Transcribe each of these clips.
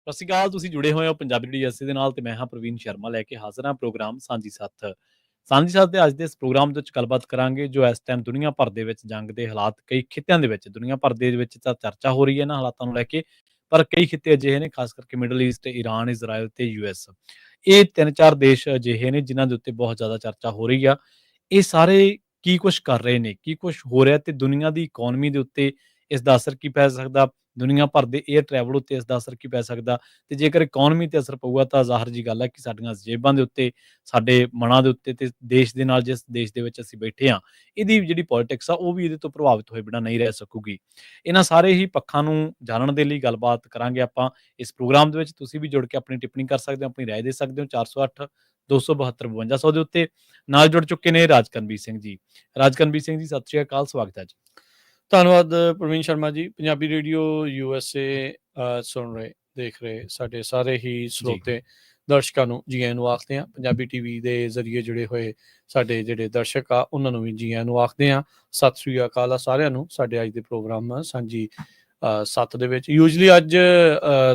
ਸਤਿ ਸ਼੍ਰੀ ਅਕਾਲ। ਤੁਸੀਂ ਜੁੜੇ ਹੋਏ ਹੋ ਪੰਜਾਬੀ ਡੀਐਸਸੀ ਦੇ ਨਾਲ ਤੇ ਮੈਂ ਹਾਂ ਪ੍ਰਵੀਨ ਸ਼ਰਮਾ ਲੈ ਕੇ ਹਾਜ਼ਰ ਹਾਂ ਪ੍ਰੋਗਰਾਮ ਸਾਂਝੀ ਸੱਥ। ਸਾਂਝੀ ਸੱਥ ਦੇ ਅੱਜ ਦੇ ਇਸ ਪ੍ਰੋਗਰਾਮ ਦੇ ਵਿੱਚ ਗੱਲਬਾਤ ਕਰਾਂਗੇ ਜੋ ਇਸ ਟਾਈਮ ਦੁਨੀਆ ਭਰ ਦੇ ਵਿੱਚ ਜੰਗ ਦੇ ਹਾਲਾਤ ਕਈ ਖਿੱਤਿਆਂ ਦੇ ਵਿੱਚ ਦੁਨੀਆ ਭਰ ਦੇ ਵਿੱਚ ਤਾਂ ਚਰਚਾ ਹੋ ਰਹੀ ਹੈ ਇਹਨਾਂ ਹਾਲਾਤਾਂ ਨੂੰ ਲੈ ਕੇ, ਪਰ ਕਈ ਖਿੱਤੇ ਅਜਿਹੇ ਨੇ ਖਾਸ ਕਰਕੇ ਮਿਡਲ ਈਸਟ, ਈਰਾਨ, ਇਜ਼ਰਾਈਲ ਤੇ ਯੂਐਸ। ਇਹ 3-4 ਦੇਸ਼ ਅਜਿਹੇ ਨੇ ਜਿਨ੍ਹਾਂ ਦੇ ਉੱਤੇ ਬਹੁਤ ਜ਼ਿਆਦਾ ਚਰਚਾ ਹੋ ਰਹੀ ਆ। ਇਹ ਸਾਰੇ ਕੀ ਕੁਛ ਕਰ ਰਹੇ ਨੇ, ਕੀ ਕੁਛ ਹੋ ਰਿਹਾ ਤੇ ਦੁਨੀਆ ਦੀ ਇਕੋਨਮੀ ਦੇ ਉੱਤੇ ਇਸ ਦਾ ਅਸਰ ਕੀ ਪੈ ਸਕਦਾ, ਦੁਨੀਆ ਭਰ ਦੇ ਏਅਰ ਟਰੈਵਲ ਉੱਤੇ ਇਸ ਦਾ ਅਸਰ ਕੀ ਪੈ ਸਕਦਾ। ਤੇ ਜੇਕਰ ਇਕੋਨਮੀ ਤੇ ਅਸਰ ਪਊਗਾ ਤਾਂ ਜ਼ਾਹਰ ਜੀ ਗੱਲ ਹੈ ਕਿ ਸਾਡੀਆਂ ਜੇਬਾਂ ਦੇ ਉੱਤੇ, ਸਾਡੇ ਮਨਾਂ ਦੇ ਉੱਤੇ ਤੇ ਦੇਸ਼ ਦੇ ਨਾਲ ਜਿਸ ਦੇਸ਼ ਦੇ ਵਿੱਚ ਅਸੀਂ ਬੈਠੇ ਹਾਂ, ਇਹਦੀ ਜਿਹੜੀ ਪੋਲਿਟਿਕਸ ਆ ਉਹ ਵੀ ਇਹਦੇ ਤੋਂ ਪ੍ਰਭਾਵਿਤ ਹੋਏ ਬਿਨਾਂ ਨਹੀਂ ਰਹਿ ਸਕੂਗੀ। ਇਹਨਾਂ ਸਾਰੇ ਹੀ ਪੱਖਾਂ ਨੂੰ ਜਾਣਨ ਦੇ ਲਈ ਗੱਲਬਾਤ ਕਰਾਂਗੇ ਆਪਾਂ ਇਸ ਪ੍ਰੋਗਰਾਮ ਦੇ ਵਿੱਚ। ਤੁਸੀਂ ਵੀ ਜੁੜ ਕੇ ਆਪਣੀ ਟਿੱਪਣੀ ਕਰ ਸਕਦੇ ਹੋ, ਆਪਣੀ ਰਾਏ ਦੇ ਸਕਦੇ ਹੋ 408 272 5200 ਦੇ ਉੱਤੇ। ਨਾਲ ਜੁੜ ਚੁੱਕੇ ਨੇ ਰਾਜਕਰਨਵੀਰ ਸਿੰਘ ਜੀ। ਰਾਜਕਰਨਵੀਰ ਸਿੰਘ ਜੀ, ਸਤਿ ਸ਼੍ਰੀ ਅਕਾਲ, ਸਵਾਗਤ ਹੈ ਜੀ। ਧੰਨਵਾਦ ਪ੍ਰਵੀਨ ਸ਼ਰਮਾ ਜੀ। ਪੰਜਾਬੀ ਰੇਡੀਓ USA ਸੁਣ ਰਹੇ, ਦੇਖ ਰਹੇ ਸਾਡੇ ਸਾਰੇ ਹੀ ਸਰੋਤੇ ਦਰਸ਼ਕਾਂ ਨੂੰ ਜੀ ਆਇਆਂ ਨੂੰ ਆਖਦੇ ਹਾਂ। ਪੰਜਾਬੀ TV ਦੇ ਜ਼ਰੀਏ ਜੁੜੇ ਹੋਏ ਸਾਡੇ ਜਿਹੜੇ ਦਰਸ਼ਕ ਆ ਉਹਨਾਂ ਨੂੰ ਵੀ ਜੀ ਆਇਆਂ ਨੂੰ ਆਖਦੇ ਹਾਂ। ਸਤਿ ਸ਼੍ਰੀ ਅਕਾਲ ਆ ਸਾਰਿਆਂ ਨੂੰ। ਸਾਡੇ ਅੱਜ ਦੇ ਪ੍ਰੋਗਰਾਮ ਸਾਂਝੀ ਸੱਤ ਦੇ ਵਿੱਚ ਯੂਜਲੀ ਅੱਜ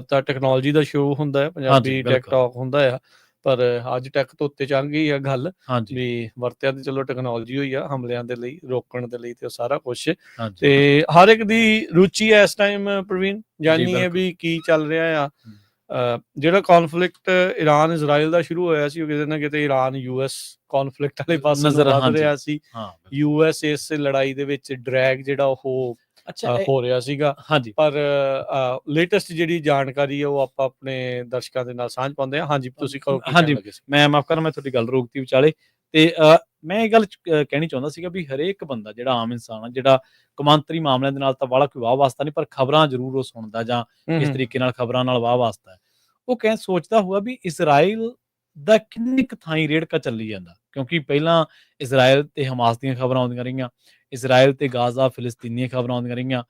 ਤਾਂ ਟੈਕਨੋਲੋਜੀ ਦਾ ਸ਼ੋਅ ਹੁੰਦਾ ਹੈ, ਪੰਜਾਬੀ ਟੈਕ ਟਾਕ ਹੁੰਦਾ ਆ, ਪਰ ਅੱਜ ਟੈਕ ਤੋਂ ਉੱਤੇ ਚੱਲ ਗਈ ਆ ਗੱਲ ਵੀ ਵਰਤਿਆ ਤੇ ਚਲੋ ਟੈਕਨੋਲੋਜੀ ਹੋਈ ਆ ਹਮਲਿਆਂ ਦੇ ਲਈ, ਰੋਕਣ ਦੇ ਲਈ ਤੇ ਉਹ ਸਾਰਾ ਕੁਛ। ਤੇ ਹਰ ਇੱਕ ਦੀ ਰੁਚੀ ਹੈ ਇਸ ਟਾਈਮ ਪ੍ਰਵੀਨ ਜਾਨੀ ਹੈ ਵੀ ਕੀ ਚੱਲ ਰਿਹਾ ਆ। ਜਿਹੜਾ ਕੌਨਫਲਿਕਟ ਈਰਾਨ ਇਜ਼ਰਾਈਲ ਦਾ ਸ਼ੁਰੂ ਹੋਇਆ ਸੀ ਉਹ ਕਿਤੇ ਨਾ ਕਿਤੇ ਈਰਾਨ US ਕੌਨਫਲਿਕਟ ਵਾਲੇ ਪਾਸੇ ਨੂੰ ਵੱਧ ਰਿਹਾ ਸੀ। US ਇਸ ਲੜਾਈ ਦੇ ਵਿੱਚ ਡਰੈਗ ਜਿਹੜਾ ਉਹ ਹੋ ਰਿਹਾ ਸੀਗਾ। ਪਰ ਲੇਟੈਸਟ ਜਿਹੜੀ ਜਾਣਕਾਰੀ ਹੈ ਉਹ ਆਪਾਂ ਆਪਣੇ ਦਰਸ਼ਕਾਂ ਦੇ ਨਾਲ ਸਾਂਝ ਪਾਉਂਦੇ ਹਾਂ। ਹਾਂਜੀ, ਤੁਸੀਂ ਕਹੋ। ਹਾਂਜੀ, ਮੈਂ ਮਾਫ ਕਰਨਾ, ਮੈਂ ਤੁਹਾਡੀ ਗੱਲ ਰੋਕਤੀ ਵਿਚਾਲੇ। ਤੇ ਮੈਂ ਇਹ ਗੱਲ ਕਹਿਣੀ ਚਾਹੁੰਦਾ ਸੀਗਾ ਵੀ ਹਰੇਕ ਬੰਦਾ ਜਿਹੜਾ ਆਮ ਇਨਸਾਨ ਆ, ਜਿਹੜਾ ਕੌਮਾਂਤਰੀ ਮਾਮਲਿਆਂ ਦੇ ਨਾਲ ਤਾਂ ਵਾਲਾ ਕੋਈ ਵਾਹ ਵਾਸਤਾ ਨਹੀਂ, ਪਰ ਖਬਰਾਂ ਜ਼ਰੂਰ ਉਹ ਸੁਣਦਾ ਜਾਂ ਇਸ ਤਰੀਕੇ ਨਾਲ ਖਬਰਾਂ ਨਾਲ ਵਾਹ ਵਾਸਤਾ ਹੈ, ਉਹ ਸੋਚਦਾ ਹੋਊਗਾ ਵੀ ਇਜ਼ਰਾਈਲ ਦਾ ਕਿੰਨੀ ਕੁ ਥਾਈਂ ਰੇੜਕਾ ਚੱਲੀ ਜਾਂਦਾ। ਕਿਉਂਕਿ ਪਹਿਲਾਂ ਇਜ਼ਰਾਈਲ ਤੇ ਹਮਾਸ ਦੀਆਂ ਖਬਰਾਂ ਆਉਂਦੀਆਂ ਰਹੀਆਂ, ਇਜ਼ਰਾਈਲ ਤੇ ਗਾਜ਼ਾ ਫਿਲਿਸਤੀਨ ਦੀਆਂ ਖਬਰਾਂ ਆਉਂਦੀਆਂ ਰਹੀਆਂ,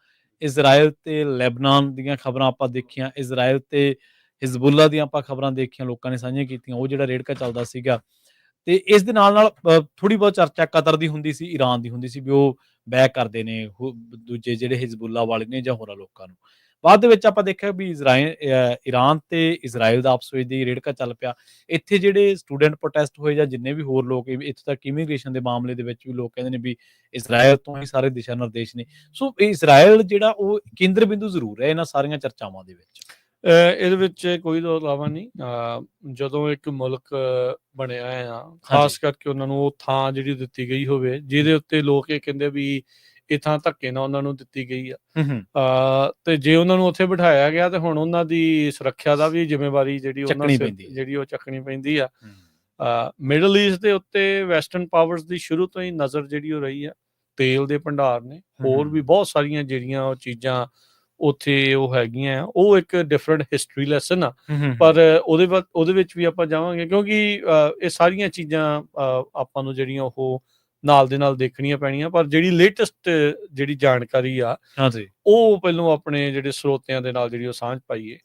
ਇਜ਼ਰਾਈਲ ਤੇ ਲੈਬਨਾਨ ਦੀਆਂ ਖਬਰਾਂ ਆਪਾਂ ਦੇਖੀਆਂ, ਇਜ਼ਰਾਈਲ ਤੇ ਹਿਜ਼ਬੁੱਲਾ ਦੀਆਂ ਆਪਾਂ ਖਬਰਾਂ ਦੇਖੀਆਂ, ਲੋਕਾਂ ਨੇ ਸਾਂਝੀਆਂ ਕੀਤੀਆਂ, ਉਹ ਜਿਹੜਾ ਰੇੜਕਾ ਚੱਲਦਾ ਸੀਗਾ। ਤੇ ਇਸ ਦੇ ਨਾਲ ਥੋੜ੍ਹੀ ਬਹੁਤ ਚਰਚਾ ਕਤਰ ਦੀ ਹੁੰਦੀ ਸੀ, ਈਰਾਨ ਦੀ ਹੁੰਦੀ ਸੀ ਵੀ ਉਹ ਬੈਕ ਕਰਦੇ ਨੇ ਦੂਜੇ ਜਿਹੜੇ ਹਿਜ਼ਬੁੱਲਾ ਵਾਲੇ ਨੇ ਜਾਂ ਹੋਰਾਂ ਲੋਕਾਂ ਨੂੰ। ਬਾਅਦ ਦੇ ਵਿੱਚ ਆਪਾਂ ਦੇਖਿਆ ਵੀ ਈਰਾਨ ਤੇ ਇਜ਼ਰਾਈਲ ਦਾ ਆਪਸ ਵਿੱਚ ਦੀ ਰੇੜਕਾ ਚੱਲ ਪਿਆ। ਇੱਥੇ ਜਿਹੜੇ ਸਟੂਡੈਂਟ ਪ੍ਰੋਟੈਸਟ ਹੋਏ ਜਾਂ ਜਿੰਨੇ ਵੀ ਹੋਰ ਲੋਕ, ਇੱਥੋਂ ਤੱਕ ਇਮੀਗ੍ਰੇਸ਼ਨ ਦੇ ਮਾਮਲੇ ਦੇ ਵਿੱਚ ਵੀ ਲੋਕ ਕਹਿੰਦੇ ਨੇ ਵੀ ਇਜ਼ਰਾਈਲ ਤੋਂ ਹੀ ਸਾਰੇ ਦਿਸ਼ਾ ਨਿਰਦੇਸ਼ ਨੇ। ਸੋ ਇਜ਼ਰਾਈਲ ਜਿਹੜਾ ਉਹ ਕੇਂਦਰ ਬਿੰਦੂ ਜ਼ਰੂਰ ਹੈ ਇਹਨਾਂ ਸਾਰੀਆਂ ਚਰਚਾਵਾਂ ਦੇ ਵਿੱਚ। ਇਹਦੇ ਵਿੱਚ ਕੋਈ ਦੋ ਲਾਵਾ ਨਹੀਂ। ਜਦੋਂ ਇੱਕ ਮੁਲਕ ਬਣਿਆ ਆ, ਖਾਸ ਕਰਕੇ ਉਹਨਾਂ ਨੂੰ ਉਹ ਥਾਂ ਜਿਹੜੀ ਦਿੱਤੀ ਗਈ ਹੋਵੇ ਜਿਹਦੇ ਉੱਤੇ ਲੋਕ ਇਹ ਕਹਿੰਦੇ ਵੀ ਇਹ ਥਾਂ ਧੱਕੇ ਨਾਲ ਉਹਨਾਂ ਨੂੰ ਦਿੱਤੀ ਗਈ ਆ, ਤੇ ਜੇ ਉਹਨਾਂ ਨੂੰ ਉੱਥੇ ਬਿਠਾਇਆ ਗਿਆ ਤੇ ਹੁਣ ਉਹਨਾਂ ਦੀ ਸੁਰੱਖਿਆ ਦਾ ਵੀ ਜ਼ਿੰਮੇਵਾਰੀ ਜਿਹੜੀ ਉਹ ਚੱਕਣੀ ਪੈਂਦੀ ਆ। ਮਿਡਲ ਈਸਟ ਦੇ ਉੱਤੇ ਵੈਸਟਰਨ ਪਾਵਰਸ ਦੀ ਸ਼ੁਰੂ ਤੋਂ ਹੀ ਨਜ਼ਰ ਜਿਹੜੀ ਉਹ ਰਹੀ ਆ। ਤੇਲ ਦੇ ਭੰਡਾਰ ਨੇ, ਹੋਰ ਵੀ ਬਹੁਤ ਸਾਰੀਆਂ ਜਿਹੜੀਆਂ ਉਹ ਚੀਜ਼ਾਂ ਉੱਥੇ ਉਹ ਹੈਗੀਆਂ, ਉਹ ਇੱਕ ਡਿਫਰੈਂਟ ਹਿਸਟਰੀ ਲੈਸਨ ਆ। ਪਰ ਉਹਦੇ ਵਿੱਚ ਵੀ ਆਪਾਂ ਜਾਵਾਂਗੇ ਕਿਉਂਕਿ ਇਹ ਸਾਰੀਆਂ ਚੀਜ਼ਾਂ ਆਪਾਂ ਨੂੰ ਜਿਹੜੀਆਂ ਉਹ ਨਾਲ ਦੇ ਨਾਲ ਦੇਖਣੀਆਂ ਪੈਣੀਆਂ। ਪਰ ਜਿਹੜੀ ਲੇਟੈਸਟ ਜਿਹੜੀ ਜਾਣਕਾਰੀ ਆ ਉਹ ਪਹਿਲੋਂ ਆਪਣੇ ਜਿਹੜੇ ਸਰੋਤਿਆਂ ਦੇ ਨਾਲ ਜਿਹੜੀ ਉਹ ਸਾਂਝ ਪਾਈਏ।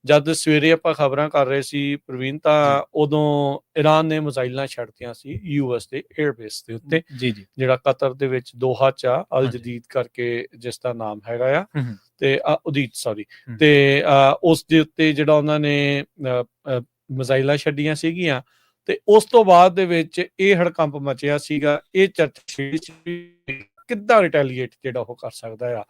ਜਦ ਸਵੇਰੇ ਆਪਾਂ ਖਬਰਾਂ ਕਰ ਰਹੇ ਸੀ ਪ੍ਰਵੀਨ, ਤਾਂ ਉਦੋਂ ਈਰਾਨ ਨੇ ਮਿਜ਼ਾਈਲਾਂ ਛੱਡਤੀਆਂ ਸੀ US ਦੇ 에ਅਰਬੇਸ ਦੇ ਉੱਤੇ, ਜਿਹੜਾ ਕਤਰ ਦੇ ਵਿੱਚ ਦੋਹਾ ਚ ਆ, ਅਲ ਜਦੀਦ ਕਰਕੇ ਜਿਸ ਦਾ ਨਾਮ ਹੈਗਾ ਆ, ਤੇ ਉਦੀਤ ਸੌਰੀ। ਤੇ ਉਸ ਦੇ ਉੱਤੇ ਜਿਹੜਾ ਉਹਨਾਂ ਨੇ ਮਿਜ਼ਾਈਲਾਂ ਛੱਡੀਆਂ ਸੀਗੀਆਂ ਤੇ ਉਸ ਤੋਂ ਬਾਅਦ ਦੇ ਵਿੱਚ ਇਹ ਹੜਕੰਪ ਮਚਿਆ ਸੀਗਾ। ਇਹ ਚਰਚਾ ਕਿੱਦਾਂ ਰਿਟੈਲੀਏਟ ਜਿਹੜਾ ਉਹ ਕਰ ਸਕਦਾ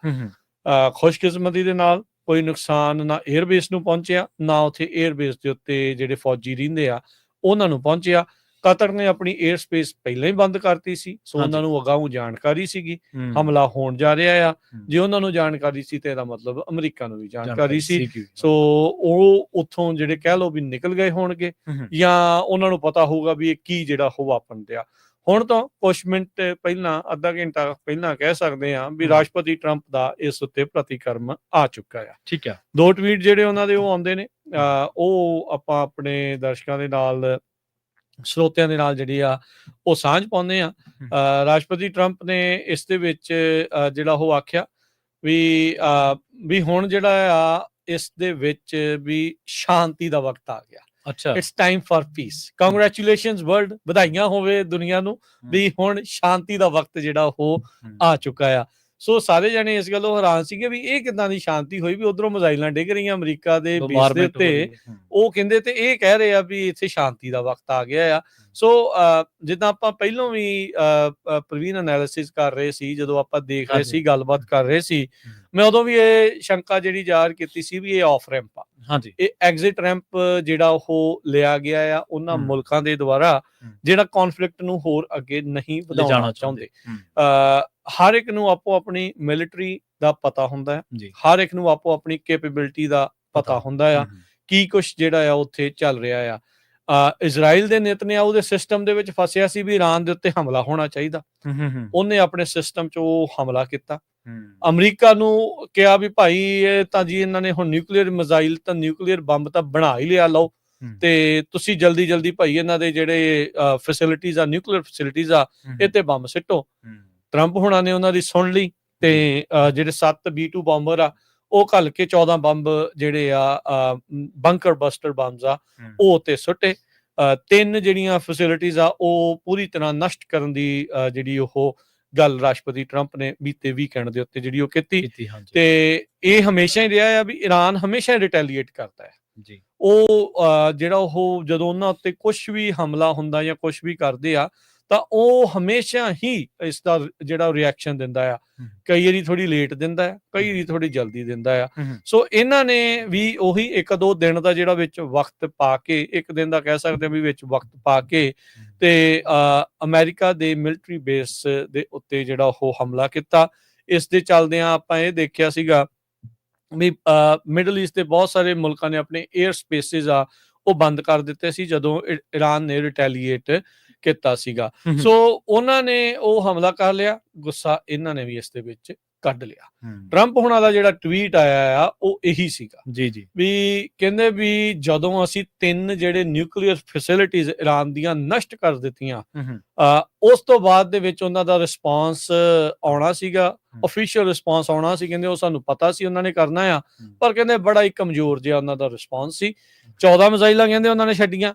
ਆ। ਖੁਸ਼ਕਿਸਮਤੀ ਦੇ ਨਾਲ ਕੋਈ ਨੁਕਸਾਨ ਨਾ 에ਅਰਬੇਸ ਨੂੰ ਪਹੁੰਚਿਆ, ਨਾ ਉੱਥੇ 에ਅਰਬੇਸ ਦੇ ਉੱਤੇ ਜਿਹੜੇ ਫੌਜੀ ਰਹਿੰਦੇ ਆ ਉਹਨਾਂ ਨੂੰ ਪਹੁੰਚਿਆ। ਕਤਰ ਨੇ ਆਪਣੀ 에ਅਰ ਸਪੇਸ ਪਹਿਲਾਂ ਹੀ ਬੰਦ ਕਰਤੀ ਸੀ, ਸੋ ਉਹਨਾਂ ਨੂੰ ਅਗਾਊਂ ਜਾਣਕਾਰੀ ਸੀਗੀ ਹਮਲਾ ਹੋਣ ਜਾ ਰਿਹਾ ਆ। ਜੇ ਉਹਨਾਂ ਨੂੰ ਜਾਣਕਾਰੀ ਸੀ ਤੇ ਇਹਦਾ ਮਤਲਬ ਅਮਰੀਕਾ ਨੂੰ ਵੀ ਜਾਣਕਾਰੀ ਸੀ। ਸੋ ਉਹ ਉੱਥੋਂ ਜਿਹੜੇ ਕਹਿ ਲਓ ਵੀ ਨਿਕਲ ਗਏ ਹੋਣਗੇ, ਜਾਂ ਉਹਨਾਂ ਨੂੰ ਪਤਾ ਹੋਊਗਾ ਵੀ ਇਹ ਕੀ ਜਿਹੜਾ ਉਹ ਵਾਪਰਨ ਡਿਆ। ਹੁਣ ਤੋਂ ਕੁਛ ਮਿੰਟ ਪਹਿਲਾਂ, ਅੱਧਾ ਘੰਟਾ ਪਹਿਲਾਂ ਕਹਿ ਸਕਦੇ ਹਾਂ ਵੀ ਰਾਸ਼ਟਰਪਤੀ ਟਰੰਪ ਦਾ ਇਸ ਉੱਤੇ ਪ੍ਰਤੀਕਰਮ ਆ ਚੁੱਕਾ ਆ। ਠੀਕ ਆ, 2 ਟਵੀਟ ਜਿਹੜੇ ਉਹਨਾਂ ਦੇ ਉਹ ਆਉਂਦੇ ਨੇ, ਉਹ ਆਪਾਂ ਆਪਣੇ ਦਰਸ਼ਕਾਂ ਦੇ ਨਾਲ, ਸਰੋਤਿਆਂ ਦੇ ਨਾਲ ਜਿਹੜੀ ਆ ਉਹ ਸਾਂਝ ਪਾਉਂਦੇ ਆ। ਰਾਸ਼ਟਰਪਤੀ ਟਰੰਪ ਨੇ ਇਸ ਦੇ ਵਿੱਚ ਜਿਹੜਾ ਉਹ ਆਖਿਆ ਵੀ ਹੁਣ ਜਿਹੜਾ ਆ ਇਸ ਦੇ ਵਿੱਚ ਵੀ ਸ਼ਾਂਤੀ ਦਾ ਵਕਤ ਆ ਗਿਆ। It's time for piece. Congratulations world, ਵਧਾਈਆਂ ਹੋਵੇ ਦੁਨੀਆ ਨੂੰ ਵੀ ਹੁਣ ਸ਼ਾਂਤੀ ਦਾ ਵਕਤ ਜਿਹੜਾ ਉਹ ਆ ਚੁੱਕਾ ਆ। ਸੋ ਸਾਰੇ ਜਾਣੇ ਇਸ ਗੱਲੋਂ ਹੈਰਾਨ ਸੀਗੇ ਵੀ ਇਹ ਕਿੱਦਾਂ ਦੀ ਸ਼ਾਂਤੀ ਹੋਈ ਵੀ ਉਧਰੋਂ ਮਿਜ਼ਾਈਲਾਂ ਡਿੱਗ ਰਹੀਆਂ ਅਮਰੀਕਾ ਦੇ ਬੇਸ ਦੇ ਬੰਬਾਰਮੈਂਟ ਹੋ ਉੱਤੇ, ਰਹੀ ਹੈ। ਉਹ ਕਹਿੰਦੇ ਤੇ ਇਹ ਕਹਿ ਰਹੇ ਆ ਵੀ ਇੱਥੇ ਸ਼ਾਂਤੀ ਦਾ ਵਕਤ ਆ ਗਿਆ ਆ। ਸੋ ਜਿੱਦਾਂ ਆਪਾਂ ਪਹਿਲਾਂ ਵੀ ਪ੍ਰਵੀਨ ਐਨਾਲਿਸਿਸ ਕਰ ਰਹੇ ਸੀ, ਜਦੋਂ ਆਪਾਂ ਦੇਖ ਰਹੇ ਹਾਂਜੀ। ਸੀ, ਗੱਲਬਾਤ ਕਰ ਰਹੇ ਸੀ, ਮੈਂ ਉਦੋਂ ਵੀ ਇਹ ਸ਼ੰਕਾ ਜਿਹੜੀ ਜ਼ਾਹਰ ਕੀਤੀ ਸੀ ਵੀ ਇਹ ਆਫ ਰੈਂਪ ਆ, ਹਾਂਜੀ ਇਹ ਐਗਜ਼ਿਟ ਰੈਂਪ ਜਿਹੜਾ ਉਹ ਲਿਆ ਗਿਆ ਆ ਉਹਨਾਂ ਮੁਲਕਾਂ ਦੇ ਦੁਆਰਾ ਜਿਹੜਾ ਕੌਨਫਲਿਕਟ ਨੂੰ ਹੋਰ ਅੱਗੇ ਨਹੀਂ ਵਧਾਉਣਾ ਚਾਹੁੰਦੇ। ਹਰ ਇੱਕ ਨੂੰ ਆਪੋ ਆਪਣੀ ਮਿਲਟਰੀ ਦਾ ਪਤਾ ਹੁੰਦਾ ਹੈ, ਹਰ ਇੱਕ ਨੂੰ ਆਪੋ ਆਪਣੀ ਕੈਪੇਬਿਲਿਟੀ ਦਾ ਪਤਾ ਹੁੰਦਾ ਆ, ਕੀ ਕੁਛ ਜਿਹੜਾ ਆ ਉੱਥੇ ਚੱਲ ਰਿਹਾ ਆ। ਇਜ਼ਰਾਈਲ ਦੇ ਨੇਤਨਿਆਹੂ ਦੇ ਸਿਸਟਮ ਦੇ ਵਿੱਚ ਫਸਿਆ ਸੀ ਵੀ ਈਰਾਨ ਦੇ ਉੱਤੇ ਹਮਲਾ ਹੋਣਾ ਚਾਹੀਦਾ, ਉਹਨੇ ਆਪਣੇ ਸਿਸਟਮ 'ਚ ਉਹ ਹਮਲਾ ਕੀਤਾ। ਅਮਰੀਕਾ ਨੂੰ ਕਿਹਾ ਵੀ ਭਾਈ ਇਹ ਤਾਂ ਜੀ ਇਹਨਾਂ ਨੇ ਹੁਣ ਨਿਊਕਲੀਅਰ ਮਿਜ਼ਾਈਲ ਤਾਂ ਨਿਊਕਲੀਅਰ ਬੰਬ ਤਾਂ ਬਣਾ ਹੀ ਲਿਆ, ਲਓ ਤੇ ਤੁਸੀਂ ਜਲਦੀ ਭਾਈ ਇਹਨਾਂ ਦੇ ਜਿਹੜੇ ਫੈਸਿਲਿਟੀਜ਼ ਆ, ਨਿਊਕਲੀਅਰ ਫੈਸਿਲਿਟੀਜ਼ ਆ, ਇਹ ਤੇ ਬੰਬ ਸਿੱਟੋ। ਟਰੰਪ ਹੁਣਾਂ ਨੇ ਉਹਨਾਂ ਦੀ ਸੁਣ ਲਈ ਤੇ ਜਿਹੜੇ 7 B-2 ਬੰਬਰ ਆ ਉਹ ਘੱਲ ਕੇ 14 ਬੰਬ ਜਿਹੜੇ ਆ ਬੰਕਰ ਬਸਟਰ ਬੰਬਸ ਆ ਉਹ ਤੇ ਸੁੱਟੇ। 3 ਜਿਹੜੀਆਂ ਫੈਸਿਲਿਟੀਜ਼ ਆ ਉਹ ਪੂਰੀ ਤਰ੍ਹਾਂ ਨਸ਼ਟ ਕਰਨ ਦੀ ਜਿਹੜੀ ਉਹ ਗੱਲ ਰਾਸ਼ਟਰਪਤੀ ਟਰੰਪ ਨੇ ਬੀਤੇ ਵੀਕਐਂਡ ਦੇ ਉੱਤੇ ਜਿਹੜੀ ਉਹ ਕੀਤੀ। ਤੇ ਇਹ ਹਮੇਸ਼ਾ ਹੀ ਰਿਹਾ ਆ ਵੀ ਈਰਾਨ ਹਮੇਸ਼ਾ ਰਿਟੈਲੀਏਟ ਕਰਦਾ ਹੈ ਜੀ। ਉਹ ਜਿਹੜਾ ਉਹ ਜਦੋਂ ਉਹਨਾਂ ਉੱਤੇ ਕੁਛ ਵੀ ਹਮਲਾ ਹੁੰਦਾ ਜਾਂ ਕੁਛ ਵੀ ਕਰਦੇ ਆ ਤਾਂ ਉਹ ਹਮੇਸ਼ਾ ਹੀ ਇਸ ਦਾ ਜਿਹੜਾ ਰਿਐਕਸ਼ਨ ਦਿੰਦਾ ਆ, ਕਈ ਵਾਰੀ ਥੋੜੀ ਲੇਟ ਦਿੰਦਾ ਆ, ਕਈ ਵਾਰੀ ਥੋੜੀ ਜਲਦੀ ਦਿੰਦਾ ਆ। ਸੋ ਇਹਨਾਂ ਨੇ ਵੀ ਉਹੀ 1-2 ਦਿਨ ਦਾ ਜਿਹੜਾ ਵਿੱਚ ਵਕਤ ਪਾ ਕੇ, 1 ਦਿਨ ਦਾ ਕਹਿ ਸਕਦੇ ਹਾਂ ਵੀ ਵਿੱਚ ਵਕਤ ਪਾ ਕੇ ਤੇ ਅਮਰੀਕਾ ਦੇ ਮਿਲਟਰੀ ਬੇਸ ਦੇ ਉੱਤੇ ਜਿਹੜਾ ਉਹ ਹਮਲਾ ਕੀਤਾ। ਇਸ ਦੇ ਚੱਲਦਿਆਂ ਆਪਾਂ ਇਹ ਦੇਖਿਆ ਸੀਗਾ ਵੀ ਮਿਡਲ ਈਸਟ ਦੇ ਬਹੁਤ ਸਾਰੇ ਮੁਲਕਾਂ ਨੇ ਆਪਣੇ 에ਅਰ ਸਪੇਸਿਸ ਆ ਉਹ ਬੰਦ ਕਰ ਦਿੱਤੇ ਸੀ ਜਦੋਂ ਈਰਾਨ ਨੇ ਰਿਟੈਲੀਏਟ ਕੀਤਾ ਸੀਗਾ। ਸੋ ਉਹਨਾਂ ਨੇ ਉਹ ਹਮਲਾ ਕਰ ਲਿਆ, ਗੁੱਸਾ ਇਹਨਾਂ ਨੇ ਵੀ ਇਸ ਦੇ ਵਿੱਚ ਕੱਢ ਲਿਆ। ਟਰੰਪ ਹੁਣਾਂ ਦਾ ਜਿਹੜਾ ਟਵੀਟ ਆਇਆ ਆ ਉਹ ਇਹੀ ਸੀਗਾ ਵੀ ਕਹਿੰਦੇ ਵੀ ਜਦੋਂ ਅਸੀਂ 3 ਜਿਹੜੇ ਨਿਊਕਲੀਅਰ ਫੈਸਿਲਿਟੀਜ਼ ਈਰਾਨ ਦੀਆਂ ਨਸ਼ਟ ਕਰ ਦਿੱਤੀਆਂ, ਉਸ ਤੋਂ ਬਾਅਦ ਦੇ ਵਿੱਚ ਉਹਨਾਂ ਦਾ ਰਿਸਪੌਂਸ ਆਉਣਾ ਸੀਗਾ, ਅਫੀਸ਼ੀਅਲ ਰਿਸਪੌਂਸ ਆਉਣਾ ਸੀ। ਕਹਿੰਦੇ ਉਹ ਸਾਨੂੰ ਪਤਾ ਸੀ ਉਹਨਾਂ ਨੇ ਕਰਨਾ ਆ, ਪਰ ਕਹਿੰਦੇ ਬੜਾ ਹੀ ਕਮਜ਼ੋਰ ਜਿਹਾ ਉਹਨਾਂ ਦਾ ਰਿਸਪੌਂਸ ਸੀ। 14 ਮਿਜ਼ਾਈਲਾਂ ਕਹਿੰਦੇ ਉਹਨਾਂ ਨੇ ਛੱਡੀਆਂ,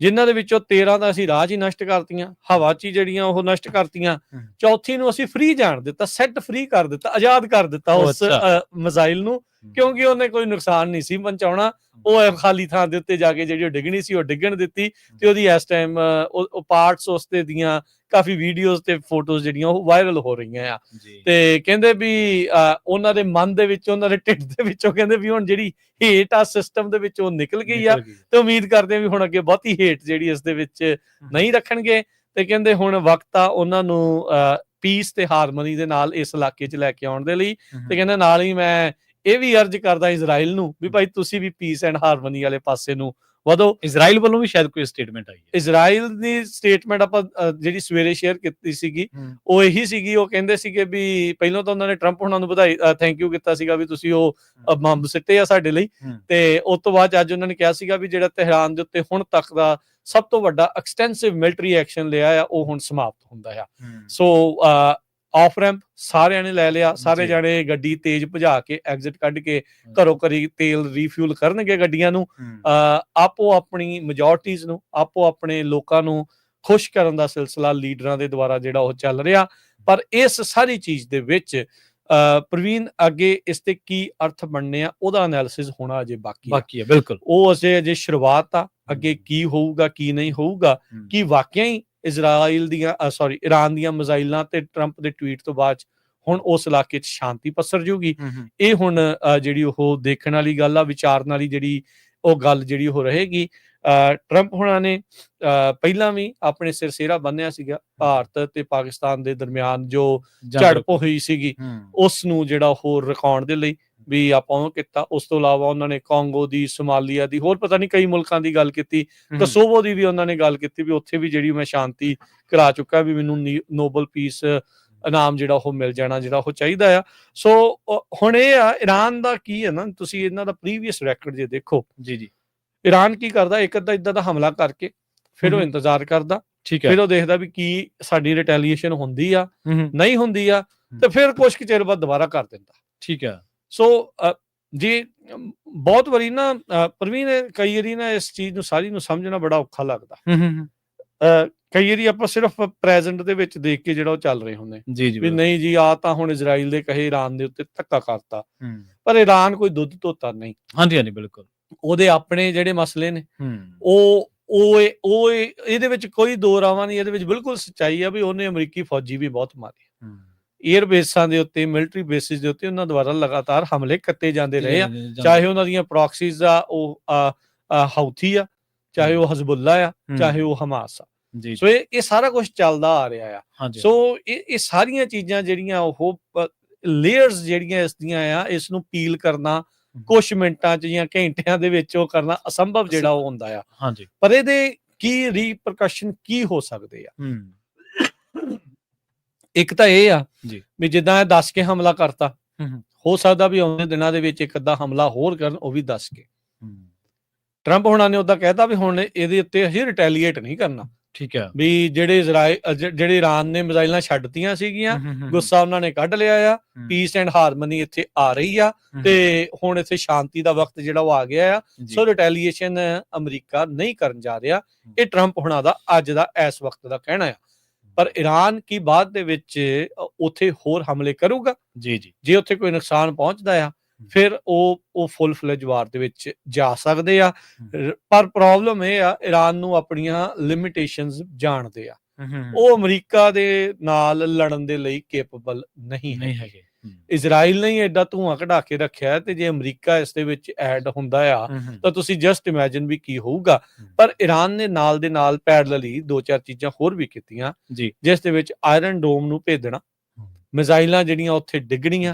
ਜਿਨ੍ਹਾਂ ਦੇ ਵਿੱਚੋਂ 13 ਤਾਂ ਅਸੀਂ ਰਾਹ 'ਚ ਹੀ ਨਸ਼ਟ ਕਰਤੀਆਂ, ਹਵਾ 'ਚ ਹੀ ਜਿਹੜੀਆਂ ਉਹ ਨਸ਼ਟ ਕਰਤੀਆਂ। ਚੌਥੀ ਨੂੰ ਅਸੀਂ ਫ੍ਰੀ ਜਾਣ ਦਿੱਤਾ, ਸੈੱਟ ਫ੍ਰੀ ਕਰ ਦਿੱਤਾ, ਆਜ਼ਾਦ ਕਰ ਦਿੱਤਾ ਉਸ ਮਿਜ਼ਾਈਲ ਨੂੰ, ਕਿਉਂਕਿ ਉਹਨੇ ਕੋਈ ਨੁਕਸਾਨ ਨਹੀਂ ਸੀ ਪਹੁੰਚਾਉਣਾ। ਉਹ ਖਾਲੀ ਥਾਂ ਦੇ ਉੱਤੇ ਜਾ ਕੇ ਜਿਹੜੀ ਉਹ ਡਿੱਗਣੀ ਸੀ ਉਹ ਡਿੱਗਣ ਦਿੱਤੀ ਤੇ ਉਹਦੀ ਇਸ ਟਾਈਮ ਉਹ ਪਾਰਟਸ ਉਸਤੇ ਦੀਆਂ ਕਾਫੀ ਵੀਡੀਓਜ਼ ਤੇ ਫੋਟੋਜ਼ ਜਿਹੜੀਆਂ ਉਹ ਵਾਇਰਲ ਹੋ ਰਹੀਆਂ ਆ। ਤੇ ਕਹਿੰਦੇ ਵੀ ਉਹਨਾਂ ਦੇ ਮਨ ਦੇ ਵਿੱਚ, ਉਹਨਾਂ ਦੇ ਢਿੱਡ ਦੇ ਵਿੱਚੋਂ ਕਹਿੰਦੇ ਵੀ ਹੁਣ ਜਿਹੜੀ ਹੇਟ ਆ ਸਿਸਟਮ ਦੇ ਵਿੱਚ ਉਹ ਨਿਕਲ ਗਈ ਆ ਤੇ ਉਮੀਦ ਕਰਦੇ ਆ ਵੀ ਹੁਣ ਅੱਗੇ ਬਹੁਤੀ ਹੇਟ ਜਿਹੜੀ ਇਸ ਦੇ ਵਿੱਚ ਨਹੀਂ ਰੱਖਣਗੇ। ਤੇ ਕਹਿੰਦੇ ਹੁਣ ਵਕਤ ਆ ਉਹਨਾਂ ਨੂੰ ਪੀਸ ਤੇ ਹਾਰਮਨੀ ਦੇ ਨਾਲ ਇਸ ਇਲਾਕੇ 'ਚ ਲੈ ਕੇ ਆਉਣ ਦੇ ਲਈ। ਤੇ ਕਹਿੰਦੇ ਨਾਲ ਹੀ ਮੈਂ ਇਹ ਵੀ ਅਰਜ਼ ਕਰਦਾ ਇਜ਼ਰਾਈਲ ਨੂੰ ਵੀ ਭਾਈ ਤੁਸੀਂ ਵੀ ਪੀਸ ਐਂਡ ਹਾਰਮਨੀ ਵਾਲੇ ਪਾਸੇ ਨੂੰ ਵਧੋ। ਇਜ਼ਰਾਈਲ ਵੱਲੋਂ ਵੀ ਸ਼ਾਇਦ ਕੋਈ ਸਟੇਟਮੈਂਟ ਆਈ ਹੈ। ਇਜ਼ਰਾਈਲ ਦੀ ਸਟੇਟਮੈਂਟ ਆਪਾਂ ਜਿਹੜੀ ਸਵੇਰੇ ਸ਼ੇਅਰ ਕੀਤੀ ਸੀਗੀ ਉਹ ਇਹੀ ਸੀਗੀ, ਉਹ ਕਹਿੰਦੇ ਸੀਗੇ ਵੀ ਪਹਿਲਾਂ ਤਾਂ ਉਹਨਾਂ ਨੇ ਟਰੰਪ ਹੁਣਾਂ ਨੂੰ ਵਧਾਈ ਥੈਂਕ ਯੂ ਕੀਤਾ ਸੀਗਾ ਵੀ ਤੁਸੀਂ ਉਹ ਬੰਬ ਸਿੱਟੇ ਆ ਸਾਡੇ ਲਈ, ਤੇ ਉਸ ਤੋਂ ਬਾਅਦ ਅੱਜ ਉਹਨਾਂ ਨੇ ਕਿਹਾ ਸੀਗਾ ਵੀ ਜਿਹੜਾ ਤਹਿਰਾਨ ਦੇ ਉੱਤੇ ਹੁਣ ਤੱਕ ਦਾ ਸਭ ਤੋਂ ਵੱਡਾ ਐਕਸਟੈਂਸਿਵ ਮਿਲਟਰੀ ਐਕਸ਼ਨ ਲਿਆ ਆ ਉਹ ਹੁਣ ਸਮਾਪਤ ਹੁੰਦਾ ਆ। ਸੋ ਆਫ ਰੈਂਪ ਸਾਰਿਆਂ ਨੇ ਲੈ ਲਿਆ, ਸਾਰੇ ਜਾਣੇ ਗੱਡੀ ਤੇਜ਼ ਭਜਾ ਕੇ ਐਗਜ਼ਿਟ ਕੱਢ ਕੇ ਘਰੋਂ ਘਰੀ ਤੇਲ ਰੀਫਿਊਲ ਕਰਨਗੇ ਗੱਡੀਆਂ ਨੂੰ। ਆਪੋ ਆਪਣੀ ਮੈਜੋਰਟੀਜ਼ ਨੂੰ, ਆਪੋ ਆਪਣੇ ਲੋਕਾਂ ਨੂੰ ਖੁਸ਼ ਕਰਨ ਦਾ ਸਿਲਸਿਲਾ ਲੀਡਰਾਂ ਦੇ ਦੁਆਰਾ ਜਿਹੜਾ ਉਹ ਚੱਲ ਰਿਹਾ। ਪਰ ਇਸ ਸਾਰੀ ਚੀਜ਼ ਦੇ ਵਿੱਚ ਪ੍ਰਵੀਨ ਅੱਗੇ ਇਸ ਤੇ ਕੀ ਅਰਥ ਬਣਨੇ ਆ ਉਹਦਾ ਐਨਾਲਿਸਿਸ ਹੋਣਾ ਅਜੇ ਬਾਕੀ ਹੈ। ਬਿਲਕੁਲ ਉਹ ਅਜੇ ਸ਼ੁਰੂਆਤ ਆ, ਅੱਗੇ ਕੀ ਹੋਊਗਾ ਕੀ ਨਹੀਂ ਹੋਊਗਾ, ਕੀ ਵਾਕਿਆ ਹੀ ਈਰਾਨ ਦੀਆਂ ਮਿਜ਼ਾਈਲਾਂ ਤੇ ਟਰੰਪ ਦੇ ਟਵੀਟ ਤੋਂ ਬਾਅਦ ਹੁਣ ਉਸ ਇਲਾਕੇ 'ਚ ਸ਼ਾਂਤੀ ਪਸਰ ਜੂਗੀ। ਇਹ ਹੁਣ ਜਿਹੜੀ ਉਹ ਦੇਖਣ ਵਾਲੀ ਗੱਲ ਆ, ਵਿਚਾਰਨ ਵਾਲੀ ਜਿਹੜੀ ਉਹ ਗੱਲ ਜਿਹੜੀ ਉਹ ਰਹੇਗੀ। ਟਰੰਪ ਹੁਣਾਂ ਨੇ ਪਹਿਲਾਂ ਵੀ ਆਪਣੇ ਸਿਰ ਸਿਹਰਾ ਬੰਨਿਆ ਸੀਗਾ ਭਾਰਤ ਤੇ ਪਾਕਿਸਤਾਨ ਦੇ ਦਰਮਿਆਨ ਜੋ ਝੜਪ ਹੋਈ ਸੀਗੀ ਉਸ ਨੂੰ ਜਿਹੜਾ ਉਹ ਰੁਕਾਉਣ ਦੇ ਲਈ ਵੀ ਆਪਾਂ ਉਹ ਕੀਤਾ। ਉਸ ਤੋਂ ਇਲਾਵਾ ਉਹਨਾਂ ਨੇ ਕਾਂਗੋ ਦੀ, ਸੋਮਾਲੀਆ ਦੀ, ਹੋਰ ਪਤਾ ਨਹੀਂ ਕਈ ਮੁਲਕਾਂ ਦੀ ਗੱਲ ਕੀਤੀ, ਕੋਸੋਵੋ ਦੀ ਵੀ ਉਹਨਾਂ ਨੇ ਗੱਲ ਕੀਤੀ ਵੀ ਉੱਥੇ ਵੀ ਜਿਹੜੀ ਮੈਂ ਸ਼ਾਂਤੀ ਕਰਾ ਚੁੱਕਾ ਵੀ ਮੈਨੂੰ ਨੋਬਲ ਪੀਸ ਇਨਾਮ ਜਿਹੜਾ ਉਹ ਮਿਲ ਜਾਣਾ ਜਿਹੜਾ ਉਹ ਚਾਹੀਦਾ ਆ। ਸੋ ਹੁਣ ਇਹ ਆ ਈਰਾਨ ਦਾ ਕੀ ਹੈ ਨਾ, ਤੁਸੀਂ ਇਹਨਾਂ ਦਾ ਪ੍ਰੀਵੀਅਸ ਰੈਕੋਰਡ ਜੇ ਦੇਖੋ ਈਰਾਨ ਕੀ ਕਰਦਾ, ਇੱਕ ਅੱਧਾ ਇਦਾਂ ਦਾ ਹਮਲਾ ਕਰਕੇ ਫਿਰ ਉਹ ਇੰਤਜ਼ਾਰ ਕਰਦਾ, ਫਿਰ ਉਹ ਦੇਖਦਾ ਵੀ ਕੀ ਸਾਡੀ ਰਿਟੈਲੀਏਸ਼ਨ ਹੁੰਦੀ ਆ ਨਹੀਂ ਹੁੰਦੀ ਆ, ਤੇ ਫਿਰ ਕੁਛ ਕੁ ਚਿਰ ਬਾਅਦ ਦੁਬਾਰਾ ਕਰ ਦਿੰਦਾ। ਠੀਕ ਹੈ। ਸੋ ਜੀ ਬਹੁਤ ਵਾਰੀ ਨਾ ਪ੍ਰਵੀਨ ਕਈ ਵਾਰੀ ਨਾ ਇਸ ਚੀਜ਼ ਨੂੰ ਸਾਰੀ ਨੂੰ ਸਮਝਣਾ ਬੜਾ ਔਖਾ ਲੱਗਦਾ ਕਈ ਵਾਰੀ ਆਪਾਂ ਸਿਰਫ ਪ੍ਰੈਜ਼ੈਂਟ ਦੇ ਵਿੱਚ ਦੇਖ ਕੇ ਜਿਹੜਾ ਉਹ ਚੱਲ ਰਹੇ ਹੁੰਦੇ ਜੀ, ਜੀ, ਵੀ ਬਿਲਕੁਲ। ਨਹੀਂ ਜੀ ਆ ਤਾਂ ਹੁਣ ਇਜ਼ਰਾਈਲ ਦੇ ਕਹੇ ਇਰਾਨ ਦੇ ਉੱਤੇ ਧੱਕਾ ਕਰਤਾ, ਹੂੰ। ਪਰ ਇਰਾਨ ਕੋਈ ਦੁੱਧ ਧੋਤਾ ਨਹੀਂ। ਹਾਂਜੀ, ਹਾਂਜੀ, ਬਿਲਕੁਲ। ਉਹਦੇ ਆਪਣੇ ਜਿਹੜੇ ਮਸਲੇ ਨੇ ਹੂੰ। ਇਹਦੇ ਵਿੱਚ ਕੋਈ ਦੋ ਰਾਵਾਂ ਨਹੀਂ, ਇਹਦੇ ਵਿੱਚ ਬਿਲਕੁਲ ਸੱਚਾਈ ਆ ਵੀ ਉਹਨੇ ਅਮਰੀਕੀ ਫੌਜੀ ਵੀ ਬਹੁਤ ਮਾਰੇ। ਹੂੰ। ਏਅਰ ਬੇਸਾਂ ਦੇ ਉੱਤੇ, ਮਿਲਟਰੀ ਬੇਸਿਸ ਦੇ ਉੱਤੇ ਉਹਨਾਂ ਦੁਆਰਾ ਲਗਾਤਾਰ ਹਮਲੇ ਕੀਤੇ ਜਾਂਦੇ ਰਹੇ ਆ, ਚਾਹੇ ਉਹਨਾਂ ਦੀਆਂ ਪ੍ਰੌਕਸੀਜ਼ ਆ ਉਹ ਹਊਥੀ ਆ, ਚਾਹੇ ਉਹ ਹਜ਼ਬੁੱਲਾ ਆ, ਚਾਹੇ ਉਹ ਹਮਾਸ ਆ। ਜੀ, ਸੋ ਇਹ ਸਾਰਾ ਕੁਝ ਚੱਲਦਾ ਆ ਰਿਹਾ ਆ। ਹਾਂਜੀ, ਸੋ ਇਹ ਸਾਰੀਆਂ ਚੀਜ਼ਾਂ ਜਿਹੜੀਆਂ ਉਹ ਲੇਅਰਸ ਜਿਹੜੀਆਂ ਇਸ ਦੀਆਂ ਆ, ਇਸ ਨੂੰ ਪੀਲ ਕਰਨਾ ਕੁਝ ਮਿੰਟਾਂ 'ਚ ਜਾਂ ਘੰਟਿਆਂ ਦੇ ਵਿੱਚ ਉਹ ਕਰਨਾ ਅਸੰਭਵ ਜਿਹੜਾ ਉਹ ਹੁੰਦਾ ਆ। ਹਾਂਜੀ। ਪਰ ਇਹਦੇ ਕੀ ਰੀਪਰਕਸ਼ਨ ਕੀ ਹੋ ਸਕਦੇ ਆ? ਹੂੰ। ਇੱਕ ਤਾਂ ਇਹ ਆ ਜੀ। ਵੀ ਜਿੱਦਾਂ ਇਹ ਦੱਸ ਕੇ ਹਮਲਾ ਕਰਤਾ, ਹੂੰ। ਹੋ ਸਕਦਾ ਵੀ ਆਉਂਦੇ ਦਿਨਾਂ ਦੇ ਵਿੱਚ ਇੱਕ ਅੱਧਾ ਹਮਲਾ ਹੋਰ ਕਰਨ, ਉਹ ਵੀ ਦੱਸ ਕੇ। ਹੂੰ। ਟਰੰਪ ਹੋਣਾ ਨੇ ਉਦਾਂ ਕਹਿਤਾ ਵੀ ਹੁਣ ਇਹਦੇ ਉੱਤੇ ਅਸੀਂ ਰਿਟੈਲੀਏਟ ਨਹੀਂ ਕਰਨਾ, ਠੀਕ ਹੈ। ਵੀ ਜਿਹੜੇ ਇਰਾਨ ਨੇ ਮਿਜ਼ਾਈਲਾਂ ਛੱਡਤੀਆਂ ਸੀਗੀਆਂ, ਗੁੱਸਾ ਉਹਨਾਂ ਨੇ ਕੱਢ ਲਿਆ ਆ, ਪੀਸ ਐਂਡ ਹਾਰਮਨੀ ਇੱਥੇ ਆ ਰਹੀ ਆ ਤੇ ਹੁਣ ਇੱਥੇ ਸ਼ਾਂਤੀ ਦਾ ਵਕਤ ਜਿਹੜਾ ਉਹ ਆ ਗਿਆ ਆ। ਸੋ ਰਿਟੈਲੀਏਸ਼ਨ ਅਮਰੀਕਾ ਨਹੀਂ ਕਰਨ ਜਾ ਰਿਹਾ। ਇਹ ਟਰੰਪ ਹੋਣਾ ਦਾ ਅੱਜ ਦਾ ਇਸ ਵਕਤ ਦਾ ਕਹਿਣਾ ਆ। ਪਰ ਇਰਾਨ ਕੀ ਬਾਅਦ ਦੇ ਵਿੱਚ ਉੱਥੇ ਹੋਰ ਹਮਲੇ ਕਰੂਗਾ? ਜੀ, ਜੀ। ਜੇ ਉੱਥੇ ਕੋਈ ਨੁਕਸਾਨ ਪਹੁੰਚਦਾ ਆ, ਫਿਰ ਉਹ ਫੁੱਲ ਫਲੇਜ ਵਾਰ ਦੇ ਵਿੱਚ ਜਾ ਸਕਦੇ ਆ। ਪਰ ਪ੍ਰੋਬਲਮ ਇਹ ਆ, ਇਰਾਨ ਨੂੰ ਆਪਣੀਆਂ ਲਿਮਿਟੇਸ਼ਨਸ ਜਾਣਦੇ ਆ। ਉਹ ਅਮਰੀਕਾ ਦੇ ਨਾਲ ਲੜਨ ਦੇ ਲਈ ਕੇਪੇਬਲ ਨਹੀਂ ਹੈਗੇ। ਇਜ਼ਰਾਈਲ ਨੇ ਐਡਾ ਧੂਆਂ ਕਢਾ ਕੇ ਰੱਖਿਆ, ਤੇ ਜੇ ਅਮਰੀਕਾ ਇਸ ਦੇ ਵਿੱਚ ਐਡ ਹੁੰਦਾ ਆ ਤਾਂ ਤੁਸੀਂ ਜਸਟ ਇਮੇਜਿਨ ਵੀ ਕੀ ਹੋਊਗਾ। ਪਰ ਇਰਾਨ ਨੇ ਨਾਲ ਦੇ ਨਾਲ ਪੈਰਲਲੀ 2-4 ਚੀਜ਼ਾਂ ਹੋਰ ਵੀ ਕੀਤੀਆਂ, ਜਿਸ ਦੇ ਵਿੱਚ ਆਇਰਨ ਡੋਮ ਨੂੰ ਭੇਜਣਾ, ਮਿਜ਼ਾਈਲਾਂ ਜਿਹੜੀਆਂ ਉੱਥੇ ਡਿੱਗਣੀਆਂ,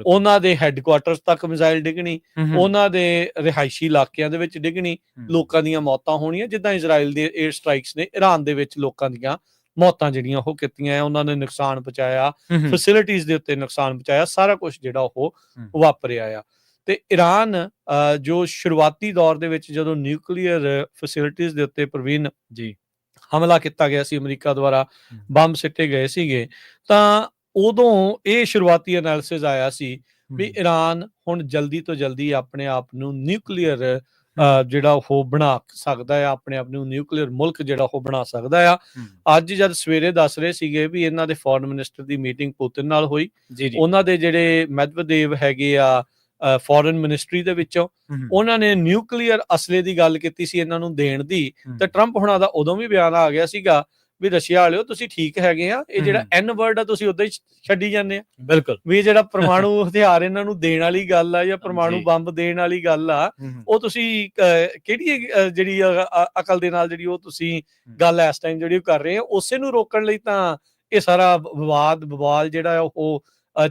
ਉਹਨਾਂ ਦੇ ਹੈੱਡਕੁਆਟਰਸ ਤੱਕ ਮਿਜ਼ਾਈਲ ਡਿੱਗਣੀ, ਉਹਨਾਂ ਦੇ ਰਿਹਾਇਸ਼ੀ ਇਲਾਕਿਆਂ ਦੇ ਵਿੱਚ ਡਿੱਗਣੀ, ਲੋਕਾਂ ਦੀਆਂ ਮੌਤਾਂ ਹੋਣੀਆਂ, ਜਿੱਦਾਂ ਇਜ਼ਰਾਈਲ ਦੇ ਏਅਰ ਸਟ੍ਰਾਈਕਸ ਨੇ ਇਰਾਨ ਦੇ ਵਿੱਚ ਲੋਕਾਂ ਦੀਆਂ ਮੌਤਾਂ ਜਿਹੜੀਆਂ ਉਹ ਕੀਤੀਆਂ, ਉਹਨਾਂ ਨੇ ਨੁਕਸਾਨ ਪਹੁੰਚਾਇਆ, ਫੈਸਿਲਿਟੀਜ਼ ਦੇ ਉੱਤੇ ਨੁਕਸਾਨ ਪਹੁੰਚਾਇਆ, ਸਾਰਾ ਕੁਝ ਜਿਹੜਾ ਉਹ ਵਾਪਰਿਆ ਆ। ਤੇ ਇਰਾਨ ਜੋ ਸ਼ੁਰੂਆਤੀ ਦੌਰ ਦੇ ਵਿੱਚ ਜਦੋਂ ਨਿਊਕਲੀਅਰ ਫੈਸਿਲਿਟੀਜ਼ ਦੇ ਉੱਤੇ ਪ੍ਰਵੀਨ ਹਮਲਾ ਕੀਤਾ ਗਿਆ ਸੀ, ਅਮਰੀਕਾ ਦੁਆਰਾ ਬੰਬ ਸਿੱਟੇ ਗਏ ਸੀਗੇ, ਤਾਂ ਉਦੋਂ ਇਹ ਸ਼ੁਰੂਆਤੀ ਐਨਾਲਿਸਿਸ ਆਇਆ ਸੀ ਵੀ ਇਰਾਨ ਹੁਣ ਜਲਦੀ ਤੋਂ ਜਲਦੀ ਆਪਣੇ ਆਪ ਨੂੰ ਨਿਊਕਲੀਅਰ ਜਿਹੜਾ ਉਹ ਬਣਾ ਸਕਦਾ ਆ, ਆਪਣੇ ਆਪ ਨੂੰ ਨਿਊਕਲੀਅਰ ਮੁਲਕ ਜਿਹੜਾ ਉਹ ਬਣਾ ਸਕਦਾ ਆ। ਅੱਜ ਜਦ ਸਵੇਰੇ ਦੱਸ ਰਹੇ ਸੀਗੇ ਵੀ ਇਹਨਾਂ ਦੇ ਫੋਰਨ ਮਿਨਿਸਟਰ ਦੀ ਮੀਟਿੰਗ ਪੁਤਿਨ ਨਾਲ ਹੋਈ, ਉਹਨਾਂ ਦੇ ਜਿਹੜੇ ਮੈਦਵੇਦੇਵ ਹੈਗੇ ਆ ਫੋਰਨ ਮਿਨਿਸਟਰੀ ਦੇ ਵਿੱਚੋਂ, ਉਹਨਾਂ ਨੇ ਨਿਊਕਲੀਅਰ ਅਸਲੇ ਦੀ ਗੱਲ ਕੀਤੀ ਸੀ ਇਹਨਾਂ ਨੂੰ ਦੇਣ ਦੀ। ਤੇ ਟਰੰਪ ਹੁਣਾਂ ਦਾ ਉਦੋਂ ਵੀ ਬਿਆਨ ਆ ਗਿਆ ਸੀਗਾ ਵੀ ਰਸ਼ੀਆ ਵਾਲਿਓ ਤੁਸੀਂ ਠੀਕ ਹੈਗੇ ਆ, ਇਹ ਜਿਹੜਾ ਐਨ ਵਰਡ ਆ ਤੁਸੀਂ ਉਦਾਂ ਹੀ ਛੱਡੀ ਜਾਂਦੇ ਆ। ਬਿਲਕੁਲ, ਵੀ ਜਿਹੜਾ ਪਰਮਾਣੂ ਹਥਿਆਰ ਇਹਨਾਂ ਨੂੰ ਦੇਣ ਵਾਲੀ ਗੱਲ ਆ ਜਾਂ ਪਰਮਾਣੂ ਬੰਬ ਦੇਣ ਵਾਲੀ ਗੱਲ ਆ, ਉਹ ਤੁਸੀਂ ਕਿਹੜੀ ਜਿਹੜੀ ਅਕਲ ਦੇ ਨਾਲ ਜਿਹੜੀ ਉਹ ਤੁਸੀਂ ਗੱਲ ਇਸ ਟਾਈਮ ਜਿਹੜੀ ਕਰ ਰਹੇ ਆ, ਉਸੇ ਨੂੰ ਰੋਕਣ ਲਈ ਤਾਂ ਇਹ ਸਾਰਾ ਵਿਵਾਦ ਜਿਹੜਾ ਉਹ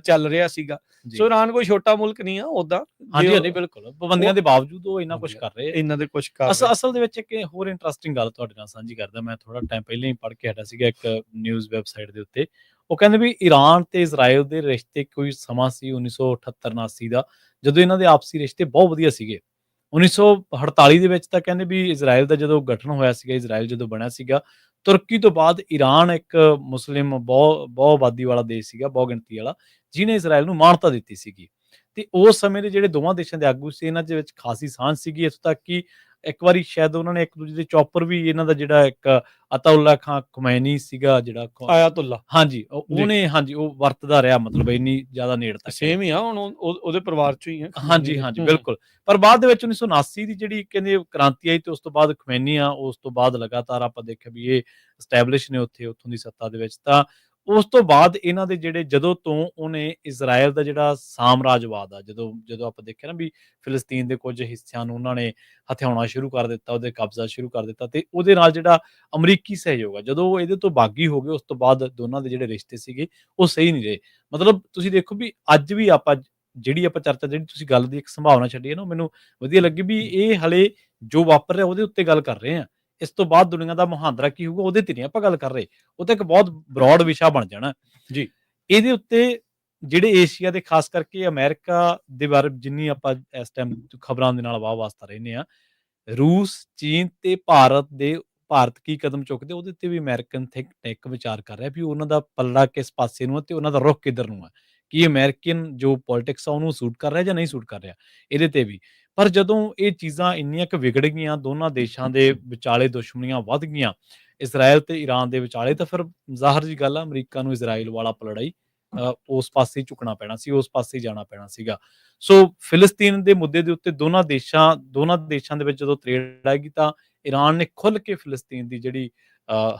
ਚੱਲ ਰਿਹਾ ਸੀਗਾ। ਸੋ ਇਰਾਨ ਕੋਈ ਛੋਟਾ ਮੁਲਕ ਨਹੀਂ ਆ ਉਦਾਂ। ਹਾਂਜੀ, ਬਿਲਕੁਲ, ਪਾਬੰਦੀਆਂ ਦੇ ਬਾਵਜੂਦ ਉਹ ਇੰਨਾ ਕੁਝ ਕਰ ਰਹੇ ਆ। ਇਹਨਾਂ ਦੇ ਕੁਝ ਕਰ ਅਸਲ ਦੇ ਵਿੱਚ ਇੱਕ ਹੋਰ ਇੰਟਰਸਟਿੰਗ ਗੱਲ ਤੁਹਾਡੇ ਨਾਲ ਸਾਂਝੀ ਕਰਦਾ। ਮੈਂ ਥੋੜਾ ਟਾਈਮ ਪਹਿਲਾਂ ਹੀ ਪੜ੍ਹ ਕੇ ਹਟਿਆ ਸੀਗਾ ਇੱਕ ਨਿਊਜ਼ ਵੈਬਸਾਈਟ ਦੇ ਉੱਤੇ। ਉਹ ਕਹਿੰਦੇ ਵੀ ਇਰਾਨ ਤੇ ਇਜ਼ਰਾਈਲ ਦੇ ਰਿਸ਼ਤੇ ਕੋਈ ਸਮਾਂ ਸੀ 1978-79 ਦਾ, ਜਦੋਂ ਇਹਨਾਂ ਦੇ ਆਪਸੀ ਰਿਸ਼ਤੇ ਬਹੁਤ ਵਧੀਆ ਸੀਗੇ। 1948 ਦੇ ਵਿੱਚ ਤਾਂ ਕਹਿੰਦੇ ਵੀ ਇਜ਼ਰਾਈਲ ਦਾ ਜਦੋਂ ਗਠਨ ਹੋਇਆ ਸੀਗਾ, ਇਜ਼ਰਾਈਲ ਜਦੋਂ ਬਣਿਆ ਸੀਗਾ, ਤੁਰਕੀ ਤੋਂ ਬਾਅਦ ਇਰਾਨ ਇੱਕ ਮੁਸਲਿਮ ਬਹੁ ਆਬਾਦੀ ਵਾਲਾ ਦੇਸ਼ ਸੀਗਾ, ਬਹੁ ਗਿਣਤੀ ਵਾਲਾ, ਜਿਹਨੇ ਇਜ਼ਰਾਈਲ ਨੂੰ ਮਾਨਤਾ ਦਿੱਤੀ ਸੀਗੀ। ਤੇ ਉਸ ਸਮੇਂ ਦੇ ਜਿਹੜੇ ਦੋਵਾਂ ਦੇਸ਼ਾਂ ਦੇ ਆਗੂ ਸੀ, ਇਹਨਾਂ ਦੇ ਵਿੱਚ ਖਾਸੀ ਸਾਂਝ ਸੀਗੀ, ਇੱਥੋਂ ਤੱਕ ਕਿ ਇੱਕ ਵਾਰੀ ਸ਼ਾਇਦ ਉਹਨਾਂ ਨੇ ਇੱਕ ਦੂਜੇ ਦੇ ਚੌਪਰ ਵੀ, ਇਹਨਾਂ ਦਾ ਜਿਹੜਾ ਇੱਕ ਅਤਾਉਲਾ ਖਾਂ ਖਮੈਨੀ ਸੀਗਾ, ਜਿਹੜਾ ਆਇਤੁੱਲਾ, ਹਾਂਜੀ, ਉਹਨੇ ਉਹ ਵਰਤਦਾ ਰਿਹਾ, ਮਤਲਬ ਇੰਨੀ ਜ਼ਿਆਦਾ ਨੇੜਤਾ। ਸੇਮ ਹੀ ਆ, ਹੁਣ ਉਹਦੇ ਪਰਿਵਾਰ ਚੋਂ ਹੀ ਆ। ਹਾਂਜੀ, ਬਿਲਕੁਲ। ਪਰ ਬਾਅਦ ਦੇ ਵਿੱਚ 1979 ਦੀ ਜਿਹੜੀ ਕਹਿੰਦੇ ਕ੍ਰਾਂਤੀ ਆਈ, ਤੇ ਉਸ ਤੋਂ ਬਾਅਦ ਖਮੈਨੀ ਆ, ਉਸ ਤੋਂ ਬਾਅਦ ਲਗਾਤਾਰ ਆਪਾਂ ਦੇਖਿਆ ਵੀ ਇਹ ਐਸਟੈਬਲਿਸ਼ ਨੇ ਉੱਥੋਂ ਦੀ ਸੱਤਾ ਦੇ ਵਿੱਚ। ਤਾਂ ਉਸ ਤੋਂ ਬਾਅਦ ਇਹਨਾਂ ਦੇ ਜਿਹੜੇ ਜਦੋਂ ਤੋਂ ਉਹਨੇ ਇਜ਼ਰਾਈਲ ਦਾ ਜਿਹੜਾ ਸਾਮਰਾਜਵਾਦ ਆ, ਜਦੋਂ ਆਪਾਂ ਦੇਖਿਆ ਨਾ ਵੀ ਫਿਲਸਤੀਨ ਦੇ ਕੁਝ ਹਿੱਸਿਆਂ ਨੂੰ ਉਹਨਾਂ ਨੇ ਹਥਿਆਉਣਾ ਸ਼ੁਰੂ ਕਰ ਦਿੱਤਾ, ਉਹਦੇ ਕਬਜ਼ਾ ਸ਼ੁਰੂ ਕਰ ਦਿੱਤਾ, ਤੇ ਉਹਦੇ ਨਾਲ ਜਿਹੜਾ ਅਮਰੀਕੀ ਸਹਿਯੋਗ ਆ, ਜਦੋਂ ਇਹਦੇ ਤੋਂ ਬਾਗੀ ਹੋ ਗਏ, ਉਸ ਤੋਂ ਬਾਅਦ ਦੋਨਾਂ ਦੇ ਜਿਹੜੇ ਰਿਸ਼ਤੇ ਸੀਗੇ ਉਹ ਸਹੀ ਨਹੀਂ ਰਹੇ। ਮਤਲਬ ਤੁਸੀਂ ਦੇਖੋ ਵੀ ਅੱਜ ਵੀ ਆਪਾਂ ਚਰਚਾ, ਜਿਹੜੀ ਤੁਸੀਂ ਗੱਲ ਦੀ ਇੱਕ ਸੰਭਾਵਨਾ ਛੱਡੀ ਹੈ ਨਾ, ਮੈਨੂੰ ਵਧੀਆ ਲੱਗੀ ਵੀ ਇਹ ਹਲੇ ਜੋ ਵਾਪਰ ਰਿਹਾ ਉਹਦੇ ਉੱਤੇ ਗੱਲ ਕਰ ਰਹੇ ਆ। ਇਸ ਤੋਂ ਬਾਅਦ ਦੁਨੀਆ ਦਾ ਮੁਹਾਂਦਰਾ ਕੀ ਹੋਊਗਾ ਉਹਦੇ ਤੇ ਨਹੀਂ ਆਪਾਂ ਗੱਲ ਕਰ ਰਹੇ, ਉਹ ਤਾਂ ਇੱਕ ਬਹੁਤ ਬਰੌਡ ਵਿਸ਼ਾ ਬਣ ਜਾਣਾ ਜੀ। ਇਹਦੇ ਉੱਤੇ ਜਿਹੜੇ ਏਸ਼ੀਆ ਦੇ, ਖਾਸ ਕਰਕੇ ਅਮਰੀਕਾ ਦੇ ਬਾਰੇ ਜਿੰਨੀ ਆਪਾਂ ਇਸ ਟਾਈਮ ਖਬਰਾਂ ਦੇ ਨਾਲ ਵਾਹ ਵਾਸਤਾ ਰਹਿੰਦੇ ਆ, ਰੂਸ, ਚੀਨ ਤੇ ਭਾਰਤ ਕੀ ਕਦਮ ਚੁੱਕਦੇ, ਉਹਦੇ ਤੇ ਵੀ ਅਮਰੀਕਨ ਥਿੰਕ ਟੈਂਕ ਵਿਚਾਰ ਕਰ ਰਿਹਾ ਵੀ ਉਹਨਾਂ ਦਾ ਪੱਲਾ ਕਿਸ ਪਾਸੇ ਨੂੰ ਹੈ ਤੇ ਉਹਨਾਂ ਦਾ ਰੁਖ ਕਿੱਧਰ ਨੂੰ ਹੈ, ਕਿ ਅਮਰੀਕਨ ਜੋ ਪੋਲਿਟਿਕਸ ਆ ਉਹਨੂੰ ਸੂਟ ਕਰ ਰਿਹਾ ਜਾਂ ਨਹੀਂ ਸੂਟ ਕਰ ਰਿਹਾ। ਇਹਦੇ ਤੇ ਵੀ ਪਰ ਜਦੋਂ ਇਹ ਚੀਜ਼ਾਂ ਇੰਨੀਆਂ ਕੁ ਵਿਗੜ ਗਈਆਂ, ਦੋਨਾਂ ਦੇਸ਼ਾਂ ਦੇ ਵਿਚਾਲੇ ਦੁਸ਼ਮਣੀਆਂ ਵੱਧ ਗਈਆਂ, ਇਜ਼ਰਾਈਲ ਤੇ ਈਰਾਨ ਦੇ ਵਿਚਾਲੇ, ਤਾਂ ਫਿਰ ਜ਼ਾਹਰ ਜੀ ਗੱਲ ਆ, ਅਮਰੀਕਾ ਨੂੰ ਇਜ਼ਰਾਈਲ ਵਾਲਾ ਪਲੜਾ ਉਸ ਪਾਸੇ ਝੁਕਣਾ ਪੈਣਾ ਸੀ, ਉਸ ਪਾਸੇ ਜਾਣਾ ਪੈਣਾ ਸੀਗਾ। ਸੋ ਫਿਲਿਸਤੀਨ ਦੇ ਮੁੱਦੇ ਦੇ ਉੱਤੇ ਦੋਨਾਂ ਦੇਸ਼ਾਂ ਦੇ ਵਿੱਚ ਜਦੋਂ ਤਰੇੜ ਆਏਗੀ, ਤਾਂ ਈਰਾਨ ਨੇ ਖੁੱਲ੍ਹ ਕੇ ਫਿਲਿਸਤੀਨ ਦੀ ਜਿਹੜੀ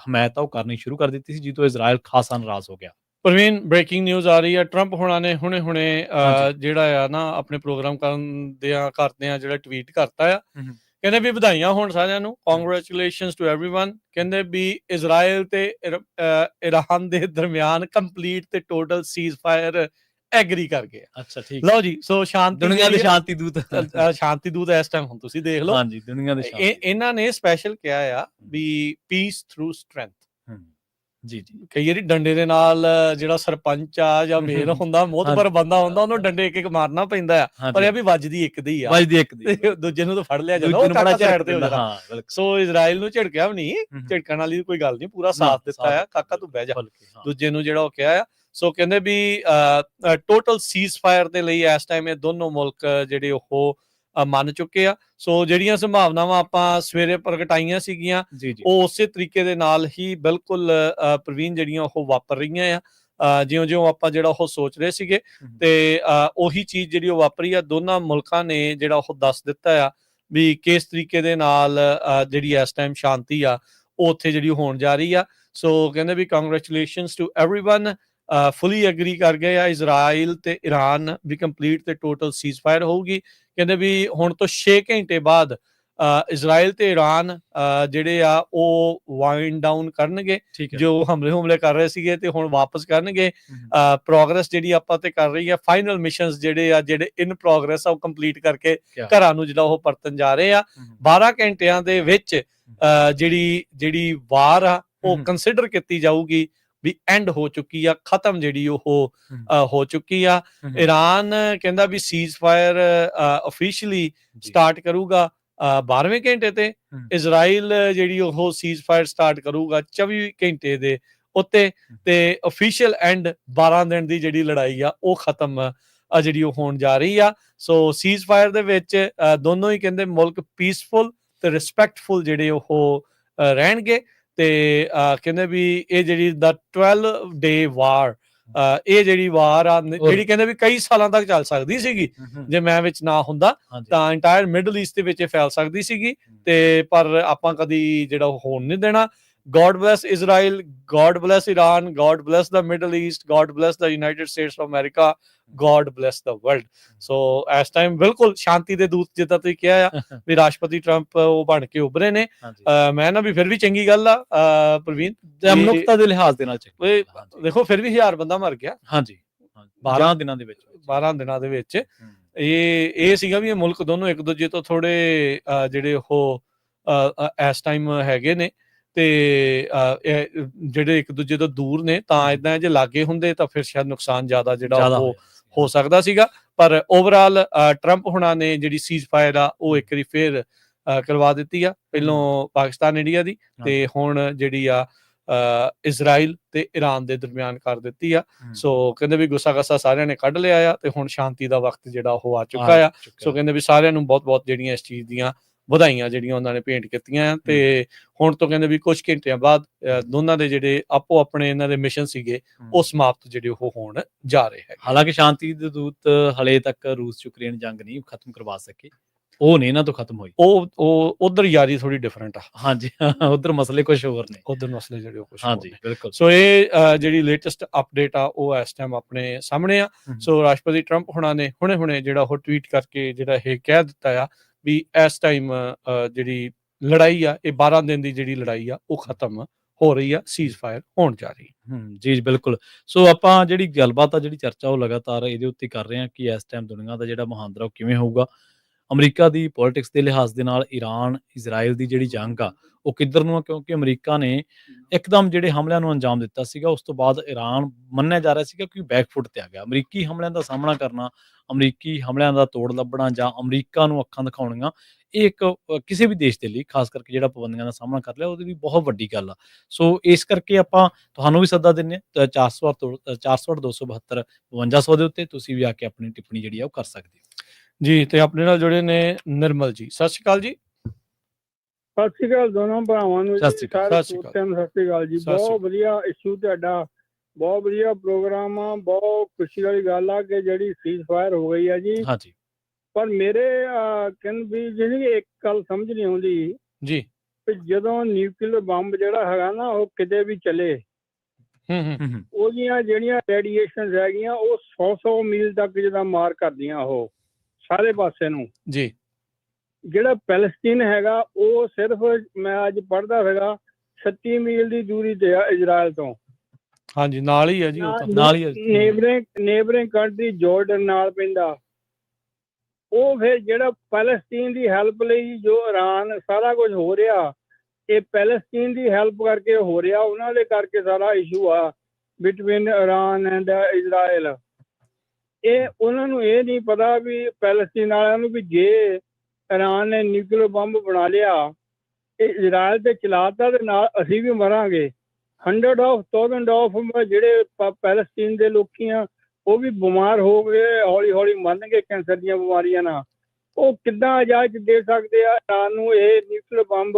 ਹਮਾਇਤ ਆ ਉਹ ਕਰਨੀ ਸ਼ੁਰੂ ਕਰ ਦਿੱਤੀ ਸੀ, ਜਿਹਤੋਂ ਇਜ਼ਰਾਈਲ ਖਾਸਾ ਨਾਰਾਜ਼ ਹੋ ਗਿਆ। ਪ੍ਰਵੀਨ, ਬ੍ਰੇਕਿੰਗ ਨਿਊਜ਼ ਆ ਰਹੀ ਹੈ, ਟਰੰਪ ਹੋਣਾ ਨੇ ਹੁਣੇ-ਹੁਣੇ ਹਾਂਜੀ। ਜਿਹੜਾ ਆ ਨਾ ਆਪਣੇ ਪ੍ਰੋਗਰਾਮ ਕਰਦਿਆਂ ਜਿਹੜਾ ਟਵੀਟ ਕਰਤਾ ਆ, ਹੂੰ, ਹੂੰ। ਕਹਿੰਦੇ ਵੀ ਵਧਾਈਆਂ ਹੋਣ ਸਾਰਿਆਂ ਨੂੰ, ਕੰਗ੍ਰੈਚੁਲੇਸ਼ਨਸ ਟੂ एवरीवन। ਕਹਿੰਦੇ ਵੀ ਇਜ਼ਰਾਈਲ ਤੇ ਈਰਾਨ ਦੇ ਦਰਮਿਆਨ ਕੰਪਲੀਟ ਤੇ ਟੋਟਲ ਸੀਜ਼ਫਾਇਰ ਐਗਰੀ ਕਰ ਗਏ। ਅੱਛਾ, ਠੀਕ। ਲਓ ਜੀ, ਸੋ ਸ਼ਾਂਤੀ ਦੁਨੀਆ ਦੇ ਸ਼ਾਂਤੀ ਦੂਤ। ਸ਼ਾਂਤੀ ਦੂਤ ਇਸ ਟਾਈਮ ਹੁਣ ਤੁਸੀਂ ਦੇਖ ਲਓ। ਹਾਂਜੀ, ਦੁਨੀਆ ਦੇ ਸ਼ਾਂਤੀ। ਇਹਨਾਂ ਨੇ ਸਪੈਸ਼ਲ ਕਿਹਾ ਆ ਵੀ ਪੀਸ ਥਰੂ ਸਟਰੈਂਥ। ਜੀ, ਜੀ। ਕਈ ਵਾਰੀ ਡੰਡੇ ਦੇ ਨਾਲ ਜਿਹੜਾ ਸਰਪੰਚ ਆ ਜਾਂ ਮੇਅਰ ਹੁੰਦਾ, ਮੋਹਤਬਰ ਬੰਦਾ ਹੁੰਦਾ, ਉਹਨੂੰ ਡੰਡੇ ਇੱਕ ਮਾਰਨਾ ਪੈਂਦਾ ਆ, ਪਰ ਇਹ ਵੀ ਵੱਜਦੀ ਇੱਕ ਦੀ ਆ, ਵੱਜਦੀ ਇੱਕ ਦੀ। ਦੂਜੇ ਨੂੰ ਤਾਂ ਫੜ ਲਿਆ ਜਾਂਦਾ, ਦੂਜੇ ਨੂੰ ਬੜਾ ਸਾਈਡ ਤੇ ਹੋ ਝਟਕਦਾ। ਜਾਂਦਾ। ਹਾਂ, ਬਿਲਕੁਲ। ਸੋ ਇਜ਼ਰਾਈਲ ਨੂੰ ਝਿੜਕਿਆ ਵੀ ਨਹੀਂ, ਝਿੜਕਣ ਵਾਲੀ ਕੋਈ ਗੱਲ ਨਹੀਂ, ਪੂਰਾ ਸਾਥ ਦਿੱਤਾ ਆ, ਕਾਕਾ ਤੂੰ ਬਹਿ ਜਾ, ਦੂਜੇ ਨੂੰ ਜਿਹੜਾ ਉਹ ਕਿਹਾ ਆ। ਸੋ ਕਹਿੰਦੇ ਵੀ ਟੋਟਲ ਸੀਜ਼ਫਾਇਰ ਦੇ ਲਈ ਇਸ ਟਾਈਮ ਇਹ ਦੋਨੋਂ ਮੁਲਕ ਜਿਹੜੇ ਉਹ ਮੰਨ ਚੁੱਕੇ ਆ। ਸੋ ਜਿਹੜੀਆਂ ਸੰਭਾਵਨਾਵਾਂ ਆਪਾਂ ਸਵੇਰੇ ਪ੍ਰਗਟਾਈਆਂ ਸੀਗੀਆਂ, ਉਹ ਉਸੇ ਤਰੀਕੇ ਦੇ ਨਾਲ ਹੀ ਬਿਲਕੁਲ ਪ੍ਰਵੀਨ ਜਿਹੜੀਆਂ ਉਹ ਵਾਪਰ ਰਹੀਆਂ ਆ, ਜਿਉਂ-ਜਿਉਂ ਆਪਾਂ ਜਿਹੜਾ ਉਹ ਸੋਚ ਰਹੇ ਸੀਗੇ, ਤੇ ਉਹੀ ਚੀਜ਼ ਜਿਹੜੀ ਉਹ ਵਾਪਰੀ ਆ। ਦੋਨਾਂ ਮੁਲਕਾਂ ਨੇ ਜਿਹੜਾ ਉਹ ਦੱਸ ਦਿੱਤਾ ਆ ਵੀ ਕਿਸ ਤਰੀਕੇ ਦੇ ਨਾਲ ਜਿਹੜੀ ਇਸ ਟਾਈਮ ਸ਼ਾਂਤੀ ਆ ਉਹ ਉੱਥੇ ਜਿਹੜੀ ਹੋਣ ਜਾ ਰਹੀ ਆ। ਸੋ ਕਹਿੰਦੇ ਵੀ congratulations to everyone, fully agree ਕਰ ਗਏ ਆ ਇਜ਼ਰਾਈਲ ਤੇ ਈਰਾਨ ਵੀ ਕੰਪਲੀਟ ਤੇ ਟੋਟਲ ਸੀਜ਼ਫਾਇਰ ਹੋਊਗੀ। ਕਹਿੰਦੇ ਵੀ ਹੁਣ ਤੋਂ 6 ਘੰਟੇ ਬਾਅਦ ਇਜ਼ਰਾਈਲ ਤੇ ਈਰਾਨ ਜਿਹੜੇ ਆ ਉਹ ਵਾਈਂਡ ਡਾਊਨ ਕਰਨਗੇ, ਜੋ ਹਮਲੇ ਕਰ ਰਹੇ ਸੀਗੇ, ਤੇ ਹੁਣ ਵਾਪਸ ਕਰਨਗੇ। ਪ੍ਰੋਗਰੈਸ ਜਿਹੜੀ ਆਪਾਂ ਤੇ ਕਰ ਰਹੀ ਆ, ਫਾਈਨਲ ਮਿਸ਼ਨਸ ਜਿਹੜੇ ਇਨ ਪ੍ਰੋਗਰੈਸ ਆ, ਉਹ ਕੰਪਲੀਟ ਕਰਕੇ ਘਰਾਂ ਨੂੰ ਜਿਹੜਾ ਉਹ ਪਰਤਣ ਜਾ ਰਹੇ ਆ। 12 ਘੰਟਿਆਂ ਦੇ ਵਿੱਚ ਜਿਹੜੀ ਵਾਰ ਆ ਉਹ ਕੰਸੀਡਰ ਕੀਤੀ ਜਾਊਗੀ ਵੀ ਐਂਡ ਹੋ ਚੁੱਕੀ ਆ, ਖਤਮ ਜਿਹੜੀ ਉਹ ਹੋ ਚੁੱਕੀ ਆ। ਈਰਾਨ ਕਹਿੰਦਾ ਵੀ ਸੀਜ਼ਫਾਇਰ ਅਫੀਸ਼ੀਅਲੀ ਸਟਾਰਟ ਕਰੂਗਾ 12ਵੇਂ ਘੰਟੇ ਤੇ, ਇਜ਼ਰਾਈਲ ਜਿਹੜੀ ਉਹ ਸੀਜ਼ਫਾਇਰ ਸਟਾਰਟ ਕਰੂਗਾ 24 ਘੰਟੇ ਦੇ ਉੱਤੇ, ਤੇ ਅਫੀਸ਼ੀਅਲ ਐਂਡ 12 ਦਿਨ ਦੀ ਜਿਹੜੀ ਲੜਾਈ ਆ ਉਹ ਖਤਮ ਜਿਹੜੀ ਉਹ ਹੋਣ ਜਾ ਰਹੀ ਆ। ਸੋ ਸੀਜ਼ਫਾਇਰ ਦੇ ਵਿੱਚ ਦੋਨੋਂ ਹੀ ਕਹਿੰਦੇ ਮੁਲਕ ਪੀਸਫੁਲ ਤੇ ਰਿਸਪੈਕਟਫੁਲ ਜਿਹੜੇ ਉਹ ਰਹਿਣਗੇ, ਤੇ ਕਹਿੰਦੇ ਵੀ ਇਹ ਜਿਹੜੀ ਦਾ 12 ਡੇ ਵਾਰ, ਇਹ ਜਿਹੜੀ ਵਾਰ ਆ ਜਿਹੜੀ ਕਹਿੰਦੇ ਵੀ ਕਈ ਸਾਲਾਂ ਤੱਕ ਚੱਲ ਸਕਦੀ ਸੀਗੀ, ਜੇ ਮੈਂ ਵਿੱਚ ਨਾ ਹੁੰਦਾ ਤਾਂ ਇੰਟਾਇਰ ਮਿਡਲ ਈਸਟ ਦੇ ਵਿੱਚ ਫੈਲ ਸਕਦੀ ਸੀਗੀ, ਤੇ ਪਰ ਆਪਾਂ ਕਦੀ ਜਿਹੜਾ ਉਹ ਹੋਣ ਨਹੀਂ ਦੇਣਾ। God bless Israel, God bless Iran, God bless the Middle East, God bless the United States of America, God bless the world। ਸੋ ਇਸ ਟਾਈਮ ਬਿਲਕੁਲ ਸ਼ਾਂਤੀ ਦੇ ਦੂਤ ਜਿੱਦਾਂ ਤੁਸੀਂ ਕਿਹਾ ਆ ਵੀ ਰਾਸ਼ਟਰਪਤੀ ਟਰੰਪ ਉਹ ਬਣ ਕੇ ਉੱਭਰੇ ਨੇ। ਮੈਂ ਨਾ ਵੀ ਫਿਰ ਵੀ ਚੰਗੀ ਗੱਲ ਆ ਪ੍ਰਵੀਨ, ਮਨੁੱਖਤਾ ਦੇ ਲਿਹਾਜ਼ ਦੇ ਨਾਲ ਦੇਖੋ ਫਿਰ ਵੀ 1000 ਬੰਦਾ ਮਰ ਗਿਆ। ਹਾਂਜੀ, 12 ਦਿਨਾਂ ਦੇ ਵਿੱਚ। 12 ਦਿਨਾਂ ਦੇ ਵਿੱਚ ਇਹ ਸੀਗਾ ਵੀ ਇਹ ਮੁਲਕ ਦੋਨੋਂ ਇੱਕ ਦੂਜੇ ਤੋਂ ਥੋੜੇ ਜਿਹੜੇ ਉਹ ਇਸ ਟਾਈਮ ਹੈਗੇ ਨੇ, ਤੇ ਜਿਹੜੇ ਇੱਕ ਦੂਜੇ ਤੋਂ ਦੂਰ ਨੇ, ਤਾਂ ਇਦਾਂ ਜੇ ਲਾਗੇ ਹੁੰਦੇ ਤਾਂ ਫਿਰ ਸ਼ਾਇਦ ਨੁਕਸਾਨ ਜ਼ਿਆਦਾ ਜਿਹੜਾ ਉਹ ਹੋ ਸਕਦਾ ਸੀਗਾ। ਪਰ ਓਵਰਆਲ ਟਰੰਪ ਹੁਣਾਂ ਨੇ ਜਿਹੜੀ ਸੀਜ਼ਫਾਇਰ ਆ ਉਹ ਇੱਕ ਵਾਰੀ ਫੇਰ ਕਰਵਾ ਦਿੱਤੀ ਆ, ਪਹਿਲੋਂ ਪਾਕਿਸਤਾਨ ਇੰਡੀਆ ਦੀ, ਤੇ ਹੁਣ ਜਿਹੜੀ ਆ ਇਜ਼ਰਾਈਲ ਤੇ ਈਰਾਨ ਦੇ ਦਰਮਿਆਨ ਕਰ ਦਿੱਤੀ ਆ। ਸੋ ਕਹਿੰਦੇ ਵੀ ਗੁੱਸਾ ਗੱਸਾ ਸਾਰਿਆਂ ਨੇ ਕੱਢ ਲਿਆ ਆ, ਤੇ ਹੁਣ ਸ਼ਾਂਤੀ ਦਾ ਵਕਤ ਜਿਹੜਾ ਉਹ ਆ ਚੁੱਕਾ ਆ। ਸੋ ਕਹਿੰਦੇ ਵੀ ਸਾਰਿਆਂ ਨੂੰ ਬਹੁਤ-ਬਹੁਤ ਜਿਹੜੀਆਂ ਇਸ ਚੀਜ਼ ਦੀਆਂ ਵਧਾਈਆਂ ਜਿਹੜੀਆਂ ਉਹਨਾਂ ਨੇ ਭੇਂਟ ਕੀਤੀਆਂ, ਤੇ ਹੁਣ ਤੋਂ ਕਹਿੰਦੇ ਵੀ ਕੁਝ ਘੰਟਿਆਂ ਬਾਅਦ ਦੋਨਾਂ ਦੇ ਜਿਹੜੇ ਆਪੋ ਆਪਣੇ ਇਹਨਾਂ ਦੇ ਮਿਸ਼ਨ ਸੀਗੇ ਉਹ ਸਮਾਪਤ ਜਿਹੜੇ ਉਹ ਹੋਣ ਜਾ ਰਹੇ ਹੈ। ਹਾਲਾਂਕਿ ਸ਼ਾਂਤੀ ਦੇ ਦੂਤ ਹਲੇ ਤੱਕ ਰੂਸ ਯੂਕਰੇਨ ਜੰਗ ਨਹੀਂ ਖਤਮ ਕਰਵਾ ਸਕੇ, ਉਹ ਨਹੀਂ ਇਹਨਾਂ ਤੋਂ ਖਤਮ ਹੋਈ। ਉਹ ਉਧਰ ਯਾਰੀ ਥੋੜੀ ਡਿਫਰੈਂਟ ਆ। ਹਾਂਜੀ, ਉਧਰ ਮਸਲੇ ਕੁਝ ਹੋਰ ਨੇ, ਉਧਰ ਮਸਲੇ ਜਿਹੜੇ ਉਹ ਕੁਝ ਹਾਂਜੀ ਬਿਲਕੁਲ। ਸੋ ਇਹ ਜਿਹੜੀ ਲੇਟੈਸਟ ਅਪਡੇਟ ਆ ਉਹ ਇਸ ਟਾਈਮ ਆਪਣੇ ਸਾਹਮਣੇ ਆ। ਸੋ ਰਾਸ਼ਟਰਪਤੀ ਟਰੰਪ ਹੁਣਾਂ ਨੇ ਹੁਣੇ ਜਿਹੜਾ ਉਹ ਟਵੀਟ ਕਰਕੇ ਜਿਹੜਾ ਇਹ ਕਹਿ ਦਿੱਤਾ ਆ ਵੀ ਇਸ ਟਾਈਮ ਜਿਹੜੀ ਲੜਾਈ ਆ, ਇਹ 12 ਦਿਨ ਦੀ ਜਿਹੜੀ ਲੜਾਈ ਆ ਉਹ ਖਤਮ ਹੋ ਰਹੀ ਆ, ਸੀਜ਼ਫਾਇਰ ਹੋਣ ਜਾ ਰਹੀ। ਜੀ ਬਿਲਕੁਲ। ਸੋ ਆਪਾਂ ਜਿਹੜੀ ਗੱਲਬਾਤ ਆ, ਜਿਹੜੀ ਚਰਚਾ ਉਹ ਲਗਾਤਾਰ ਇਹਦੇ ਉੱਤੇ ਕਰ ਰਹੇ ਹਾਂ ਕਿ ਇਸ ਟਾਈਮ ਦੁਨੀਆ ਦਾ ਜਿਹੜਾ ਮੁਹਾਂਦਰਾ ਉਹ ਕਿਵੇਂ ਹੋਊਗਾ। ਅਮਰੀਕਾ ਦੀ ਪੋਲਿਟਿਕਸ ਦੇ ਲਿਹਾਜ਼ ਦੇ ਨਾਲ ਈਰਾਨ ਇਜ਼ਰਾਈਲ ਦੀ ਜਿਹੜੀ ਜੰਗ ਆ ਉਹ ਕਿੱਧਰ ਨੂੰ ਆ, ਕਿਉਂਕਿ ਅਮਰੀਕਾ ਨੇ ਇੱਕਦਮ ਜਿਹੜੇ ਹਮਲਿਆਂ ਨੂੰ ਅੰਜਾਮ ਦਿੱਤਾ ਸੀਗਾ, ਉਸ ਤੋਂ ਬਾਅਦ ਈਰਾਨ ਮੰਨਿਆ ਜਾ ਰਿਹਾ ਸੀਗਾ ਕਿ ਬੈਕਫੁੱਟ ਤੇ ਆ ਗਿਆ। ਅਮਰੀਕੀ ਹਮਲਿਆਂ ਦਾ ਸਾਹਮਣਾ ਕਰਨਾ, ਅਮਰੀਕੀ ਹਮਲਿਆਂ ਦਾ ਤੋੜ ਲੱਭਣਾ, ਜਾਂ ਅਮਰੀਕਾ ਨੂੰ ਅੱਖਾਂ ਦਿਖਾਉਣੀਆਂ, ਇਹ ਇੱਕ ਕਿਸੇ ਵੀ ਦੇਸ਼ ਦੇ ਲਈ, ਖਾਸ ਕਰਕੇ ਜਿਹੜਾ ਪਾਬੰਦੀਆਂ ਦਾ ਸਾਹਮਣਾ ਕਰ ਲਿਆ, ਉਹਦੇ ਲਈ ਬਹੁਤ ਵੱਡੀ ਗੱਲ ਆ। ਸੋ ਇਸ ਕਰਕੇ ਆਪਾਂ ਤੁਹਾਨੂੰ ਵੀ ਸੱਦਾ ਦਿੰਦੇ ਹਾਂ 408 272 5200 ਦੇ ਉੱਤੇ, ਤੁਸੀਂ ਵੀ ਆ ਕੇ ਆਪਣੀ ਟਿੱਪਣੀ ਜਿਹੜੀ ਆ ਉਹ ਕਰ ਸਕਦੇ ਹੋ। ਜੀ ਤੇ ਆਪਣੇ ਨਾਲ ਜੁੜੇ ਨੇ ਨਿਰਮਲ ਜੀ। ਸਤਿ ਸ਼੍ਰੀ ਅਕਾਲ ਜੀ। ਸਤਿ ਸ਼੍ਰੀ ਅਕਾਲ ਦੋਨੋਂ ਭਰਾਵਾਂ ਨੂੰ ਸਤਿ ਸ਼੍ਰੀ ਅਕਾਲ। ਸਾਰੇ ਸਤਿ ਸ਼੍ਰੀ ਅਕਾਲ। ਸਰੋਤਿਆਂ ਨੂੰ ਸਤਿ ਸ਼੍ਰੀ ਅਕਾਲ ਜੀ। ਸਤਿ ਸ਼੍ਰੀ ਬਹੁਤ ਵਧੀਆ ਇਸ਼ੂ ਤੁਹਾਡਾ, ਬਹੁਤ ਵਧੀਆ ਪ੍ਰੋਗਰਾਮ ਆ। ਬਹੁਤ ਖੁਸ਼ੀ ਵਾਲੀ ਗੱਲ ਆ ਕਿ ਜਿਹੜੀ ਸੀਜ਼ ਫਾਇਰ ਹੋ ਗਈ ਆ ਜੀ। ਹਾਂਜੀ ਪਰ ਮੇਰੇ ਕਹਿੰਨ ਵੀ ਜਿਹੜੀ ਇੱਕ ਗੱਲ ਸਮਝ ਨਹੀਂ ਆਉਂਦੀ ਜੀ। ਕਿ ਜਦੋਂ ਨਿਊਕਲੀਅਰ ਬੰਬ ਜਿਹੜਾ ਹੈਗਾ ਨਾ ਉਹ ਕਿਤੇ ਵੀ ਚੱਲੇ, ਉਹਦੀਆਂ ਜਿਹੜੀਆਂ ਰੇਡੀਏਸ਼ਨ ਹੈਗੀਆਂ ਉਹ 100 ਮੀਲ ਤੱਕ ਜਿਹਦਾ ਮਾਰ ਕਰਦੀਆਂ ਉਹ ਸਾਰੇ ਪਾਸੇ ਨੂੰ ਜੀ। ਜਿਹੜਾ ਪੈਲਸਤੀਨ ਹੈਗਾ ਉਹ ਸਿਰਫ ਮੈਂ ਅੱਜ ਪੜ੍ਹਦਾ ਹੈਗਾ 36 ਮੀਲ ਦੀ ਦੂਰੀ ਤੇ ਆ ਇਜ਼ਰਾਈਲ ਤੋਂ। ਹਾਂਜੀ ਨਾਲ ਹੀ ਹੈ ਜੀ, ਉਹ ਤਾਂ ਨਾਲ ਹੀ ਹੈ। ਨੇਬਰਿੰਗ ਕੰਟਰੀ ਜਾਰਡਨ ਨਾਲ ਪੈਂਦਾ। ਉਹ ਫਿਰ ਜਿਹੜਾ ਪੈਲਸਤੀਨ ਦੀ ਹੈਲਪ ਲਈ ਜੋ ਇਰਾਨ ਸਾਰਾ ਕੁਝ ਹੋ ਰਿਹਾ, ਇਹ ਪੈਲਸਤੀਨ ਦੀ ਹੈਲਪ ਕਰਕੇ ਹੋ ਰਿਹਾ। ਉਹਨਾਂ ਦੇ ਕਰਕੇ ਸਾਰਾ ਇਸ਼ੂ ਆ ਬਿਟਵੀਨ ਇਰਾਨ ਐਂਡ ਇਜ਼ਰਾਈਲ। ਇਹ ਉਹਨਾਂ ਨੂੰ ਇਹ ਨਹੀਂ ਪਤਾ ਵੀ ਪੈਲਸਤੀਨ ਵਾਲਿਆਂ ਨੂੰ ਵੀ ਜੇ ਇਰਾਨ ਨੇ ਨਿਊਕਲੀਅਰ ਬੰਬ ਬਣਾ ਲਿਆ, ਇਹ ਇਜ਼ਰਾਈਲ ਤੇ ਚਲਾਤਾ ਤੇ ਨਾਲ ਅਸੀਂ ਵੀ ਮਰਾਂਗੇ। 100,000 ਆਫ ਜਿਹੜੇ ਪੈਲਸਤੀਨ ਦੇ ਲੋਕੀ ਆ ਉਹ ਵੀ ਬਿਮਾਰ ਹੋ ਗਏ, ਹੌਲੀ ਹੌਲੀ ਮਰਨਗੇ ਕੈਂਸਰ ਦੀਆਂ ਬਿਮਾਰੀਆਂ ਨਾਲ। ਉਹ ਕਿੱਦਾਂ ਇਜਾਜ਼ਤ ਦੇ ਸਕਦੇ ਆ ਇਰਾਨ ਨੂੰ ਇਹ ਨਿਊਕਲੀਅਰ ਬੰਬ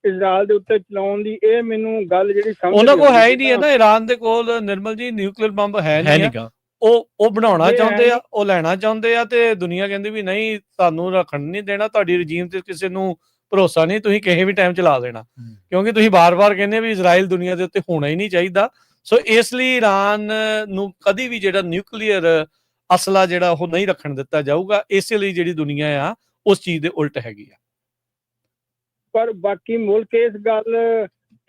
ਇਜ਼ਰਾਈਲ ਦੇ ਉੱਤੇ ਚਲਾਉਣ ਦੀ? ਇਹ ਮੈਨੂੰ ਗੱਲ ਜਿਹੜੀ ਸਮਝ ਉਹਨਾਂ ਕੋਲ ਹੈ ਹੀ ਨਹੀਂ ਹੈ ਨਾ, ਇਰਾਨ ਦੇ ਕੋਲ ਨਿਰਮਲ ਜੀ ਨਿਊਕਲੀਅਰ ਬੰਬ ਹੈ ਨਹੀਂ ਹੈ। ਉਹ ਬਣਾਉਣਾ ਚਾਹੁੰਦੇ ਆ, ਉਹ ਲੈਣਾ ਚਾਹੁੰਦੇ ਆ ਤੇ ਦੁਨੀਆ ਕਹਿੰਦੀ ਵੀ ਨਹੀਂ ਤੁਹਾਨੂੰ ਰੱਖਣ ਨਹੀਂ ਦੇਣਾ, ਤੁਹਾਡੀ ਰਜੀਮ ਤੇ ਕਿਸੇ ਨੂੰ ਭਰੋਸਾ ਨਹੀਂ, ਤੁਸੀਂ ਕਿਸੇ ਵੀ ਟਾਈਮ ਚਲਾ ਦੇਣਾ, ਕਿਉਂਕਿ ਤੁਸੀਂ ਬਾਰ-ਬਾਰ ਕਹਿੰਦੇ ਵੀ ਇਜ਼ਰਾਈਲ ਦੁਨੀਆ ਦੇ ਉੱਤੇ ਹੋਣਾ ਹੀ ਨਹੀਂ ਚਾਹੀਦਾ। ਸੋ ਇਸ ਲਈ ਇਰਾਨ ਨੂੰ ਕਦੀ ਵੀ ਜਿਹੜਾ ਨਿਊਕਲੀਅਰ ਅਸਲਾ ਜਿਹੜਾ ਉਹ ਨਹੀਂ ਰੱਖਣ ਦਿੱਤਾ ਜਾਊਗਾ। ਇਸੇ ਲਈ ਜਿਹੜੀ ਦੁਨੀਆ ਆ ਉਸ ਚੀਜ਼ ਦੇ ਉਲਟ ਹੈਗੀ ਆ। ਪਰ ਬਾਕੀ ਮੁਲਕ ਇਸ ਗੱਲ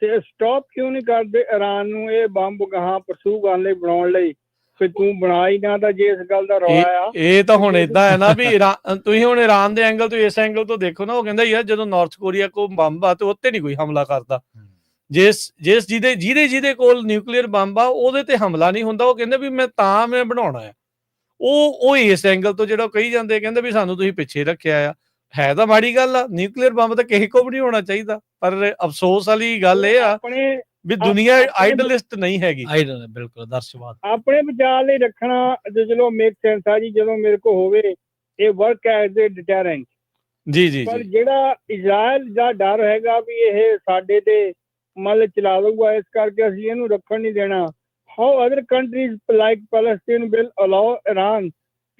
ਤੇ ਸਟਾਪ ਕਿਉਂ ਨਹੀਂ ਕਰਦੇ ਇਰਾਨ ਨੂੰ ਇਹ ਬੰਬ ਗਾਹਾਂ ਪਰਸੂ ਕਰਨ ਲਈ, ਬਣਾਉਣ ਲਈ? ਫਿਰ ਤੂੰ ਬਣਾ ਹੀ ਨਾ ਤਾਂ ਜੇ ਇਸ ਗੱਲ ਦਾ ਰੌਲਾ ਆ। ਇਹ ਤਾਂ ਹੁਣ ਏਦਾਂ ਹੈ ਨਾ ਵੀ ਤੁਸੀਂ ਹੁਣ ਇਰਾਨ ਦੇ ਐਂਗਲ ਤੋਂ ਇਸ ਐਂਗਲ ਤੋਂ ਦੇਖੋ ਨਾ, ਉਹ ਕਹਿੰਦਾ ਯਾਰ ਜਦੋਂ ਨਾਰਥ ਕੋਰੀਆ ਕੋਲ ਬੰਬ ਆ ਤੇ ਉੱਤੇ ਨਹੀਂ ਕੋਈ ਹਮਲਾ ਕਰਦਾ। ਜਿਸ ਜਿਹਦੇ ਕੋਲ ਨਿਊਕਲੀਅਰ ਬੰਬ ਆ ਉਹਦੇ ਤੇ ਹਮਲਾ ਨਹੀਂ ਹੁੰਦਾ। ਉਹ ਕਹਿੰਦੇ ਵੀ ਮੈਂ ਬਣਾਉਣਾ ਆ। ਉਹ ਇਸ ਐਂਗਲ ਤੋਂ ਜਿਹੜਾ ਕਹੀ ਜਾਂਦੇ, ਕਹਿੰਦੇ ਵੀ ਸਾਨੂੰ ਤੁਸੀਂ ਪਿੱਛੇ ਰੱਖਿਆ ਆ। ਹੈ ਤਾਂ ਮਾੜੀ ਗੱਲ ਆ, ਨਿਊਕਲੀਅਰ ਬੰਬ ਤਾਂ ਕਿਸੇ ਕੋਲ ਵੀ ਨਹੀਂ ਹੋਣਾ ਚਾਹੀਦਾ। ਪਰ ਅਫਸੋਸ ਵਾਲੀ ਗੱਲ ਇਹ ਆ ਵੀ ਦੁਨੀਆ ਆਈਡਲਿਸਟ ਨਹੀਂ ਹੈਗੀ। ਬਿਲਕੁਲ ਆਦਰਸ਼ਵਾਦ ਆਪਣੇ ਬਚਾਅ ਲਈ ਰੱਖਣਾ ਤੇ ਚਲੋ ਮੇਕ ਸੈਂਸ ਆ ਜੀ, ਜਦੋਂ ਮੇਰੇ ਕੋਲ ਹੋਵੇ ਇਹ ਵਰਕ ਐਜ਼ ਏ ਡਿਟਰੈਂਟ। ਜੀ। ਪਰ ਜਿਹੜਾ ਇਜ਼ਰਾਈਲ ਦਾ ਡਰ ਹੈਗਾ ਵੀ ਇਹ ਸਾਡੇ ਤੇ ਮਤਲਬ ਚਲਾ ਲਊਗਾ, ਇਸ ਕਰਕੇ ਅਸੀਂ ਇਹਨੂੰ ਰੱਖਣ ਨਹੀਂ ਦੇਣਾ। How other countries like Palestine will allow Iran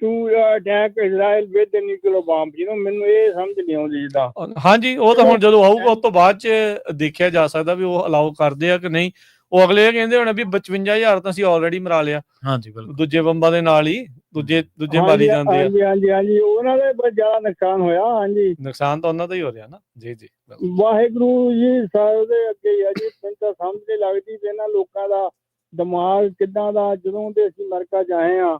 to attack Israel with the nuclear bomb? ਮੈਨੂੰ ਇਹ ਸਮਝ ਨਹੀਂ ਆਉਂਦੀ ਜਿੱਦਾਂ। ਹਾਂਜੀ, ਉਹ ਤਾਂ ਹੁਣ ਜਦੋਂ ਆਊਗਾ ਉਸ ਤੋਂ ਬਾਅਦ ਚ ਦੇਖਿਆ ਜਾ ਸਕਦਾ ਵੀ ਉਹ ਅਲਾਉ ਕਰਦੇ ਆ ਕਿ ਨਹੀਂ। ਉਹ ਅਗਲੇ ਕਹਿੰਦੇ ਹੋਣੇ ਵੀ 55,000 ਤਾਂ ਅਸੀਂ ਆਲਰੇਡੀ ਮਰਾ ਲਿਆ। ਹਾਂਜੀ ਬਿਲਕੁਲ, ਦੂਜੇ ਬੰਬਾਂ ਦੇ ਨਾਲ ਹੀ ਦੂਜੇ ਮਾਰੀ ਜਾਂਦੇ ਆ। ਹਾਂਜੀ ਉਹਨਾਂ ਦੇ ਬਹੁਤ ਜ਼ਿਆਦਾ ਨੁਕਸਾਨ ਹੋਇਆ। ਹਾਂਜੀ, ਨੁਕਸਾਨ ਤਾਂ ਉਹਨਾਂ ਦਾ ਹੀ ਹੋ ਰਿਹਾ ਨਾ। ਜੀ ਵਾਹਿਗੁਰੂ ਜੀ ਸਾਰੇ ਅੱਗੇ ਹੀ ਆ ਜੀ। ਮੈਨੂੰ ਤਾਂ ਸਮਝ ਨਹੀਂ ਲੱਗਦੀ ਵੀ ਇਹਨਾਂ ਲੋਕਾਂ ਦਾ ਦਿਮਾਗ ਕਿੱਦਾਂ ਦਾ। ਜਦੋਂ ਦੇ ਅਸੀਂ ਅਮਰੀਕਾ 'ਚ ਆਏ ਆ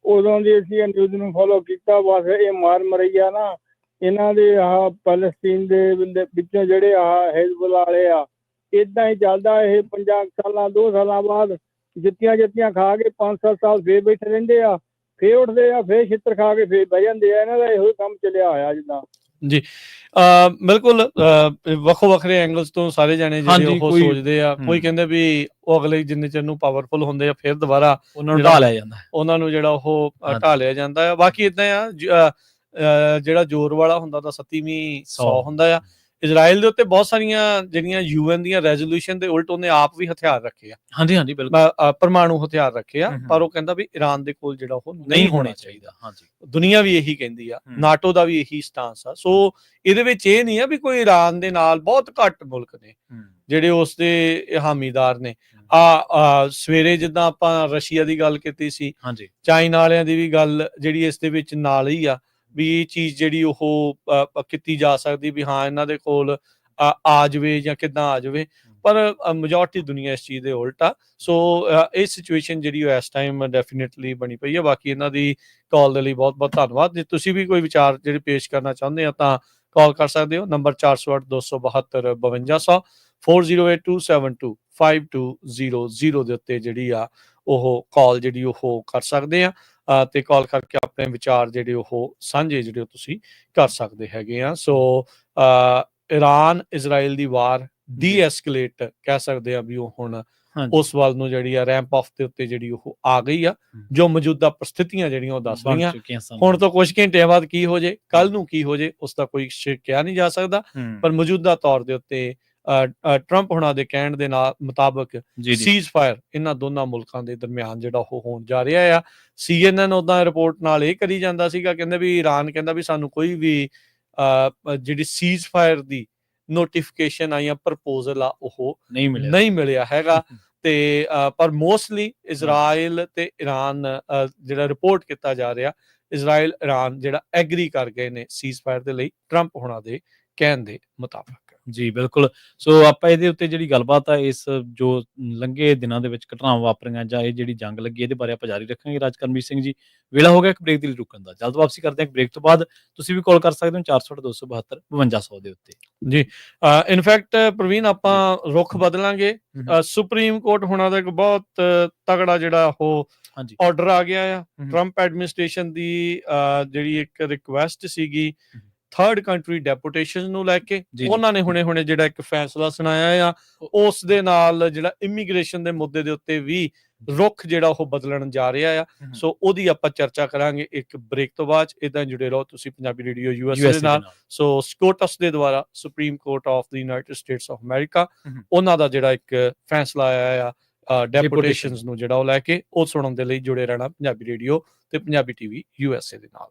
ਉਦੋਂ ਦੀ ਅਸੀਂ ਨਿਊਜ਼ ਨੂੰ ਫੋਲੋ ਕੀਤਾ। ਬਸ ਇਹ ਮਾਰ ਮਰਈਆ ਨਾ ਇਹਨਾਂ ਦੇ ਆਹ ਪੈਲਸਤੀਨ ਦੇ ਵਿੱਚੋਂ ਜਿਹੜੇ ਆਹ ਹਿਜ਼ਬੁੱਲਾ ਵਾਲੇ ਆ, ਇੱਦਾਂ ਹੀ ਚੱਲਦਾ। ਇਹ 50 ਸਾਲਾਂ 2 ਸਾਲਾਂ ਬਾਅਦ ਜੁੱਤੀਆਂ ਖਾ ਕੇ 5-7 ਸਾਲ ਫੇਰ ਬੈਠੇ ਰਹਿੰਦੇ ਆ, ਫੇਰ ਉੱਠਦੇ ਆ, ਫੇਰ ਛਿੱਤਰ ਖਾ ਕੇ ਫੇਰ ਬਹਿ ਜਾਂਦੇ ਆ। ਇਹਨਾਂ ਦਾ ਇਹੋ ਕੰਮ ਚੱਲਿਆ ਹੋਇਆ ਜਿੱਦਾਂ। ਜੀ ਬਿਲਕੁਲ ਵੱਖੋ ਵੱਖਰੇ ਐਂਗਲਸ ਤੋਂ ਸਾਰੇ ਜਾਣੇ ਜਿਹੜੇ ਉਹ ਸੋਚਦੇ ਆ। ਕੋਈ ਕਹਿੰਦੇ ਵੀ ਉਹ ਅਗਲੇ ਜਿੰਨੇ ਚਿਰ ਨੂੰ ਪਾਵਰਫੁਲ ਹੁੰਦੇ ਆ ਫਿਰ ਦੁਬਾਰਾ ਉਹਨਾਂ ਨੂੰ ਢਾਹ ਲਿਆ ਜਾਂਦਾ, ਉਹਨਾਂ ਨੂੰ ਜਿਹੜਾ ਉਹ ਢਾਹ ਲਿਆ ਜਾਂਦਾ ਆ। ਬਾਕੀ ਇਦਾਂ ਆ ਜਿਹੜਾ ਜ਼ੋਰ ਵਾਲਾ ਹੁੰਦਾ ਤਾਂ 7ਵੀਂ 100 ਹੁੰਦਾ ਆ। ਇਜ਼ਰਾਈਲ ਦੇ ਉੱਤੇ ਬਹੁਤ ਸਾਰੀਆਂ ਜਿਹੜੀਆਂ UN ਦੀਆਂ ਰੈਜ਼ੋਲੂਸ਼ਨ ਦੇ ਉਲਟ ਉਹਨੇ ਆਪ ਵੀ ਹਥਿਆਰ ਰੱਖੇ ਆ। ਹਾਂਜੀ ਬਿਲਕੁਲ, ਪਰਮਾਣੂ ਹਥਿਆਰ ਰੱਖੇ ਆ। ਪਰ ਉਹ ਕਹਿੰਦਾ ਵੀ ਇਰਾਨ ਦੇ ਕੋਲ ਜਿਹੜਾ ਉਹ ਨਹੀਂ ਹੋਣਾ ਚਾਹੀਦਾ। ਹਾਂਜੀ, ਦੁਨੀਆ ਵੀ ਇਹੀ ਕਹਿੰਦੀ ਆ, ਨਾਟੋ ਦਾ ਵੀ ਇਹੀ ਸਟਾਂਸ ਆ। ਸੋ ਇਹਦੇ ਵਿੱਚ ਇਹ ਨਹੀਂ ਆ ਵੀ ਕੋਈ ਇਰਾਨ ਦੇ ਨਾਲ ਬਹੁਤ ਘੱਟ ਮੁਲਕ ਨੇ ਜਿਹੜੇ ਉਸ ਦੇ ਹਾਮੀਦਾਰ ਨੇ। ਸਵੇਰੇ ਜਿੱਦਾਂ ਆਪਾਂ ਰਸ਼ੀਆ ਦੀ ਗੱਲ ਕੀਤੀ ਸੀ, ਚਾਈਨਾ ਵਾਲਿਆਂ ਦੀ ਵੀ ਗੱਲ ਜਿਹੜੀ ਇਸ ਦੇ ਵਿੱਚ ਨਾਲ ਹੀ ਆ ਵੀ ਇਹ ਚੀਜ਼ ਜਿਹੜੀ ਉਹ ਕੀਤੀ ਜਾ ਸਕਦੀ ਵੀ ਹਾਂ ਇਹਨਾਂ ਦੇ ਕੋਲ ਆ ਜਾਵੇ ਜਾਂ ਕਿੱਦਾਂ ਆ ਜਾਵੇ। ਪਰ ਮੈਜੋਰਟੀ ਦੁਨੀਆ ਇਸ ਚੀਜ਼ ਦੇ ਉਲਟ ਆ। ਸੋ ਇਹ ਸਿਚੁਏਸ਼ਨ ਜਿਹੜੀ ਉਹ ਇਸ ਟਾਈਮ ਡੈਫੀਨੇਟਲੀ ਬਣੀ ਪਈ ਹੈ। ਬਾਕੀ ਇਹਨਾਂ ਦੀ ਕਾਲ ਦੇ ਲਈ ਬਹੁਤ ਬਹੁਤ ਧੰਨਵਾਦ। ਜੇ ਤੁਸੀਂ ਵੀ ਕੋਈ ਵਿਚਾਰ ਜਿਹੜੇ ਪੇਸ਼ ਕਰਨਾ ਚਾਹੁੰਦੇ ਆ ਤਾਂ ਕਾਲ ਕਰ ਸਕਦੇ ਹੋ। ਨੰਬਰ 408-272-5200 4082725200 ਦੇ ਉੱਤੇ ਜਿਹੜੀ ਆ ਉਹ ਕਾਲ ਜਿਹੜੀ ਉਹ ਕਰ ਸਕਦੇ ਆ ਤੇ ਕਾਲ ਕਰਕੇ ਆਪਣੇ ਵਿਚਾਰ ਜਿਹੜੇ ਉਹ ਸਾਂਝੇ ਜਿਹੜੇ ਤੁਸੀਂ ਕਰ ਸਕਦੇ ਹੈਗੇ ਆ। ਸੋ ਇਰਾਨ ਇਜ਼ਰਾਈਲ ਦੀ ਵਾਰ ਡੀ ਐਸਕੇਲੇਟ ਕਹਿ ਸਕਦੇ ਆ ਵੀ ਉਹ ਹੁਣ ਹਾਂਜੀ ਉਸ ਵੱਲ ਨੂੰ ਜਿਹੜੀ ਆ ਰੈਂਪ ਆਫ ਦੇ ਉੱਤੇ ਜਿਹੜੀ ਉਹ ਆ ਗਈ ਆ, ਜੋ ਮੌਜੂਦਾ ਪ੍ਰਸਥਿਤੀਆਂ ਜਿਹੜੀਆਂ ਉਹ ਦੱਸ ਬਣ ਰਹੀਆਂ। ਚੁੱਕੀਆਂ ਸਨ। ਹੁਣ ਤੋਂ ਕੁਝ ਘੰਟਿਆਂ ਬਾਅਦ ਕੀ ਹੋ ਜੇ, ਕੱਲ ਨੂੰ ਕੀ ਹੋ ਜੇ, ਉਸ ਦਾ ਕੋਈ ਕਿਹਾ ਨਹੀਂ ਜਾ ਸਕਦਾ, ਪਰ ਮੌਜੂਦਾ ਤੌਰ ਦੇ ਉੱਤੇ ਟਰੰਪ ਹੁਣਾਂ ਦੇ ਕਹਿਣ ਦੇ ਮੁਤਾਬਕ ਜੀ ਜੀ ਸੀਜ਼ ਫਾਇਰ ਇਹਨਾਂ ਦੋਨਾਂ ਮੁਲਕਾਂ ਦੇ ਦਰਮਿਆਨ ਜਿਹੜਾ ਉਹ ਹੋਣ ਜਾ ਰਿਹਾ ਆ। CNN ਉਦਾਂ ਰਿਪੋਰਟ ਨਾਲ ਇਹ ਕਰੀ ਜਾਂਦਾ ਸੀਗਾ, ਕਹਿੰਦੇ ਵੀ ਈਰਾਨ ਕਹਿੰਦਾ ਵੀ ਸਾਨੂੰ ਕੋਈ ਵੀ ਜਿਹੜੀ ਸੀਜ਼ ਫਾਇਰ ਦੀ ਨੋਟੀਫਿਕੇਸ਼ਨ ਆ ਜਾਂ ਪ੍ਰਪੋਜ਼ਲ ਆ ਉਹ ਨਹੀਂ ਮਿਲਿਆ ਨਹੀਂ ਮਿਲਿਆ ਹੈਗਾ। ਤੇ ਪਰ ਮੋਸਟਲੀ ਇਜ਼ਰਾਈਲ ਤੇ ਈਰਾਨ ਜਿਹੜਾ ਰਿਪੋਰਟ ਕੀਤਾ ਜਾ ਰਿਹਾ, ਇਜ਼ਰਾਈਲ ਈਰਾਨ ਜਿਹੜਾ ਐਗਰੀ ਕਰ ਗਏ ਨੇ ਸੀਜ਼ ਫਾਇਰ ਦੇ ਲਈ ਟਰੰਪ ਹੁਣਾਂ ਦੇ ਕਹਿਣ ਦੇ ਮੁਤਾਬਕ। ਜੀ ਬਿਲਕੁਲ। ਸੋ ਆਪਾਂ ਇਹਦੇ ਉੱਤੇ ਜਿਹੜੀ ਗੱਲਬਾਤ ਆ ਇਸ ਜੋ ਲੰਘੇ ਦਿਨਾਂ ਦੇ ਵਿੱਚ ਘਟਨਾਵਾਂ ਵਾਪਰੀਆਂ ਜਾਂ ਇਹ ਜਿਹੜੀ ਜੰਗ ਲੱਗੀ ਇਹਦੇ ਬਾਰੇ ਆਪਾਂ ਜਾਰੀ ਰੱਖਾਂਗੇ। ਰਾਜ ਕਰਮਜੀਤ ਸਿੰਘ ਜੀ, ਵੇਲਾ ਹੋ ਗਿਆ ਇੱਕ ਬ੍ਰੇਕ ਦੇ ਲਈ ਰੁਕਣ ਦਾ। ਜਲਦ ਵਾਪਸੀ ਕਰਦੇ ਹਾਂ ਇੱਕ ਬ੍ਰੇਕ ਤੋਂ ਬਾਅਦ। ਤੁਸੀਂ ਵੀ ਕਾਲ ਕਰ ਸਕਦੇ ਹੋ 408 272 5200 ਦੇ ਉੱਤੇ। ਜੀ ਇਨਫੈਕਟ ਪ੍ਰਵੀਨ ਆਪਾਂ ਰੁੱਖ ਬਦਲਾਂਗੇ। ਸੁਪਰੀਮ ਕੋਰਟ ਹੁਣਾਂ ਦਾ ਇੱਕ ਬਹੁਤ ਤਗੜਾ ਜਿਹੜਾ ਉਹ ਹਾਂਜੀ ਆਰਡਰ ਆ ਗਿਆ ਆ। ਟਰੰਪ ਐਡਮਿਨਿਸਟ੍ਰੇਸ਼ਨ ਦੀ ਜਿਹੜੀ ਇੱਕ ਰਿਕੁਐਸਟ ਸੀਗੀ ਥਰਡ ਕੰਟਰੀ ਡੈਪੂਟੇਸ਼ਨ ਨੂੰ ਲੈ ਕੇ, ਉਹਨਾਂ ਨੇ ਹੁਣੇ ਜਿਹੜਾ ਇੱਕ ਫੈਸਲਾ ਸੁਣਾਇਆ ਆ, ਉਸ ਦੇ ਨਾਲ ਜਿਹੜਾ ਇਮੀਗ੍ਰੇਸ਼ਨ ਦੇ ਮੁੱਦੇ ਦੇ ਉੱਤੇ ਵੀ ਰੁੱਖ ਜਿਹੜਾ ਉਹ ਬਦਲਣ ਜਾ ਰਿਹਾ ਆ। ਸੋ ਉਹਦੀ ਆਪਾਂ ਚਰਚਾ ਕਰਾਂਗੇ ਇੱਕ ਬ੍ਰੇਕ ਤੋਂ ਬਾਅਦ। ਇਦਾਂ ਜੁੜੇ ਰਹੋ ਤੁਸੀਂ ਪੰਜਾਬੀ ਰੇਡੀਓ USA ਦੇ ਨਾਲ। ਸੋ ਸਕੋਟਸ ਦੇ ਦੁਆਰਾ supreme court of the United States of America, ਉਹਨਾਂ ਦਾ ਜਿਹੜਾ ਇੱਕ ਫੈਸਲਾ ਆਇਆ ਆ ਡੈਪੂਟੇਸ਼ਨਸ ਨੂੰ ਜਿਹੜਾ ਉਹ ਲੈ ਕੇ, ਉਹ ਸੁਣਨ ਦੇ ਲਈ ਜੁੜੇ ਰਹਿਣਾ ਪੰਜਾਬੀ ਰੇਡੀਓ ਤੇ ਪੰਜਾਬੀ TV USA ਦੇ ਨਾਲ।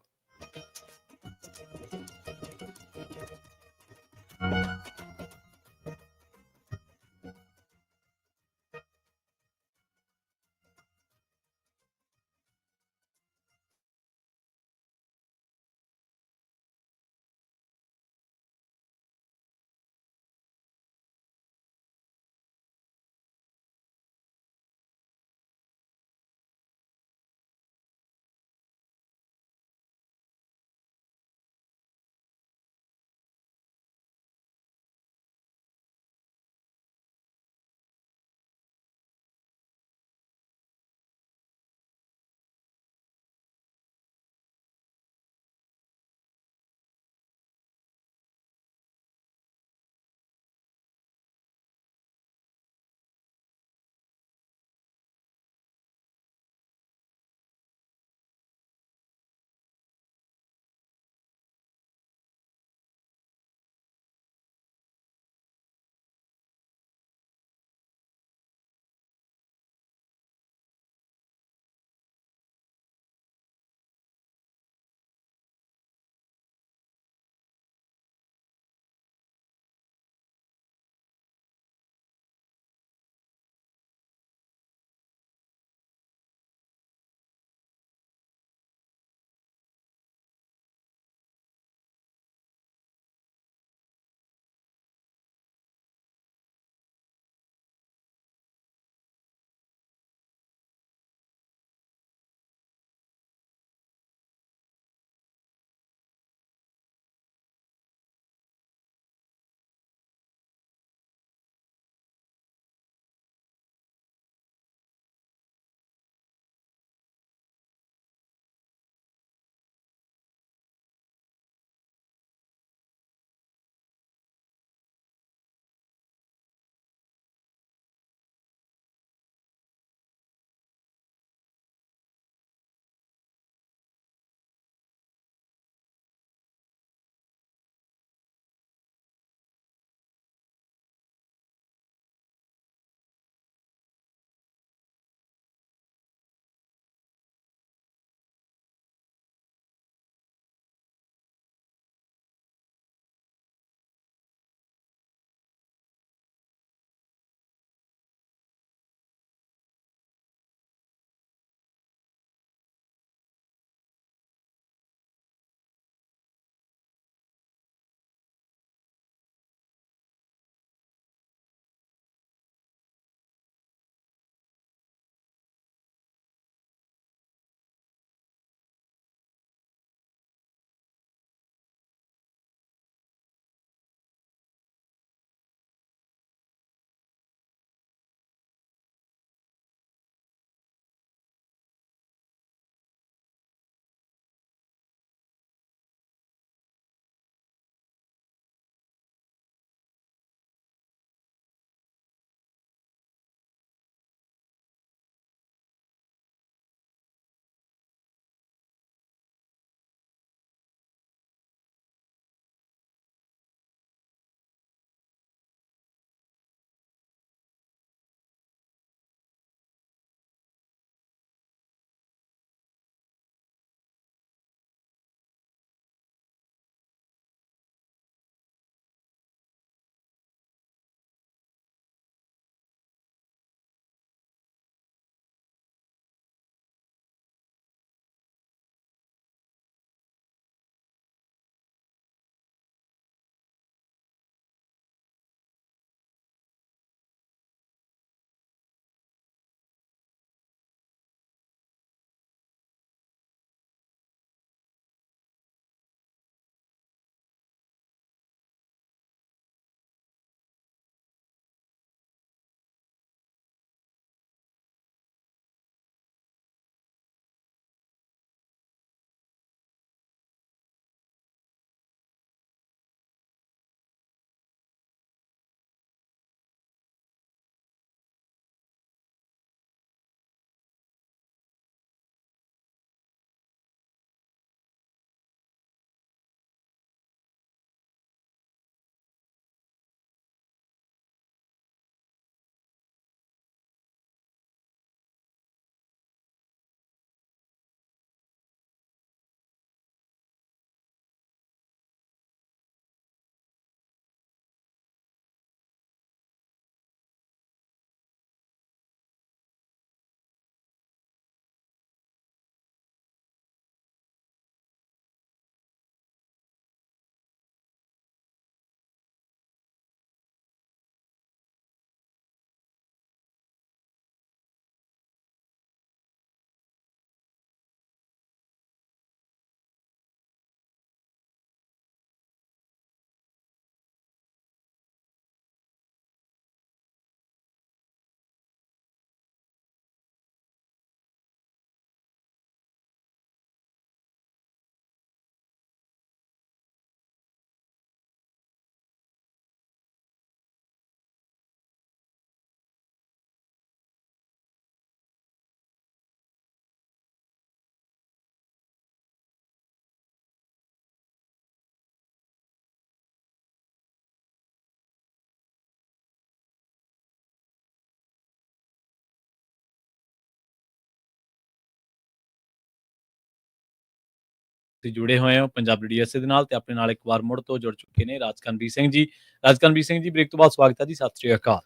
ਤੁਸੀਂ ਜੁੜੇ ਹੋਏ ਹੋ ਪੰਜਾਬੀ DSA ਦੇ ਨਾਲ ਤੇ ਆਪਣੇ ਨਾਲ ਇੱਕ ਵਾਰ ਮੁੜ ਤੋਂ ਜੁੜ ਚੁੱਕੇ ਨੇ ਰਾਜਕਰਨਵੀਰ ਸਿੰਘ ਜੀ। ਰਾਜਕਰਨਵੀਰ ਸਿੰਘ ਜੀ, ਬ੍ਰੇਕ ਤੋਂ ਬਾਅਦ ਸਵਾਗਤ ਹੈ ਜੀ। ਸਤਿ ਸ਼੍ਰੀ ਅਕਾਲ।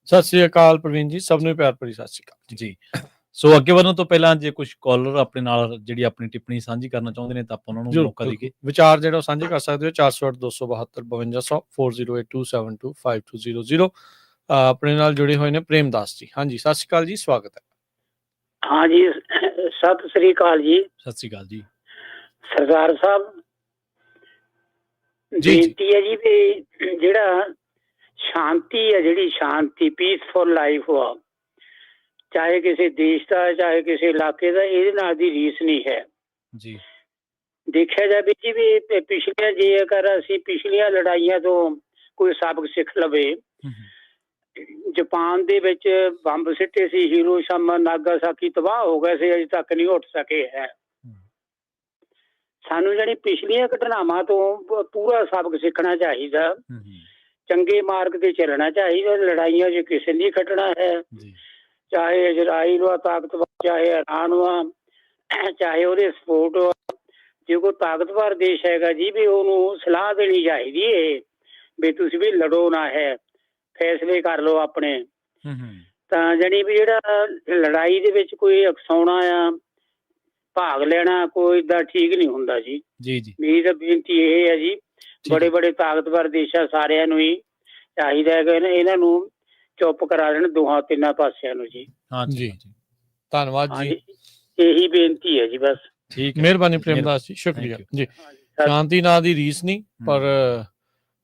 ਸਤਿ ਸ੍ਰੀ ਅਕਾਲ ਪ੍ਰਵੀਨ ਜੀ, ਸਭ ਨੂੰ ਪਿਆਰ ਭਰੀ ਸਤਿ ਸ੍ਰੀ ਅਕਾਲ ਜੀ। ਸੋ ਅੱਗੇ ਵਧਣ ਤੋਂ ਪਹਿਲਾਂ ਜੇ ਕੁਝ ਕਾਲਰ ਆਪਣੇ ਨਾਲ ਜਿਹੜੀ ਆਪਣੀ ਟਿੱਪਣੀ ਸਾਂਝੀ ਕਰਨਾ ਚਾਹੁੰਦੇ ਨੇ ਤਾਂ ਆਪਾਂ ਉਹਨਾਂ ਨੂੰ ਮੌਕਾ ਦੇਈਏ। ਵਿਚਾਰ ਜਿਹੜਾ ਸਾਂਝੇ ਕਰ ਸਕਦੇ ਹੋ 408 272 5200 4082725200। ਆਪਣੇ ਨਾਲ ਜੁੜੇ ਹੋਏ ਨੇ ਪ੍ਰੇਮਦਾਸ ਜੀ। ਹਾਂਜੀ, ਸਤਿ ਸ੍ਰੀ ਅਕਾਲ ਜੀ, ਸਵਾਗਤ ਹੈ। हाँ जी, सत श्री अकाल जी। ਸਤਿ ਸ਼੍ਰੀ ਅਕਾਲ ਜੀ। सरदार साहब, जी। बेनती है जी भी जेड़ा शांति है, जेड़ी शांति पीसफुल लाइफ हुआ, चाहे किसी देश का चाहे किसी इलाके का, ਇਹਦੇ ਨਾਲ ਦੀ ਰੀਸ ਨਹੀਂ ਹੈ ਜੀ। ਦੇਖਿਆ ਜਾਵੇ ਜੀ ਵੀ ਪਿਛਲੀਆਂ ਜੇਕਰ ਅਸੀਂ ਪਿਛਲੀਆਂ ਲੜਾਈਆਂ ਤੋਂ ਕੋਈ ਸਬਕ ਸਿੱਖ ਲਵੇ, ਜਾਪਾਨ ਦੇ ਵਿੱਚ ਬੰਬ ਸਿੱਟੇ ਸੀ, ਹੀਰੋਸ਼ੀਮਾ ਨਾਗਾਸਾਕੀ ਤਬਾਹ ਹੋ ਗਏ ਸੀ, ਅਜੇ ਤੱਕ ਨਹੀਂ ਉੱਠ ਸਕੇ ਹੈ। ਸਾਨੂੰ ਜਿਹੜੀ ਪਿਛਲੀਆਂ ਘਟਨਾਵਾਂ ਤੋਂ ਪੂਰਾ ਸਬਕ ਸਿੱਖਣਾ ਚਾਹੀਦਾ, ਚੰਗੇ ਮਾਰਗ ਤੇ ਚੱਲਣਾ ਚਾਹੀਦਾ। ਲੜਾਈਆਂ 'ਚ ਕਿਸੇ ਦੀ ਖਟਣਾ ਹੈ, ਚਾਹੇ ਇਜ਼ਰਾਈਲ ਵਾ ਤਾਕਤਵਰ, ਚਾਹੇ ਇਰਾਨ ਵਾ, ਚਾਹੇ ਉਹਦੇ ਸਪੋਰਟ ਵਾ। ਜੇ ਕੋਈ ਤਾਕਤਵਰ ਦੇਸ਼ ਹੈਗਾ ਜੀ ਵੀ ਉਹਨੂੰ ਸਲਾਹ ਦੇਣੀ ਚਾਹੀਦੀ ਹੈ ਵੀ ਤੁਸੀਂ ਵੀ ਲੜੋ ਨਾ ਹੈ, ਫੈਸਲੇ ਕਰ ਲਓ ਆਪਣੇ। ਤਾਂ ਜਾਣੀ ਵੀ ਜਿਹੜਾ ਲੜਾਈ ਦੇ ਵਿੱਚ ਕੋਈ ਉਕਸਾਉਣਾ ਆ, ਭਾਗ ਲੈਣਾ ਕੋਈ ਏਦਾਂ ਠੀਕ ਨਹੀਂ ਹੁੰਦਾ ਜੀ। ਮੇਰੀ ਤਾਂ ਬੇਨਤੀ ਇਹ ਹੈ ਜੀ, ਬੜੇ ਬੜੇ ਤਾਕਤਵਰ ਦੇਸ਼ਾਂ ਸਾਰਿਆਂ ਨੂੰ ਹੀ ਚਾਹੀਦਾ ਹੈ ਕਿ ਇਹਨਾਂ ਨੂੰ ਚੁੱਪ ਕਰਾ ਲੈਣ ਦੋਹਾਂ ਤਿੰਨਾਂ ਪਾਸਿਆਂ ਨੂੰ ਜੀ। ਹਾਂਜੀ, ਧੰਨਵਾਦ ਜੀ। ਇਹੀ ਬੇਨਤੀ ਹੈ ਜੀ ਬਸ। ਠੀਕ, ਮਿਹਰਬਾਨੀ ਪ੍ਰੇਮਦਾਸ ਜੀ, ਸ਼ੁਕਰੀਆ ਜੀ। ਸ਼ਾਂਤੀ ਨਾਂ ਦੀ ਰੀਸ ਨਹੀਂ, ਪਰ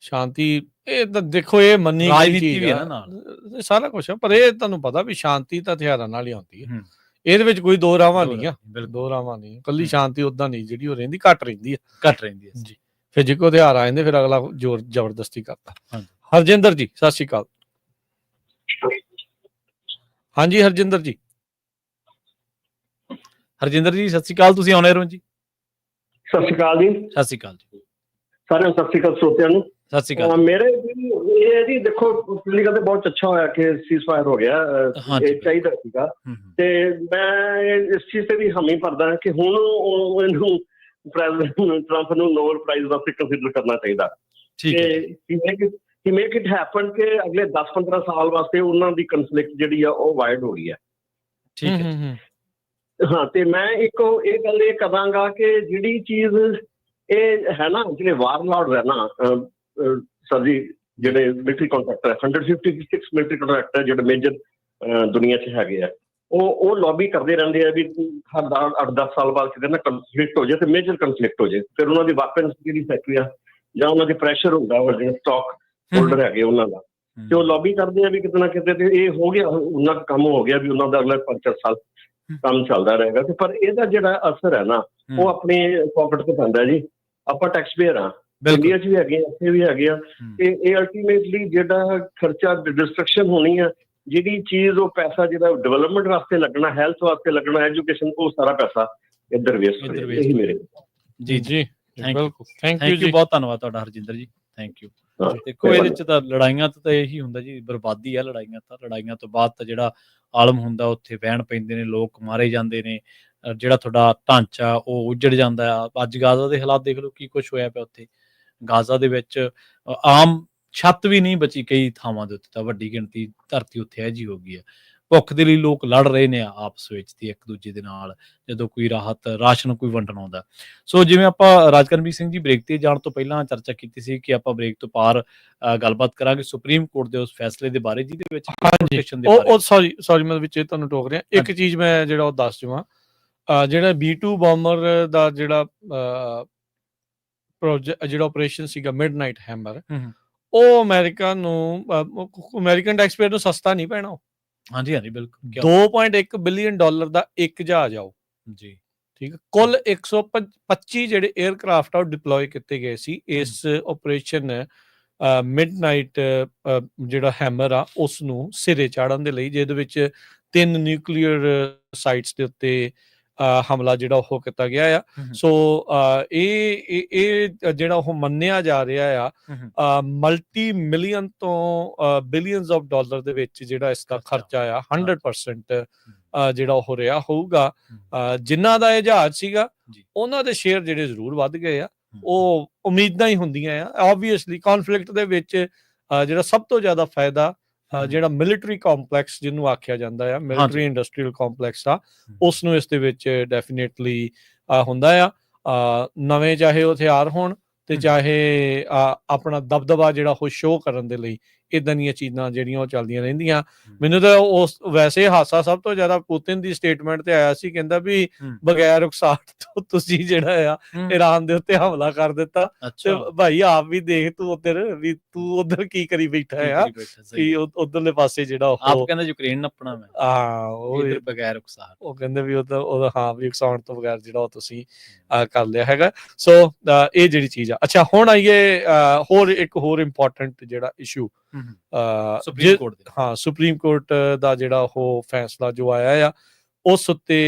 ਸ਼ਾਂਤੀ ਇਹ ਤਾਂ ਦੇਖੋ ਇਹ ਮੰਨੀ ਰਾਜਨੀਤੀ ਵੀ ਹੈ ਨਾਲ ਸਾਰਾ ਕੁਛ ਹੈ, ਪਰ ਇਹ ਤੁਹਾਨੂੰ ਪਤਾ ਵੀ ਸ਼ਾਂਤੀ ਤਾਂ ਹਥਿਆਰਾਂ ਨਾਲ ਹੀ ਆਉਂਦੀ ਹੈ। ਇਹਦੇ ਵਿੱਚ ਕੋਈ ਦੋ ਰਾਵਾਂ ਨਹੀਂ ਆ, ਦੋ ਰਾਵਾਂ ਨਹੀਂ। ਕੱਲੀ ਸ਼ਾਂਤੀ ਉਦਾਂ ਨਹੀਂ, ਜਿਹੜੀ ਉਹ ਰਹਿੰਦੀ ਘੱਟ ਰਹਿੰਦੀ ਹੈ ਜੀ। ਫਿਰ ਜੇ ਕੋਈ ਹਥਿਆਰ ਆ ਜਾਂਦੇ ਫਿਰ ਅਗਲਾ ਜ਼ੋਰ ਜ਼ਬਰਦਸਤੀ ਕਰਦਾ। ਹਰਜਿੰਦਰ ਜੀ, ਸਤਿ ਸ਼੍ਰੀ ਅਕਾਲ। ਹਾਂਜੀ ਹਰਜਿੰਦਰ ਜੀ। ਹਰਜਿੰਦਰ ਜੀ, ਸਤਿ ਸ਼੍ਰੀ ਅਕਾਲ। ਤੁਸੀਂ ਆਉਣੇ ਰਹੋ ਜੀ। ਸਤਿ ਸ਼੍ਰੀ ਅਕਾਲ ਜੀ। ਸਤਿ ਸ਼੍ਰੀ ਅਕਾਲ ਜੀ ਸਾਰਿਆਂ ਨੂੰ। ਸਤਿ ਸ਼੍ਰੀ ਅਕਾਲ ਸਰੋਤਿਆਂ ਨੂੰ। ਸਤਿ ਸ਼੍ਰੀ ਅਕਾਲ। ਮੇਰੇ ਇਹ ਜੀ ਦੇਖੋ, ਪਿਛਲੀ ਗੱਲ ਤੇ ਬਹੁਤ ਅੱਛਾ ਹੋਇਆ ਕਿ ਸੀਜ਼ਫਾਇਰ ਹੋ ਗਿਆ, ਇਹ ਚਾਹੀਦਾ ਸੀਗਾ। ਤੇ ਮੈਂ ਇਸ ਚੀਜ਼ ਤੇ ਵੀ ਹਾਮੀ ਭਰਦਾ ਕਿ ਹੁਣ ਇਹਨੂੰ ਪ੍ਰੈਜ਼ੀਡੈਂਟ ਟਰੰਪ ਨੂੰ ਨੋਬਲ ਪ੍ਰਾਈਜ਼ ਵਾਸਤੇ ਕੰਸੀਡਰ ਕਰਨਾ ਚਾਹੀਦਾ। ਕਿ ਮੇਕ ਇਟ ਹੈਪਨ ਕਿ ਅਗਲੇ 10-15 ਸਾਲ ਵਾਸਤੇ ਉਹਨਾਂ ਦੀ ਕਨਫਲਿਕਟ ਜਿਹੜੀ ਆ ਉਹ ਵਾਈਡ ਹੋ ਗਈ ਹੈ। ਠੀਕ ਹੈ। ਹਾਂ, ਤੇ ਮੈਂ ਇਹ ਗੱਲ ਇਹ ਕਰਾਂਗਾ ਕਿ ਜਿਹੜੀ ਚੀਜ਼ ਇਹ ਹੈ ਨਾ, ਜਿਹੜੇ ਵਾਰਲੌਰਡ ਹੈ ਨਾ ਸਰ ਜੀ, ਜਿਹੜੇ ਮਿਲਟਰੀ ਕੰਟਰੈਕਟਰ 156 ਮਿਲਟਰੀ ਕੰਟਰੈਕਟਰ ਜਿਹੜੇ ਮੇਜਰ ਦੁਨੀਆ 'ਚ ਹੈਗੇ ਆ, ਉਹ ਲੌਬੀ ਕਰਦੇ ਰਹਿੰਦੇ ਆ ਵੀ ਹਰ 8-10 ਸਾਲ ਬਾਅਦ ਕਿਤੇ ਨਾ ਕਨਫਲਿਕਟ ਹੋ ਜਾਏ ਤੇ ਮੇਜਰ ਕਨਫਲਿਕਟ ਹੋ ਜਾਏ। ਫਿਰ ਉਹਨਾਂ ਦੀ ਵੈਪਨਸ ਜਿਹੜੀ ਫੈਕਟਰੀ ਆ ਜਾਂ ਉਹਨਾਂ ਦੇ ਪ੍ਰੈਸ਼ਰ ਹੁੰਦਾ ਉਹ ਜਿਹੜੇ ਸਟਾਕ ਹੋਲਡਰ ਹੈਗੇ ਉਹਨਾਂ ਦਾ, ਤੇ ਉਹ ਲੌਬੀ ਕਰਦੇ ਆ ਵੀ ਕਿਤੇ ਨਾ ਕਿਤੇ ਤੇ ਇਹ ਹੋ ਗਿਆ, ਉਹਨਾਂ ਦਾ ਕੰਮ ਹੋ ਗਿਆ ਵੀ ਉਹਨਾਂ ਦਾ ਅਗਲੇ 5-4 ਸਾਲ ਕੰਮ ਚੱਲਦਾ ਰਹੇਗਾ। ਤੇ ਪਰ ਇਹਦਾ ਜਿਹੜਾ ਅਸਰ ਹੈ ਨਾ ਉਹ ਆਪਣੀ ਪਾਕਟ ਤੇ ਪੈਂਦਾ ਜੀ। ਆਪਾਂ ਟੈਕਸ ਪੇਅਰ ਆ, ਇੰਡੀਆ 'ਚ ਵੀ ਹੈਗੇ ਆ, ਇੱਥੇ ਵੀ ਹੈਗੇ ਆ। ਤੇ ਇਹ ਅਲਟੀਮੇਟਲੀ ਜਿਹੜਾ ਖਰਚਾ ਡਿਸਟਰਕਸ਼ਨ ਹੋਣੀ ਆ, ਜਿਹੜੀ ਚੀਜ਼ ਉਹ ਪੈਸਾ ਜਿਹੜਾ ਡਿਵੈਲਪਮੈਂਟ ਵਾਸਤੇ ਲੱਗਣਾ, ਹੈਲਥ ਵਾਸਤੇ ਲੱਗਣਾ, ਐਜੂਕੇਸ਼ਨ, ਉਹ ਸਾਰਾ ਪੈਸਾ ਇੱਧਰ ਵੇਸਟ ਹੋ ਰਿਹਾ। ਇਹੀ ਮੇਰੇ ਜੀ ਬਿਲਕੁਲ। ਥੈਂਕ ਯੂ ਜੀ, ਬਹੁਤ ਧੰਨਵਾਦ ਤੁਹਾਡਾ ਹਰਜਿੰਦਰ ਜੀ। Thank you. ਦੇਖੋ ਇਹਦੇ 'ਚ ਤਾਂ ਲੜਾਈਆਂ ਤਾਂ ਇਹੀ ਹੁੰਦਾ ਜੀ, ਬਰਬਾਦੀ ਆ ਲੜਾਈਆਂ ਤੋਂ ਬਾਅਦ ਤਾਂ ਜਿਹੜਾ ਆਲਮ ਹੁੰਦਾ ਉੱਥੇ ਵਹਿਣ ਪੈਂਦੇ ਨੇ, ਲੋਕ ਮਾਰੇ ਜਾਂਦੇ ਨੇ, ਜਿਹੜਾ ਤੁਹਾਡਾ ਢਾਂਚਾ ਉਹ ਉੱਜੜ ਜਾਂਦਾ ਆ। ਅੱਜ ਗਾਜ਼ਾ ਦੇ ਹਾਲਾਤ ਦੇਖ ਲਓ, ਕੀ ਕੁਛ ਹੋਇਆ ਪਿਆ ਉੱਥੇ। ਗਾਜ਼ਾ ਦੇ ਵਿੱਚ ਆਮ ਛੱਤ ਵੀ ਨਹੀਂ ਬਚੀ ਕਈ ਥਾਵਾਂ ਦੇ ਉੱਤੇ, ਤਾਂ ਵੱਡੀ ਗਿਣਤੀ ਧਰਤੀ ਉੱਥੇ ਇਹੋ ਜਿਹੀ ਹੋ ਗਈ ਹੈ। ਭੁੱਖ ਦੇ ਲਈ ਲੋਕ ਲੜ ਰਹੇ ਨੇ ਆਪਸ ਵਿੱਚ ਤੇ ਇੱਕ ਦੂਜੇ ਦੇ ਨਾਲ, ਜਦੋਂ ਕੋਈ ਰਾਸ਼ਨ ਕੋਈ ਵੰਡਣ ਆਉਂਦਾ। ਸੋ ਜਿਵੇਂ ਆਪਾਂ ਰਾਜਕਰਨਵੀਰ ਸਿੰਘ ਜੀ ਬ੍ਰੇਕ ਤੇ ਜਾਣ ਤੋਂ ਪਹਿਲਾਂ ਚਰਚਾ ਕੀਤੀ ਸੀ ਕਿ ਆਪਾਂ ਬ੍ਰੇਕ ਤੋਂ ਪਾਰ ਗੱਲਬਾਤ ਕਰਾਂਗੇ ਸੁਪਰੀਮ ਕੋਰਟ ਦੇ ਉਸ ਫੈਸਲੇ ਦੇ ਬਾਰੇ ਜਿਹਦੇ ਵਿੱਚ ਸੌਰੀ ਮੈਂ ਵਿੱਚ ਤੁਹਾਨੂੰ ਟੋਕ ਰਿਹਾ। ਇੱਕ ਚੀਜ਼ ਮੈਂ ਜਿਹੜਾ ਉਹ ਦੱਸ ਦੇਵਾਂ, ਜਿਹੜਾ B-2 ਬੋਮਰ ਦਾ ਜਿਹੜਾ ਜਿਹੜਾ ਆਪਰੇਸ਼ਨ ਸੀਗਾ ਮਿਡਨਾਈਟ ਹੈਮਰ, ਉਹ ਅਮਰੀਕਾ ਨੂੰ, ਅਮਰੀਕਨ ਟੈਕਸਪੇਅਰ ਨੂੰ ਸਸਤਾ ਨਹੀਂ ਪੈਣਾ। ਹਾਂਜੀ ਬਿਲਕੁਲ। $2.1 ਬਿਲੀਅਨ ਦਾ ਇੱਕ ਜਹਾਜ਼ ਆਓ ਜੀ। ਠੀਕ ਹੈ। ਕੁੱਲ 125 ਜਿਹੜੇ 에ਅਰਕ੍ਰਾਫਟ ਆ ਉਹ ਡਿਪਲੋਏ ਕੀਤੇ ਗਏ ਸੀ ਇਸ ਆਪਰੇਸ਼ਨ ਮਿਡਨਾਈਟ ਜਿਹੜਾ ਹੈਮਰ ਆ ਉਸ ਨੂੰ ਸਿਰੇ ਚਾੜਨ ਦੇ ਲਈ, ਜਿਹਦੇ ਵਿੱਚ 3 ਨਿਊਕਲੀਅਰ ਸਾਈਟਸ ਦੇ ਉੱਤੇ ਹਮਲਾ ਜਿਹੜਾ ਉਹ ਕੀਤਾ ਗਿਆ ਆ। ਸੋ ਇਹ ਜਿਹੜਾ ਉਹ ਮੰਨਿਆ ਜਾ ਰਿਹਾ ਆ ਮਲਟੀ ਮਿਲੀਅਨ ਤੋਂ ਬਿਲੀਅਨਸ ਆਫ ਡਾਲਰ ਦੇ ਵਿੱਚ ਜਿਹੜਾ ਇਸ ਦਾ ਖਰਚਾ ਆ 100% ਜਿਹੜਾ ਉਹ ਰਿਹਾ ਹੋਊਗਾ। ਜਿਨ੍ਹਾਂ ਦਾ ਇਹ ਜਹਾਜ਼ ਸੀਗਾ ਜੀ। ਉਹਨਾਂ ਦੇ ਸ਼ੇਅਰ ਜਿਹੜੇ ਜ਼ਰੂਰ ਵੱਧ ਗਏ ਆ। ਉਹ ਉਮੀਦਾਂ ਹੀ ਹੁੰਦੀਆਂ ਆ। ਆਬਵੀਅਸਲੀ ਕੌਨਫਲਿਕਟ ਦੇ ਵਿੱਚ ਜਿਹੜਾ ਸਭ ਤੋਂ ਜ਼ਿਆਦਾ ਫਾਇਦਾ ਜਿਹੜਾ ਮਿਲਟਰੀ ਕੰਪਲੈਕਸ ਜਿਹਨੂੰ ਆਖਿਆ ਜਾਂਦਾ ਆ, ਮਿਲਟਰੀ ਇੰਡਸਟਰੀਅਲ ਕੰਪਲੈਕਸ ਆ, ਉਸ ਨੂੰ ਇਸ ਦੇ ਵਿੱਚ ਡੈਫੀਨੇਟਲੀ ਹੁੰਦਾ ਆ। ਨਵੇਂ ਚਾਹੇ ਉਹ ਹਥਿਆਰ ਹੋਣ ਤੇ ਚਾਹੇ ਆਪਣਾ ਦਬਦਬਾ ਜਿਹੜਾ ਉਹ ਸ਼ੋਅ ਕਰਨ ਦੇ ਲਈ ਇਦਾਂ ਦੀਆਂ ਚੀਜ਼ਾਂ ਜਿਹੜੀਆਂ ਉਹ ਚੱਲਦੀਆਂ ਰਹਿੰਦੀਆਂ। ਮੈਨੂੰ ਤਾਂ ਉਸ ਵੈਸੇ ਹਾਸਾ ਸਭ ਤੋਂ ਜ਼ਿਆਦਾ ਪੁਤਿਨ ਦੀ ਸਟੇਟਮੈਂਟ ਤੇ ਆਇਆ ਸੀ, ਕਹਿੰਦਾ ਵੀ ਬਗੈਰ ਉਕਸਾਹਟ ਤੋਂ ਤੁਸੀਂ ਜਿਹੜਾ ਆ ਈਰਾਨ ਦੇ ਉੱਤੇ ਹਮਲਾ ਕਰ ਦਿੱਤਾ। ਤੇ ਭਾਈ ਆਪ ਵੀ ਦੇਖ ਤੂੰ ਉਧਰ ਕੀ ਕਰੀ ਬੈਠਾ ਆ ਕਿ ਉਧਰਲੇ ਪਾਸੇ ਜਿਹੜਾ ਉਹ ਕਹਿੰਦਾ ਯੂਕਰੇਨ ਆਪਣਾ ਉਹ ਬਗੈਰ ਉਕਸਾਹਟ, ਉਹ ਕਹਿੰਦੇ ਵੀ ਉਹਦਾ ਹਾਂ ਵੀ ਉਕਸਾਉਣ ਤੋਂ ਬਗੈਰ ਜਿਹੜਾ ਉਹ ਤੁਸੀਂ ਕਰ ਲਿਆ ਹੈਗਾ। ਸੋ ਇਹ ਜਿਹੜੀ ਚੀਜ਼ ਆ। ਅੱਛਾ, ਹੁਣ ਆਈਏ ਇੱਕ ਹੋਰ ਇੰਪੋਰਟੈਂਟ ਜਿਹੜਾ ਇਸ਼ੂ ਸੁਪਰੀਮ ਕੋਰਟ ਦਾ ਜਿਹੜਾ ਉਹ ਫੈਸਲਾ ਜੋ ਆਇਆ ਆ, ਉਸ ਉੱਤੇ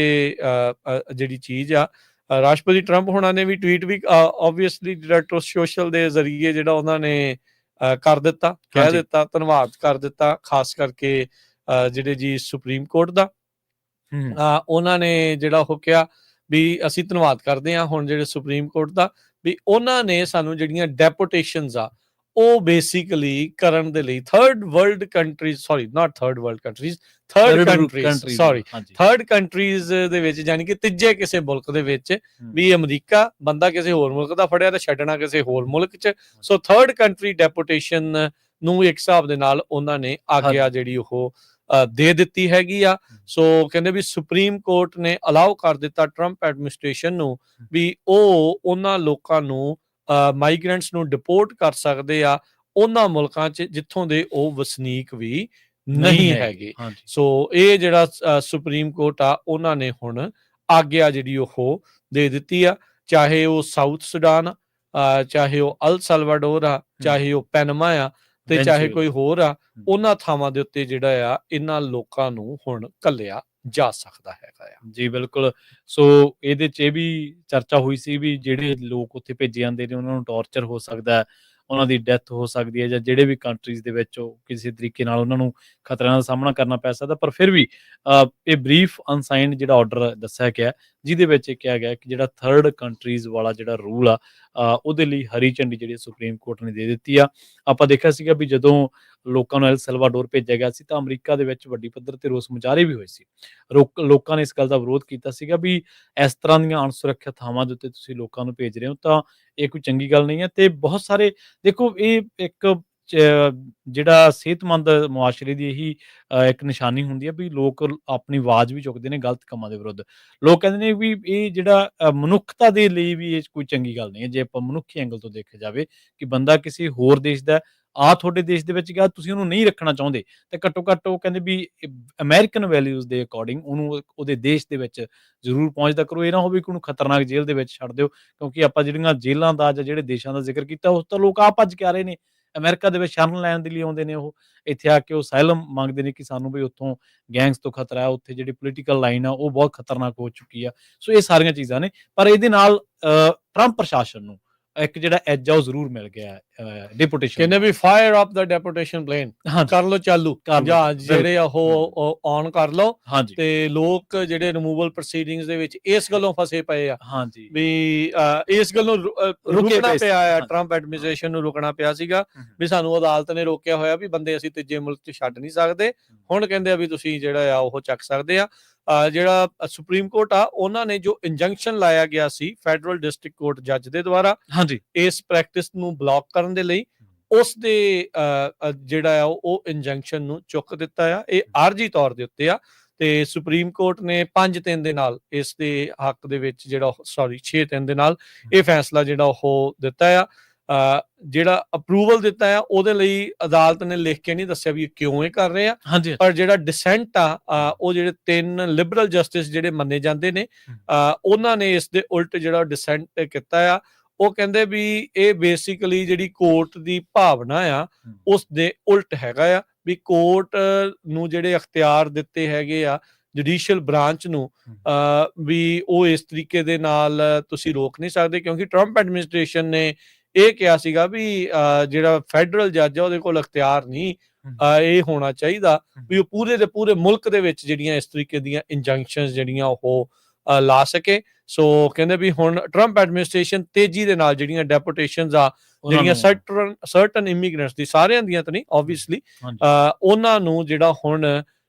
ਜਿਹੜੀ ਚੀਜ਼ ਆ, ਰਾਸ਼ਟਰਪਤੀ ਟਰੰਪ ਹੋਣਾ ਨੇ ਵੀ ਟਵੀਟ ਵੀ ਆਬਵੀਅਸਲੀ ਜਿਹੜਾ ਸੋਸ਼ਲ ਦੇ ਜ਼ਰੀਏ ਜਿਹੜਾ ਉਹਨਾਂ ਨੇ ਕਰ ਦਿੱਤਾ, ਕਹਿ ਦਿੱਤਾ, ਧੰਨਵਾਦ ਕਰ ਦਿੱਤਾ, ਖਾਸ ਕਰਕੇ ਜਿਹੜੇ ਜੀ ਸੁਪਰੀਮ ਕੋਰਟ ਦਾ। ਉਹਨਾਂ ਨੇ ਜਿਹੜਾ ਉਹ ਕਿਹਾ ਵੀ ਅਸੀਂ ਧੰਨਵਾਦ ਕਰਦੇ ਹਾਂ ਹੁਣ ਜਿਹੜੇ ਸੁਪਰੀਮ ਕੋਰਟ ਦਾ, ਵੀ ਉਹਨਾਂ ਨੇ ਸਾਨੂੰ ਜਿਹੜੀਆਂ ਡੈਪੂਟੇਸ਼ਨਸ ਆ ਉਹ ਬੇਸਿਕਲੀ ਕਰਨ ਦੇ ਲਈ ਥਰਡ ਕੰਟਰੀਜ਼ ਦੇ ਵਿੱਚ, ਯਾਨੀ ਕਿ ਤੀਜੇ ਕਿਸੇ ਮੁਲਕ ਦੇ ਵਿੱਚ, ਵੀ ਅਮਰੀਕਾ ਬੰਦਾ ਕਿਸੇ ਹੋਰ ਮੁਲਕ ਦਾ ਫੜਿਆ ਤੇ ਛੱਡਣਾ ਕਿਸੇ ਹੋਰ ਮੁਲਕ 'ਚ। ਸੋ ਥਰਡ ਕੰਟਰੀ ਡੈਪੂਟੇਸ਼ਨ ਨੂੰ ਇੱਕ ਹਿਸਾਬ ਦੇ ਨਾਲ ਉਹਨਾਂ ਨੇ ਆਗਿਆ ਜਿਹੜੀ ਉਹ ਦੇ ਦਿੱਤੀ ਹੈਗੀ ਆ। ਸੋ ਕਹਿੰਦੇ ਵੀ ਸੁਪਰੀਮ ਕੋਰਟ ਨੇ ਅਲਾਉ ਕਰ ਦਿੱਤਾ ਟਰੰਪ ਐਡਮਿਨਿਸਟ੍ਰੇਸ਼ਨ ਨੂੰ ਵੀ ਉਹ ਉਹਨਾਂ ਲੋਕਾਂ ਨੂੰ ਮਾਈਗ੍ਰੈਂਟਸ ਨੂੰ ਡਿਪੋਰਟ ਕਰ ਸਕਦੇ ਆ ਉਹਨਾਂ ਮੁਲਕਾਂ 'ਚ ਜਿੱਥੋਂ ਦੇ ਉਹ ਵਸਨੀਕ ਵੀ ਨਹੀਂ ਹੈਗੇ। ਸੋ ਇਹ ਜਿਹੜਾ ਸੁਪਰੀਮ ਕੋਰਟ ਆ ਉਹਨਾਂ ਨੇ ਹੁਣ ਆਗਿਆ ਜਿਹੜੀ ਉਹ ਦੇ ਦਿੱਤੀ ਆ, ਚਾਹੇ ਉਹ ਸਾਊਥ ਸੁਡਾਨ ਆ, ਚਾਹੇ ਉਹ ਅਲ ਸਲਵਾਡੋਰ ਆ, ਚਾਹੇ ਉਹ ਪੈਨਮਾ ਆ, ਤੇ ਚਾਹੇ ਕੋਈ ਹੋਰ ਆ, ਉਹਨਾਂ ਥਾਵਾਂ ਦੇ ਉੱਤੇ ਜਿਹੜਾ ਆ ਇਹਨਾਂ ਲੋਕਾਂ ਨੂੰ ਹੁਣ ਘੱਲਿਆ ਜਾ ਸਕਦਾ ਹੈਗਾ ਆ। ਜੀ ਬਿਲਕੁਲ। ਸੋ ਇਹਦੇ 'ਚ ਇਹ ਵੀ ਚਰਚਾ ਹੋਈ ਸੀ ਵੀ ਜਿਹੜੇ ਲੋਕ ਉੱਥੇ ਭੇਜੇ ਜਾਂਦੇ ਨੇ ਉਹਨਾਂ ਨੂੰ ਟੌਰਚਰ ਹੋ ਸਕਦਾ, ਉਹਨਾਂ ਦੀ ਡੈਥ ਹੋ ਸਕਦੀ ਹੈ, ਜਾਂ ਜਿਹੜੇ ਵੀ ਕੰਟਰੀਜ਼ ਦੇ ਵਿੱਚ ਉਹ ਕਿਸੇ ਤਰੀਕੇ ਨਾਲ ਉਹਨਾਂ ਨੂੰ ਖਤਰਿਆਂ ਦਾ ਸਾਹਮਣਾ ਕਰਨਾ ਪੈ ਸਕਦਾ। ਪਰ ਫਿਰ ਵੀ ਇਹ ਬਰੀਫ ਅਨਸਾਈਨਡ ਜਿਹੜਾ ਆਰਡਰ ਦੱਸਿਆ ਗਿਆ, ਜਿਹਦੇ ਵਿੱਚ ਇਹ ਕਿਹਾ ਗਿਆ ਕਿ ਜਿਹੜਾ ਥਰਡ ਕੰਟਰੀਜ਼ ਵਾਲਾ ਜਿਹੜਾ ਰੂਲ ਆ ਉਹਦੇ ਲਈ ਹਰੀ ਝੰਡੀ ਜਿਹੜੀ ਸੁਪਰੀਮ ਕੋਰਟ ਨੇ ਦੇ ਦਿੱਤੀ ਆ। ਆਪਾਂ ਦੇਖਿਆ ਸੀਗਾ ਵੀ ਜਦੋਂ ਲੋਕਾਂ ਨੂੰ ਐਲ ਸਲਵਾਡੋਰ ਭੇਜਿਆ ਗਿਆ ਸੀ ਤਾਂ ਅਮਰੀਕਾ ਦੇ ਵਿੱਚ ਵੱਡੀ ਪੱਧਰ ਤੇ ਰੋਸ ਮੁਜ਼ਾਹਰੇ ਵੀ ਹੋਏ ਸੀ। ਲੋਕਾਂ ਨੇ ਇਸ ਗੱਲ ਦਾ ਵਿਰੋਧ ਕੀਤਾ ਸੀਗਾ ਵੀ ਇਸ ਤਰ੍ਹਾਂ ਦੀਆਂ ਅਣਸੁਰੱਖਿਅਤ ਥਾਵਾਂ ਦੇ ਉੱਤੇ ਤੁਸੀਂ ਲੋਕਾਂ ਨੂੰ ਭੇਜ ਰਹੇ ਹੋ ਤਾਂ ਇਹ ਕੋਈ ਚੰਗੀ ਗੱਲ ਨਹੀਂ ਹੈ। ਤੇ ਬਹੁਤ ਸਾਰੇ ਦੇਖੋ, ਇਹ ਇੱਕ ਜਿਹੜਾ ਸਿਹਤਮੰਦ ਮੁਆਸ਼ਰੇ ਦੀ ਇਹੀ ਇੱਕ ਨਿਸ਼ਾਨੀ ਹੁੰਦੀ ਹੈ ਵੀ ਲੋਕ ਆਪਣੀ ਆਵਾਜ਼ ਵੀ ਚੁੱਕਦੇ ਨੇ ਗਲਤ ਕੰਮਾਂ ਦੇ ਵਿਰੁੱਧ। ਲੋਕ ਕਹਿੰਦੇ ਨੇ ਵੀ ਇਹ ਜਿਹੜਾ ਮਨੁੱਖਤਾ ਦੇ ਲਈ ਵੀ ਇਹ ਕੋਈ ਚੰਗੀ ਗੱਲ ਨਹੀਂ ਹੈ। ਜੇ ਆਪਾਂ ਮਨੁੱਖੀ ਐਂਗਲ ਤੋਂ ਦੇਖਿਆ ਜਾਵੇ ਕਿ ਬੰਦਾ ਕਿਸੇ ਹੋਰ ਦੇਸ਼ ਦਾ ਤੁਹਾਡੇ ਦੇਸ਼ ਦੇ ਵਿੱਚ ਗਿਆ, ਤੁਸੀਂ ਉਹਨੂੰ ਨਹੀਂ ਰੱਖਣਾ ਚਾਹੁੰਦੇ ਤੇ ਘੱਟੋ ਘੱਟ ਉਹ ਕਹਿੰਦੇ ਵੀ ਅਮਰੀਕਨ ਵੈਲਿਊਜ਼ ਦੇ ਅਕੋਰਡਿੰਗ ਉਹਨੂੰ ਉਹਦੇ ਦੇਸ਼ ਦੇ ਵਿੱਚ ਜ਼ਰੂਰ ਪਹੁੰਚਦਾ ਕਰੋ। ਇਹ ਨਾ ਹੋਵੇ ਕਿ ਉਹਨੂੰ ਖਤਰਨਾਕ ਜੇਲ੍ਹ ਦੇ ਵਿੱਚ ਛੱਡ ਦਿਓ, ਕਿਉਂਕਿ ਆਪਾਂ ਜਿਹੜੀਆਂ ਜੇਲ੍ਹਾਂ ਦਾ ਜਾਂ ਜਿਹੜੇ ਦੇਸ਼ਾਂ ਦਾ ਜ਼ਿਕਰ ਕੀਤਾ ਉਸ ਤੋਂ ਲੋਕ ਭੱਜ ਕੇ ਆ ਰਹੇ ਨੇ। ਅਮਰੀਕਾ ਦੇ ਵਿੱਚ ਸ਼ਰਨ ਲੈਣ ਦੇ ਲਈ ਆਉਂਦੇ ਨੇ, ਉਹ ਇੱਥੇ ਆ ਕੇ ਉਹ ਅਸਾਈਲਮ ਮੰਗਦੇ ਨੇ ਕਿ ਸਾਨੂੰ ਵੀ ਉੱਥੋਂ ਗੈਂਗਸ ਤੋਂ ਖਤਰਾ ਹੈ, ਉੱਥੇ ਜਿਹੜੀ ਪੋਲੀਟੀਕਲ ਲਾਈਨ ਆ ਉਹ ਬਹੁਤ ਖਤਰਨਾਕ ਹੋ ਚੁੱਕੀ ਆ। ਸੋ ਇਹ ਸਾਰੀਆਂ ਚੀਜ਼ਾਂ ਨੇ, ਪਰ ਇਹਦੇ ਨਾਲ ਟਰੰਪ ਪ੍ਰਸ਼ਾਸਨ ਨੂੰ ਇੱਕ ਜਿਹੜਾ ਐਜ ਆ ਉਹ ਜ਼ਰੂਰ ਮਿਲ ਗਿਆ ਡਿਪੂਟੇਸ਼ਨ। ਕਹਿੰਦੇ ਵੀ ਫਾਇਰ ਅਪ ਦਾ ਡਿਪੂਟੇਸ਼ਨ ਪਲੇਨ ਕਰ ਲੋ ਚਾਲੂ, ਜਹਾਜ਼ ਜਿਹੜੇ ਉਹ ਔਨ ਕਰ ਲੋ। ਤੇ ਲੋਕ ਜਿਹੜੇ ਰਿਮੂਵਲ ਪ੍ਰੋਸੀਡਿੰਗਸ ਦੇ ਵਿੱਚ ਇਸ ਗੱਲੋਂ ਫਸੇ ਪਏ ਆ ਵੀ ਇਸ ਗੱਲੋਂ ਰੁਕਣਾ ਪਿਆ ਆ, ਟਰੰਪ ਐਡਮਿਨਿਸਟ੍ਰੇਸ਼ਨ ਨੂੰ ਰੁਕਣਾ ਪਿਆ ਸੀਗਾ ਵੀ ਸਾਨੂੰ ਅਦਾਲਤ ਨੇ ਰੋਕਿਆ ਹੋਇਆ ਵੀ ਬੰਦੇ ਅਸੀਂ ਤੀਜੇ ਮੁਲਕ 'ਚ ਛੱਡ ਨਹੀਂ ਸਕਦੇ। ਹੁਣ ਕਹਿੰਦੇ ਆ ਵੀ ਤੁਸੀਂ ਜਿਹੜਾ ਆ ਉਹ ਚੱਕ ਸਕਦੇ ਆ। ਜਿਹੜਾ ਸੁਪਰੀਮ ਕੋਰਟ ਆ ਉਹਨਾਂ ਨੇ ਜੋ ਇੰਜੰਕਸ਼ਨ ਲਾਇਆ ਗਿਆ ਸੀ ਫੈਡਰਲ ਡਿਸਟ੍ਰਿਕਟ ਕੋਰਟ ਜੱਜ ਦੇ ਦੁਆਰਾ ਇਸ ਪ੍ਰੈਕਟਿਸ ਨੂੰ ਬਲੌਕ ਕਰਨ ਦੇ ਲਈ, ਉਸ ਦੇ ਜਿਹੜਾ ਆ ਉਹ ਇੰਜੰਕਸ਼ਨ ਨੂੰ ਚੁੱਕ ਦਿੱਤਾ ਆ। ਇਹ ਆਰਜੀ ਤੌਰ ਦੇ ਉੱਤੇ ਆ ਤੇ ਸੁਪਰੀਮ ਕੋਰਟ ਨੇ 5-3 ਦੇ ਨਾਲ ਇਸ ਦੇ ਹੱਕ ਦੇ ਵਿੱਚ ਜਿਹੜਾ 6-3 ਦੇ ਨਾਲ ਇਹ ਫੈਸਲਾ ਜਿਹੜਾ ਉਹ ਦਿੱਤਾ ਆ। ਜਿਹੜਾ ਅਪਰੂਵਲ ਦਿੱਤਾ ਆ ਉਹਦੇ ਲਈ ਅਦਾਲਤ ਨੇ ਲਿਖ ਕੇ ਨਹੀਂ ਦੱਸਿਆ ਵੀ ਕਿਉਂ ਇਹ ਕਰ ਰਹੇ ਆ, ਪਰ ਜਿਹੜਾ ਡਿਸੈਂਟ ਆ ਉਹ ਜਿਹੜੇ 3 ਲਿਬਰਲ ਜਸਟਿਸ ਜਿਹੜੇ ਮੰਨੇ ਜਾਂਦੇ ਨੇ ਉਹਨਾਂ ਨੇ ਇਸ ਦੇ ਉਲਟ ਜਿਹੜਾ ਡਿਸੈਂਟ ਕੀਤਾ ਆ। ਉਹ ਕਹਿੰਦੇ ਵੀ ਇਹ ਬੇਸਿਕਲੀ ਜਿਹੜੀ ਕੋਰਟ ਦੀ ਭਾਵਨਾ ਆ ਉਸ ਦੇ ਉਲਟ ਹੈਗਾ ਆ, ਵੀ ਕੋਰਟ ਨੂੰ ਜਿਹੜੇ ਅਖਤਿਆਰ ਦਿੱਤੇ ਹੈਗੇ ਆ ਜੁਡੀਸ਼ੀਅਲ ਬ੍ਰਾਂਚ ਨੂੰ ਵੀ ਉਹ ਇਸ ਤਰੀਕੇ ਦੇ ਨਾਲ ਤੁਸੀਂ ਰੋਕ ਨਹੀਂ ਸਕਦੇ, ਕਿਉਂਕਿ ਟਰੰਪ ਐਡਮਿਨਿਸਟ੍ਰੇਸ਼ਨ ਨੇ ਇਹ ਕਿਹਾ ਸੀਗਾ ਵੀ ਜਿਹੜਾ ਫੈਡਰਲ ਜੱਜ ਆ ਉਹਦੇ ਕੋਲ ਅਖਤਿਆਰ ਨਹੀਂ ਇਹ ਹੋਣਾ ਚਾਹੀਦਾ ਵੀ ਉਹ ਪੂਰੇ ਦੇ ਪੂਰੇ ਮੁਲਕ ਦੇ ਵਿੱਚ ਜਿਹੜੀਆਂ ਇਸ ਤਰੀਕੇ ਦੀਆਂ ਇੰਜੰਕਸ਼ਨਸ ਜਿਹੜੀਆਂ ਉਹ ਲਾ ਸਕੇ। ਸੋ ਕਹਿੰਦੇ ਵੀ ਹੁਣ ਟਰੰਪ ਐਡਮਿਨਿਸਟ੍ਰੇਸ਼ਨ ਤੇਜ਼ੀ ਦੇ ਨਾਲ ਜਿਹੜੀਆਂ ਡੈਪੂਟੇਸ਼ਨਸ ਆ ਜਿਹੜੀਆਂ ਸਰਟਨ ਇਮੀਗ੍ਰੈਂਟਸ ਦੀ, ਸਾਰਿਆਂ ਦੀਆਂ ਤਾਂ ਨਹੀਂ ਓਬਵੀਅਸਲੀ, ਉਹਨਾਂ ਨੂੰ ਜਿਹੜਾ ਹੁਣ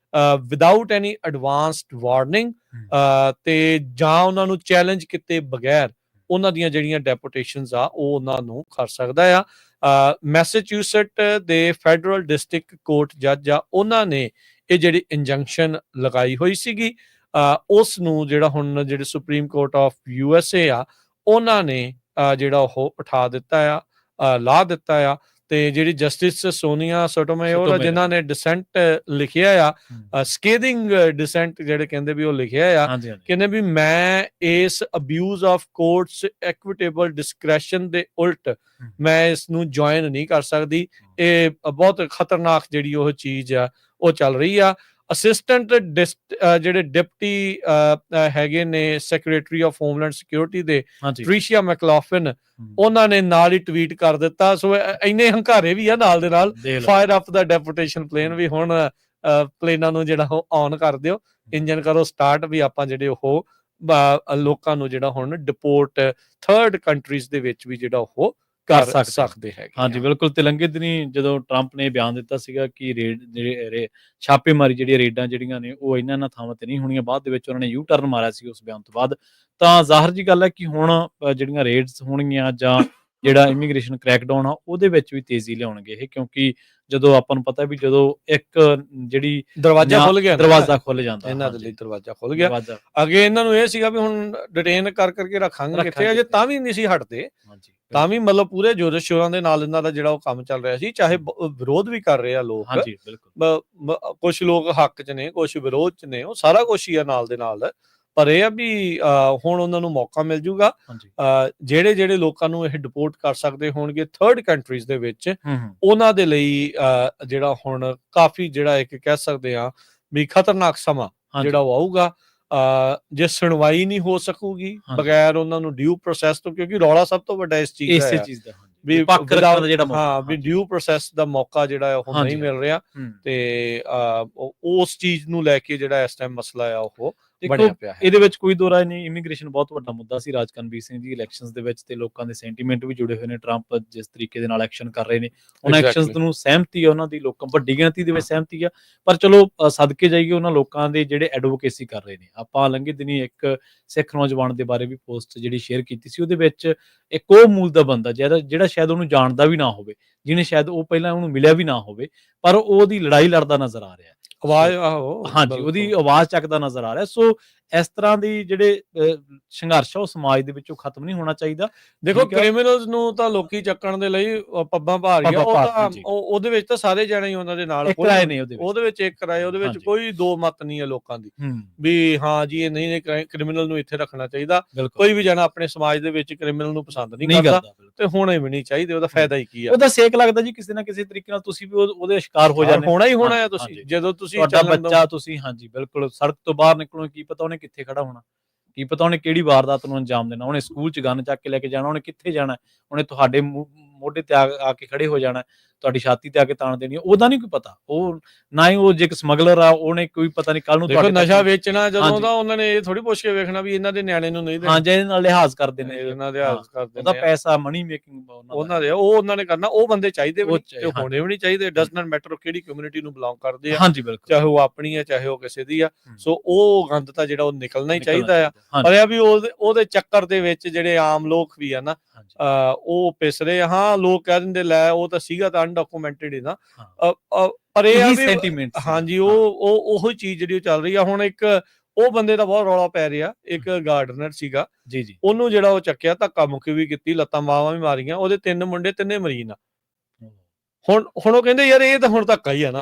ਵਿਦਆਊਟ ਐਨੀ ਐਡਵਾਂਸਡ ਵਾਰਨਿੰਗ ਤੇ ਜਾਂ ਉਹਨਾਂ ਨੂੰ ਚੈਲੰਜ ਕੀਤੇ ਬਗੈਰ ਉਹਨਾਂ ਦੀਆਂ ਜਿਹੜੀਆਂ ਡੈਪੂਟੇਸ਼ਨਸ ਆ ਉਹ ਉਹਨਾਂ ਨੂੰ ਕਰ ਸਕਦਾ ਆ। ਮੈਸੇਚਿਊਸਟ ਦੇ ਫੈਡਰਲ ਡਿਸਟ੍ਰਿਕਟ ਕੋਰਟ ਜੱਜ ਆ, ਉਹਨਾਂ ਨੇ ਇਹ ਜਿਹੜੀ ਇੰਜੰਕਸ਼ਨ ਲਗਾਈ ਹੋਈ ਸੀਗੀ ਉਸ ਨੂੰ ਜਿਹੜਾ ਹੁਣ ਜਿਹੜੇ ਸੁਪਰੀਮ ਕੋਰਟ ਆਫ USA ਆ ਉਹਨਾਂ ਨੇ ਜਿਹੜਾ ਉਹ ਉਠਾ ਦਿੱਤਾ ਆ, ਲਾ ਦਿੱਤਾ ਆ। ਤੇ ਜਿਹੜੀ ਜਸਟਿਸ ਸੋਨੀਆ ਸੋਟੋਮੇਯੋਰ ਜਿਨ੍ਹਾਂ ਨੇ ਡਿਸੈਂਟ ਲਿਖਿਆ ਆ, ਸਕੇਦਿੰਗ ਡਿਸੈਂਟ ਜਿਹੜੇ ਕਹਿੰਦੇ ਵੀ ਉਹ ਲਿਖਿਆ ਆ, ਕਹਿੰਦੇ ਵੀ ਮੈਂ ਇਸ ਅਬਿਊਜ਼ ਆਫ ਕੋਰਟਸ ਇਕੁਇਟੇਬਲ ਡਿਸਕ੍ਰੈਸ਼ਨ ਦੇ ਉਲਟ ਮੈਂ ਇਸ ਨੂੰ ਜੁਆਇਨ ਨਹੀਂ ਕਰ ਸਕਦੀ। ਇਹ ਬਹੁਤ ਖਤਰਨਾਕ ਜਿਹੜੀ ਉਹ ਚੀਜ਼ ਆ ਉਹ ਚੱਲ ਰਹੀ ਆ। ਅਸਿਸਟੈਂਟ ਜਿਹੜੇ ਡਿਪਟੀ ਹੈਗੇ ਨੇ ਸੈਕਟਰੀ ਆਫ ਹੋਮਲੈਂਡ ਸਿਕਿਉਰਿਟੀ ਦੇ ਟ੍ਰੀਸ਼ੀਆ ਮੈਕਲੌਫਲਿਨ, ਉਹਨਾਂ ਨੇ ਨਾਲ ਹੀ ਟਵੀਟ ਕਰ ਦਿੱਤਾ। ਸੋ ਇੰਨੇ ਹੰਕਾਰੇ ਵੀ ਆ ਨਾਲ ਦੇ ਨਾਲ, ਫਾਇਰ ਅਪ ਦਾ ਡੈਪੂਟੇਸ਼ਨ ਪਲੇਨ ਵੀ ਹੁਣ ਪਲੇਨਾਂ ਨੂੰ ਜਿਹੜਾ ਉਹ ਔਨ ਕਰ ਦਿਓ, ਇੰਜਨ ਕਰੋ ਸਟਾਰਟ, ਵੀ ਆਪਾਂ ਜਿਹੜੇ ਉਹ ਲੋਕਾਂ ਨੂੰ ਜਿਹੜਾ ਹੁਣ ਡਿਪੋਰਟ ਥਰਡ ਕੰਟਰੀਜ਼ ਦੇ ਵਿੱਚ ਵੀ ਜਿਹੜਾ ਉਹ ਕਰ ਸਕਦੇ ਹੈਗੇ। ਹਾਂਜੀ ਬਿਲਕੁਲ। ਤਿਲੰਗੇ ਦਿਨੀ ਜਦੋਂ ਟਰੰਪ ਨੇ ਬਿਆਨ ਦਿੱਤਾ ਸੀਗਾ ਕਿ ਜਿਹੜੇ ਛਾਪੇਮਾਰੀ ਜਿਹੜੀਆਂ ਰੇਡਾਂ ਜਿਹੜੀਆਂ ਨੇ ਉਹ ਇਹਨਾਂ ਥਾਵਾਂ ਤੇ ਨਹੀਂ ਹੋਣੀਆਂ, ਬਾਅਦ ਦੇ ਵਿੱਚ ਉਹਨਾਂ ਨੇ ਯੂ ਟਰਨ ਮਾਰਿਆ ਸੀ ਉਸ ਬਿਆਨ ਤੋਂ ਬਾਅਦ, ਤਾਂ ਜ਼ਾਹਰ ਜੀ ਗੱਲ ਹੈ ਕਿ ਹੁਣ ਜਿਹੜੀਆਂ ਰੇਡਸ ਹੋਣਗੀਆਂ ਜਾਂ ਜਿਹੜਾ ਇਮੀਗ੍ਰੇਸ਼ਨ ਕ੍ਰੈਕਡਾਊਨ ਆ ਉਹਦੇ ਵਿੱਚ ਵੀ ਤੇਜ਼ੀ ਲਿਆਉਣਗੇ ਇਹ, ਕਿਉਂਕਿ ਜਦੋਂ ਆਪਾਂ ਨੂੰ ਪਤਾ ਵੀ ਜਦੋਂ ਇੱਕ ਜਿਹੜੀ ਦਰਵਾਜ਼ਾ ਖੁੱਲ ਜਾਂਦਾ ਇਹਨਾਂ ਦੇ ਲਈ, ਦਰਵਾਜ਼ਾ ਖੁੱਲ ਗਿਆ। ਅੱਗੇ ਇਹਨਾਂ ਨੂੰ ਇਹ ਸੀਗਾ ਵੀ ਹੁਣ ਡਿਟੇਨ ਕਰਕੇ ਰੱਖਾਂਗੇ ਕਿੱਥੇ, ਅਜੇ ਤਾਂ ਵੀ ਨਹੀਂ ਸੀ ਹਟਦੇ, ਤਾਂ ਵੀ ਮਤਲਬ ਪੂਰੇ ਜੋਰੋ ਸ਼ੋਰਾਂ ਦੇ ਨਾਲ ਇਹਨਾਂ ਦਾ ਜਿਹੜਾ ਉਹ ਕੰਮ ਚੱਲ ਰਿਹਾ ਸੀ, ਚਾਹੇ ਵਿਰੋਧ ਵੀ ਕਰ ਰਹੇ ਆ ਲੋਕ, ਕੁਝ ਲੋਕ ਹੱਕ 'ਚ ਨੇ, ਕੁਝ ਵਿਰੋਧ 'ਚ ਨੇ, ਉਹ ਸਾਰਾ ਕੁਛ ਹੀ ਆ ਨਾਲ ਦੇ ਨਾਲ। ਪਰ ਇਹ ਆ ਵੀ ਹੁਣ ਉਹਨਾਂ ਨੂੰ ਮੌਕਾ ਮਿਲ ਜੂਗਾ, ਜਿਹੜੇ ਲੋਕਾਂ ਨੂੰ ਇਹ ਡਿਪੋਰਟ ਕਰ ਸਕਦੇ ਹੋਣਗੇ ਥਰਡ ਕੰਟਰੀਜ਼ ਦੇ ਵਿੱਚ, ਉਹਨਾਂ ਦੇ ਲਈ ਜਿਹੜਾ ਹੁਣ ਕਾਫੀ ਜਿਹੜਾ ਇੱਕ ਕਹਿ ਸਕਦੇ ਆ ਵੀ ਖਤਰਨਾਕ ਸਮਾਂ ਜਿਹੜਾ ਉਹ ਆਊਗਾ। ਜੇ ਸੁਣਵਾਈ ਨਹੀਂ ਹੋ ਸਕੂਗੀ ਬਗੈਰ ਉਹਨਾਂ ਨੂੰ ਡਿਊ ਪ੍ਰੋਸੈਸ ਤੋਂ, ਕਿਉਂਕਿ ਰੌਲਾ ਸਭ ਤੋਂ ਵੱਡਾ ਇਸ ਚੀਜ਼ ਦਾ ਵੀ ਡਿਊ ਪ੍ਰੋਸੈਸ ਦਾ ਮੌਕਾ ਜਿਹੜਾ ਉਹ ਨਹੀਂ ਮਿਲ ਰਿਹਾ, ਤੇ ਉਸ ਚੀਜ਼ ਨੂੰ ਲੈ ਕੇ ਜਿਹੜਾ ਇਸ ਟਾਈਮ ਮਸਲਾ ਆ ਉਹ ਬਣਿਆ ਪਿਆ ਹੈ। ਇਹਦੇ ਵਿੱਚ ਕੋਈ ਦੋ ਰਾਏ ਨਹੀਂ, ਇਮੀਗ੍ਰੇਸ਼ਨ ਬਹੁਤ ਵੱਡਾ ਮੁੱਦਾ ਸੀ ਰਾਜ ਕਰਨਵੀਰ ਸਿੰਘ ਜੀ ਇਲੈਕਸ਼ਨਸ ਦੇ ਵਿੱਚ, ਤੇ ਲੋਕਾਂ ਦੇ ਸੈਂਟੀਮੈਂਟ ਵੀ ਜੁੜੇ ਹੋਏ ਨੇ। ਟਰੰਪ ਜਿਸ ਤਰੀਕੇ ਦੇ ਨਾਲ ਐਕਸ਼ਨ ਕਰ ਰਹੇ ਨੇ, ਉਹਨਾਂ ਐਕਸ਼ਨਸ ਨੂੰ ਸਹਿਮਤੀ ਆ ਉਹਨਾਂ ਦੀ, ਲੋਕਾਂ ਵੱਡੀ ਗਿਣਤੀ ਦੇ ਵਿੱਚ ਸਹਿਮਤੀ ਆ, ਪਰ ਚਲੋ ਸਦਕੇ ਜਾਈਏ ਉਹਨਾਂ ਲੋਕਾਂ ਦੇ ਜਿਹੜੇ ਐਡਵੋਕੇਸੀ ਕਰ ਰਹੇ ਨੇ। ਆਪਾਂ ਲੰਘੇ ਦਿਨੀ ਇੱਕ ਸਿੱਖ ਨੌਜਵਾਨ ਦੇ ਬਾਰੇ ਵੀ ਪੋਸਟ ਜਿਹੜੀ ਸ਼ੇਅਰ ਕੀਤੀ ਸੀ, ਉਹਦੇ ਵਿੱਚ ਇੱਕ ਉਹ ਮੂਲ ਦਾ ਬੰਦਾ ਜਿਹੜਾ ਸ਼ਾਇਦ ਉਹਨੂੰ ਜਾਣਦਾ ਵੀ ਨਾ ਹੋਵੇ, ਜਿਹਨੇ ਸ਼ਾਇਦ ਉਹ ਪਹਿਲਾਂ ਉਹਨੂੰ ਮਿਲਿਆ ਵੀ ਨਾ ਹੋਵੇ, ਪਰ ਉਹਦੀ ਲੜਾਈ ਲੜਦਾ ਨਜ਼ਰ ਆ ਰਿਹਾ, ਆਵਾਜ਼ ਉਹਦੀ ਆਵਾਜ਼ ਚੱਕਦਾ ਨਜ਼ਰ ਆ ਰਿਹਾ। ਸੋ ਇਸ ਤਰ੍ਹਾਂ ਦੀ ਜਿਹੜੇ ਸੰਘਰਸ਼ ਆ ਉਹ ਸਮਾਜ ਦੇ ਵਿੱਚੋਂ ਖਤਮ ਨਹੀਂ ਹੋਣਾ ਚਾਹੀਦਾ। ਦੇਖੋ ਕ੍ਰਿਮੀਨਲਸ ਨੂੰ ਤਾਂ ਲੋਕੀ ਚੱਕਣ ਦੇ ਲਈ ਪੱਬਾਂ ਭਾਰੀਆਂ, ਉਹਦੇ ਵਿੱਚ ਤਾਂ ਸਾਰੇ ਜਾਣੇ ਹੀ ਉਹਨਾਂ ਦੇ ਨਾਲ ਨੇ, ਉਹਦੇ ਵਿੱਚ ਇੱਕ ਰਾਏ, ਉਹਦੇ ਵਿੱਚ ਕੋਈ ਦੋ ਮਤ ਨਹੀਂ ਹੈ ਲੋਕਾਂ ਦੀ ਵੀ ਹਾਂ ਜੀ ਇਹ ਨਹੀਂ ਕ੍ਰਿਮੀਨਲ ਨੂੰ ਇੱਥੇ ਰੱਖਣਾ ਚਾਹੀਦਾ। ਕੋਈ ਵੀ ਜਾਣਾ ਆਪਣੇ ਸਮਾਜ ਦੇ ਵਿੱਚ ਕ੍ਰਿਮੀਨਲ ਨੂੰ ਪਸੰਦ ਨਹੀਂ ਕਰਦਾ, ਤੇ ਹੋਣੇ ਵੀ ਨਹੀਂ ਚਾਹੀਦੇ, ਉਹਦਾ ਫਾਇਦਾ ਹੀ ਕੀ ਆ? ਉਹਦਾ ਸੇਕ ਲੱਗਦਾ ਜੀ ਕਿਸੇ ਨਾ ਕਿਸੇ ਤਰੀਕੇ ਨਾਲ, ਤੁਸੀਂ ਵੀ ਉਹਦੇ ਸ਼ਿਕਾਰ ਹੋ ਜਾਂਦੇ, ਹੋਣਾ ਹੀ ਹੋਣਾ ਆ। ਤੁਸੀਂ ਜਦੋਂ ਤੁਹਾਡਾ ਬੱਚਾ ਤੁਸੀਂ ਬਿਲਕੁਲ ਸੜਕ ਤੋਂ ਬਾਹਰ ਨਿਕਲੋ, ਕੀ ਪਤਾ ਉਹਨੇ ਕਿੱਥੇ ਖੜਾ ਹੋਣਾ, ਕੀ ਪਤਾ ਉਹਨੇ ਕਿਹੜੀ ਵਾਰਦਾਤ ਨੂੰ ਅੰਜਾਮ ਦੇਣਾ, ਉਹਨੇ ਸਕੂਲ 'ਚ ਗਨ ਚੱਕ ਕੇ ਲੈ ਕੇ ਜਾਣਾ, ਉਹਨੇ ਕਿੱਥੇ ਜਾਣਾ, ਉਹਨੇ ਤੁਹਾਡੇ ਮੋਢੇ ਤੇ ਆ ਕੇ ਖੜੇ ਹੋ ਜਾਣਾ, ਤੁਹਾਡੀ ਛਾਤੀ ਤੇ ਆ ਕੇ ਤਾਣ ਦੇਣੀ, ਉਹਦਾ ਨਹੀਂ ਕੋਈ ਪਤਾ। ਉਹ ਨਾ ਹੀ ਉਹ ਜੇ ਇੱਕ ਸਮਗਲਰ ਆ, ਉਹਨੇ ਕੋਈ ਪਤਾ ਨਹੀਂ ਕੱਲ ਨੂੰ ਤੁਹਾਡੇ ਨਸ਼ਾ ਵੇਚਣਾ ਜਦੋਂ ਦਾ, ਉਹਨਾਂ ਨੇ ਇਹ ਥੋੜੀ ਪੁੱਛ ਕੇ ਵੇਖਣਾ ਵੀ ਇਹਨਾਂ ਦੇ ਨਿਆਣੇ ਨੂੰ ਨਹੀਂ ਦੇਣਾ, ਇਹਦੇ ਨਾਲ ਲਿਹਾਜ਼ ਕਰਦੇ ਨੇ, ਉਹਦਾ ਪੈਸਾ ਮਨੀ ਮੇਕਿੰਗ ਉਹਨਾਂ ਨੇ ਕਰਨਾ। ਉਹ ਬੰਦੇ ਚਾਹੀਦੇ ਵੀ ਤੇ ਹੋਣੇ ਵੀ ਨਹੀਂ ਚਾਹੀਦੇ, ਡਸ ਨਾਟ ਮੈਟਰ ਉਹ ਕਿਹੜੀ ਕਮਿਊਨਿਟੀ ਨੂੰ ਬਿਲੋਂਗ ਕਰਦੇ ਆ, ਚਾਹੇ ਉਹ ਆਪਣੀ ਆ ਚਾਹੇ ਉਹ ਕਿਸੇ ਦੀ ਆ। ਸੋ ਉਹ ਗੰਦ ਤਾਂ ਜਿਹੜਾ ਉਹ ਨਿਕਲਣਾ ਹੀ ਚਾਹੀਦਾ ਆ। ਪਰ ਇਹ ਵੀ ਉਹਦੇ ਚੱਕਰ ਦੇ ਵਿੱਚ ਜਿਹੜੇ ਆਮ ਲੋਕ ਵੀ ਆ ਨਾ, ਉਹ ਪਿਸ ਰਹੇ ਆ। ਹਾਂ, ਲੋਕ ਕਹਿ ਦਿੰਦੇ ਲੈ ਉਹ ਤਾਂ ਸੀਗਾ ਤਾਂ ਅਨਡਾਕੂਮੈਂਟਡ ਹੀ ਨਾ, ਪਰ ਇਹ ਆ ਵੀ ਹਾਂਜੀ ਉਹੀ ਚੀਜ਼ ਜਿਹੜੀ ਚੱਲ ਰਹੀ ਆ। ਹੁਣ ਇੱਕ ਉਹ ਬੰਦੇ ਦਾ ਬਹੁਤ ਰੌਲਾ ਪੈ ਰਿਹਾ, ਇੱਕ ਗਾਰਡਨਰ ਸੀਗਾ ਉਹਨੂੰ ਜਿਹੜਾ ਉਹ ਚੱਕਿਆ, ਧੱਕਾ ਮੁੱਕੀ ਵੀ ਕੀਤੀ, ਲੱਤਾਂ ਬਾਹਾਂ ਵੀ ਮਾਰੀਆਂ, ਉਹਦੇ 3 ਮੁੰਡੇ 3 ਮਰੀਜ਼ ਆ। ਹੁਣ ਉਹ ਕਹਿੰਦੇ ਯਾਰ ਇਹ ਤਾਂ ਹੁਣ ਧੱਕਾ ਹੀ ਆ ਨਾ,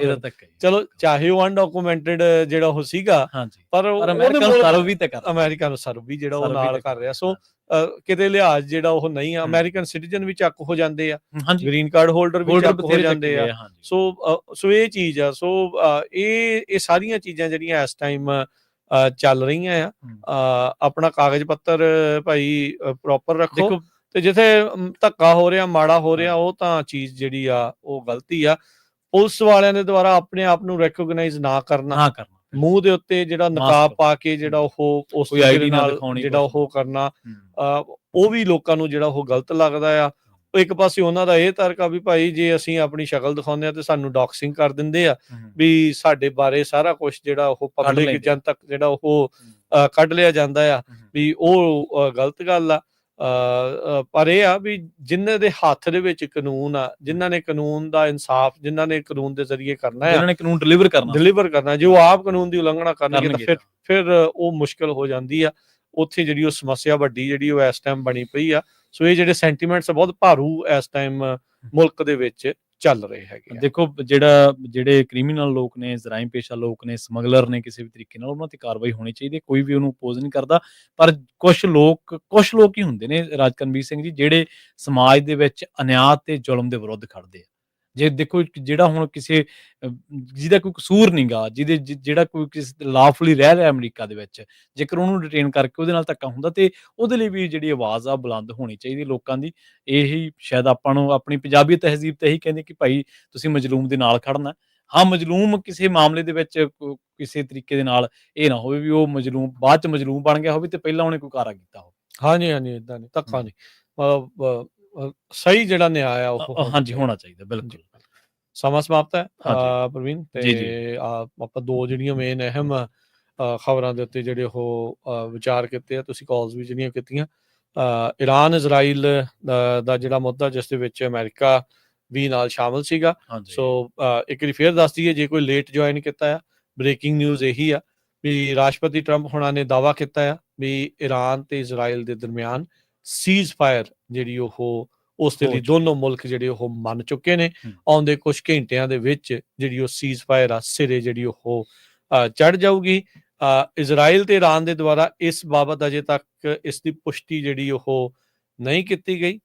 ਚਲੋ ਚਾਹੇ ਉਹ ਅਨਡਾਕੂਮੈਂਟਡ ਜਿਹੜਾ ਉਹ ਸੀਗਾ, ਪਰ ਅਮਰੀਕਾ ਨੂੰ ਸਰਵ ਵੀ ਜਿਹੜਾ ਉਹ ਨਾਲ ਕਰ ਰਿਹਾ। ਸੋ ਕਿਤੇ ਲਿਹਾਜ਼ ਜਿਹੜਾ ਉਹ ਨਹੀਂ ਆ, ਅਮਰੀਕਨ ਸਿਟੀਜ਼ਨ ਵੀ ਚੱਕ ਹੋ ਜਾਂਦੇ ਆ, ਗ੍ਰੀਨ ਕਾਰਡ ਹੋਲਡਰ ਵੀ ਚੱਕ ਹੋ ਜਾਂਦੇ ਆ। ਸੋ ਇਹ ਚੀਜ਼ ਆ। ਸੋ ਇਹ ਸਾਰੀਆਂ ਚੀਜ਼ਾਂ ਜਿਹੜੀਆਂ ਇਸ ਟਾਈਮ ਚੱਲ ਰਹੀਆਂ ਆ। ਆਪਣਾ ਕਾਗਜ਼ ਪੱਤਰ ਭਾਈ ਪ੍ਰੋਪਰ ਰੱਖੋ, ਤੇ ਜਿੱਥੇ ਧੱਕਾ ਹੋ ਰਿਹਾ, ਮਾੜਾ ਹੋ ਰਿਹਾ, ਉਹ ਤਾਂ ਚੀਜ਼ ਜਿਹੜੀ ਆ ਉਹ ਗਲਤੀ ਆ। ਪੁਲਿਸ ਵਾਲਿਆਂ ਦੇ ਦੁਆਰਾ ਆਪਣੇ ਆਪ ਨੂੰ ਰੈਕੋਗਨਾਈਜ਼ ਨਾ ਕਰਨਾ, ਮੂੰਹ ਦੇ ਉੱਤੇ ਜਿਹੜਾ ਨਕਾਬ ਪਾ ਕੇ ਜਿਹੜਾ ਉਹ ਉਸ ਤਰੀਕੇ ਨਾਲ ਜਿਹੜਾ ਉਹ ਕਰਨਾ, ਉਹ ਵੀ ਲੋਕਾਂ ਨੂੰ ਜਿਹੜਾ ਉਹ ਗਲਤ ਲੱਗਦਾ ਆ। ਇੱਕ ਪਾਸੇ ਉਹਨਾਂ ਦਾ ਇਹ ਤਰਕ ਆ ਵੀ ਭਾਈ ਜੇ ਅਸੀਂ ਆਪਣੀ ਸ਼ਕਲ ਦਿਖਾਉਂਦੇ ਆ ਤੇ ਸਾਨੂੰ ਡੌਕਸਿੰਗ ਕਰ ਦਿੰਦੇ ਆ, ਵੀ ਸਾਡੇ ਬਾਰੇ ਸਾਰਾ ਕੁਝ ਜਿਹੜਾ ਉਹ ਪਬਲਿਕ ਜਨਤਕ ਜਿਹੜਾ ਉਹ ਕੱਢ ਲਿਆ ਜਾਂਦਾ ਆ, ਵੀ ਉਹ ਗਲਤ ਗੱਲ ਆ। ਪਰ ਇਹ ਆ ਵੀ ਜਿਨ੍ਹਾਂ ਦੇ ਹੱਥ ਦੇ ਵਿੱਚ ਕਾਨੂੰਨ ਆ, ਜਿਨ੍ਹਾਂ ਨੇ ਕਾਨੂੰਨ ਦਾ ਇਨਸਾਫ, ਜਿਨ੍ਹਾਂ ਨੇ ਕਾਨੂੰਨ ਦੇ ਜ਼ਰੀਏ ਕਰਨਾ ਹੈ, ਕਾਨੂੰਨ ਡਿਲੀਵਰ ਕਰਨਾ, ਜੇ ਉਹ ਆਪ ਕਾਨੂੰਨ ਦੀ ਉਲੰਘਣਾ ਕਰਨਗੇ ਤਾਂ ਫਿਰ ਉਹ ਮੁਸ਼ਕਲ ਹੋ ਜਾਂਦੀ ਆ। ਉੱਥੇ ਜਿਹੜੀ ਉਹ ਸਮੱਸਿਆ ਵੱਡੀ ਜਿਹੜੀ ਉਹ ਇਸ ਟਾਈਮ ਬਣੀ ਪਈ ਆ। ਸੋ ਇਹ ਜਿਹੜੇ ਸੈਂਟੀਮੈਂਟਸ ਬਹੁਤ ਭਾਰੂ ਇਸ ਟਾਈਮ ਮੁਲਕ ਦੇ ਵਿੱਚ ਚੱਲ ਰਹੇ ਹੈਗੇ। ਦੇਖੋ ਜਿਹੜੇ ਕ੍ਰਿਮੀਨਲ ਲੋਕ ਨੇ, ਜਰਾਇਮ ਪੇਸ਼ਾ ਲੋਕ ਨੇ, ਸਮਗਲਰ ਨੇ, ਕਿਸੇ ਵੀ ਤਰੀਕੇ ਨਾਲ ਉਹਨਾਂ ਤੇ ਕਾਰਵਾਈ ਹੋਣੀ ਚਾਹੀਦੀ ਹੈ। ਕੋਈ ਵੀ ਉਹਨੂੰ ਅਪੋਜ਼ ਨਹੀਂ ਕਰਦਾ, ਪਰ ਕੁਝ ਲੋਕ ਹੀ ਹੁੰਦੇ ਨੇ ਰਾਜਕਨਵੀਰ ਸਿੰਘ ਜੀ, ਜਿਹੜੇ ਸਮਾਜ ਦੇ ਵਿੱਚ ਅਨਿਆਂ ਤੇ ਜ਼ੁਲਮ ਦੇ ਵਿਰੁੱਧ ਖੜਦੇ ਆ। ਜੇ ਦੇਖੋ ਜਿਹੜਾ ਹੁਣ ਕਿਸੇ ਜਿਹਦਾ ਕੋਈ ਕਸੂਰ ਨਹੀਂ ਗਾ, ਜਿਹੜਾ ਕੋਈ ਕਿਸੇ ਲਾਫੁਲੀ ਰਹਿ ਰਿਹਾ ਅਮਰੀਕਾ ਦੇ ਵਿੱਚ, ਜੇਕਰ ਉਹਨੂੰ ਡਿਟੇਨ ਕਰਕੇ ਉਹਦੇ ਨਾਲ ਧੱਕਾ ਹੁੰਦਾ ਤੇ ਉਹਦੇ ਲਈ ਵੀ ਜਿਹੜੀ ਆਵਾਜ਼ ਆ ਬੁਲੰਦ ਹੋਣੀ ਚਾਹੀਦੀ ਲੋਕਾਂ ਦੀ। ਇਹੀ ਸ਼ਾਇਦ ਆਪਾਂ ਨੂੰ ਆਪਣੀ ਪੰਜਾਬੀ ਤਹਿਜ਼ੀਬ ਤੇ ਇਹੀ ਕਹਿੰਦੇ ਕਿ ਭਾਈ ਤੁਸੀਂ ਮਜ਼ਲੂਮ ਦੇ ਨਾਲ ਖੜਨਾ। ਹਾਂ, ਮਜ਼ਲੂਮ ਕਿਸੇ ਮਾਮਲੇ ਦੇ ਵਿੱਚ ਕਿਸੇ ਤਰੀਕੇ ਦੇ ਨਾਲ ਇਹ ਨਾ ਹੋਵੇ ਵੀ ਉਹ ਮਜ਼ਲੂਮ ਬਾਅਦ ਚ ਮਜ਼ਲੂਮ ਬਣ ਗਿਆ ਹੋਵੇ ਤੇ ਪਹਿਲਾਂ ਉਹਨੇ ਕੋਈ ਕਾਰਾ ਕੀਤਾ ਹੋਵੇ। ਹਾਂਜੀ, ਏਦਾਂ ਨਹੀਂ, ਧੱਕਾ ਨਹੀਂ, ਸਹੀ ਜਿਹੜਾ ਨਿਆਂ ਆ ਉਹ ਹਾਂਜੀ ਹੋਣਾ ਚਾਹੀਦਾ। ਬਿਲਕੁਲ। ਸਮਾਂ ਸਮਾਪਤ ਹੈ ਪ੍ਰਵੀਨ, ਤੇ ਆਪਾਂ ਦੋ ਜਿਹੜੀਆਂ ਮੇਨ ਅਹਿਮ ਖਬਰਾਂ ਦੇ ਉੱਤੇ ਜਿਹੜੇ ਉਹ ਵਿਚਾਰ ਕੀਤੇ ਆ, ਤੁਸੀਂ ਕਾਲਸ ਵੀ ਜਿਹੜੀਆਂ ਕੀਤੀਆਂ। ਇਰਾਨ ਇਜ਼ਰਾਈਲ ਦਾ ਜਿਹੜਾ ਮੁੱਦਾ ਜਿਸ ਦੇ ਵਿੱਚ ਅਮਰੀਕਾ ਵੀ ਨਾਲ ਸ਼ਾਮਲ ਸੀਗਾ। ਸੋ ਇੱਕ ਵਾਰੀ ਫੇਰ ਦੱਸ ਦਈਏ, ਜੇ ਕੋਈ ਲੇਟ ਜੁਆਇਨ ਕੀਤਾ ਆ, ਬ੍ਰੇਕਿੰਗ ਨਿਊਜ਼ ਇਹੀ ਆ ਵੀ ਰਾਸ਼ਟਰਪਤੀ ਟਰੰਪ ਹੁਣਾਂ ਨੇ ਦਾਅਵਾ ਕੀਤਾ ਆ ਵੀ ਇਰਾਨ ਤੇ ਇਜ਼ਰਾਈਲ ਦੇ ਦਰਮਿਆਨ ਸੀਜ਼ ਫਾਇਰ ਜਿਹੜੀ ਉਹ ਉਸ ਦੇ ਲਈ ਦੋਨੋਂ ਮੁਲਕ ਜਿਹੜੇ ਉਹ ਮੰਨ ਚੁੱਕੇ ਨੇ। ਆਉਂਦੇ ਕੁਝ ਘੰਟਿਆਂ ਦੇ ਵਿੱਚ ਜਿਹੜੀ ਉਹ ਸੀਜ਼ ਫਾਇਰ ਆ ਸਿਰੇ ਜਿਹੜੀ ਉਹ ਚੜ ਜਾਊਗੀ। ਇਜ਼ਰਾਈਲ ਤੇ ਇਰਾਨ ਦੇ ਦੁਆਰਾ ਇਸ ਬਾਬਤ ਅਜੇ ਤੱਕ ਇਸ ਦੀ ਪੁਸ਼ਟੀ ਜਿਹੜੀ ਉਹ ਨਹੀਂ ਕੀਤੀ ਗਈ,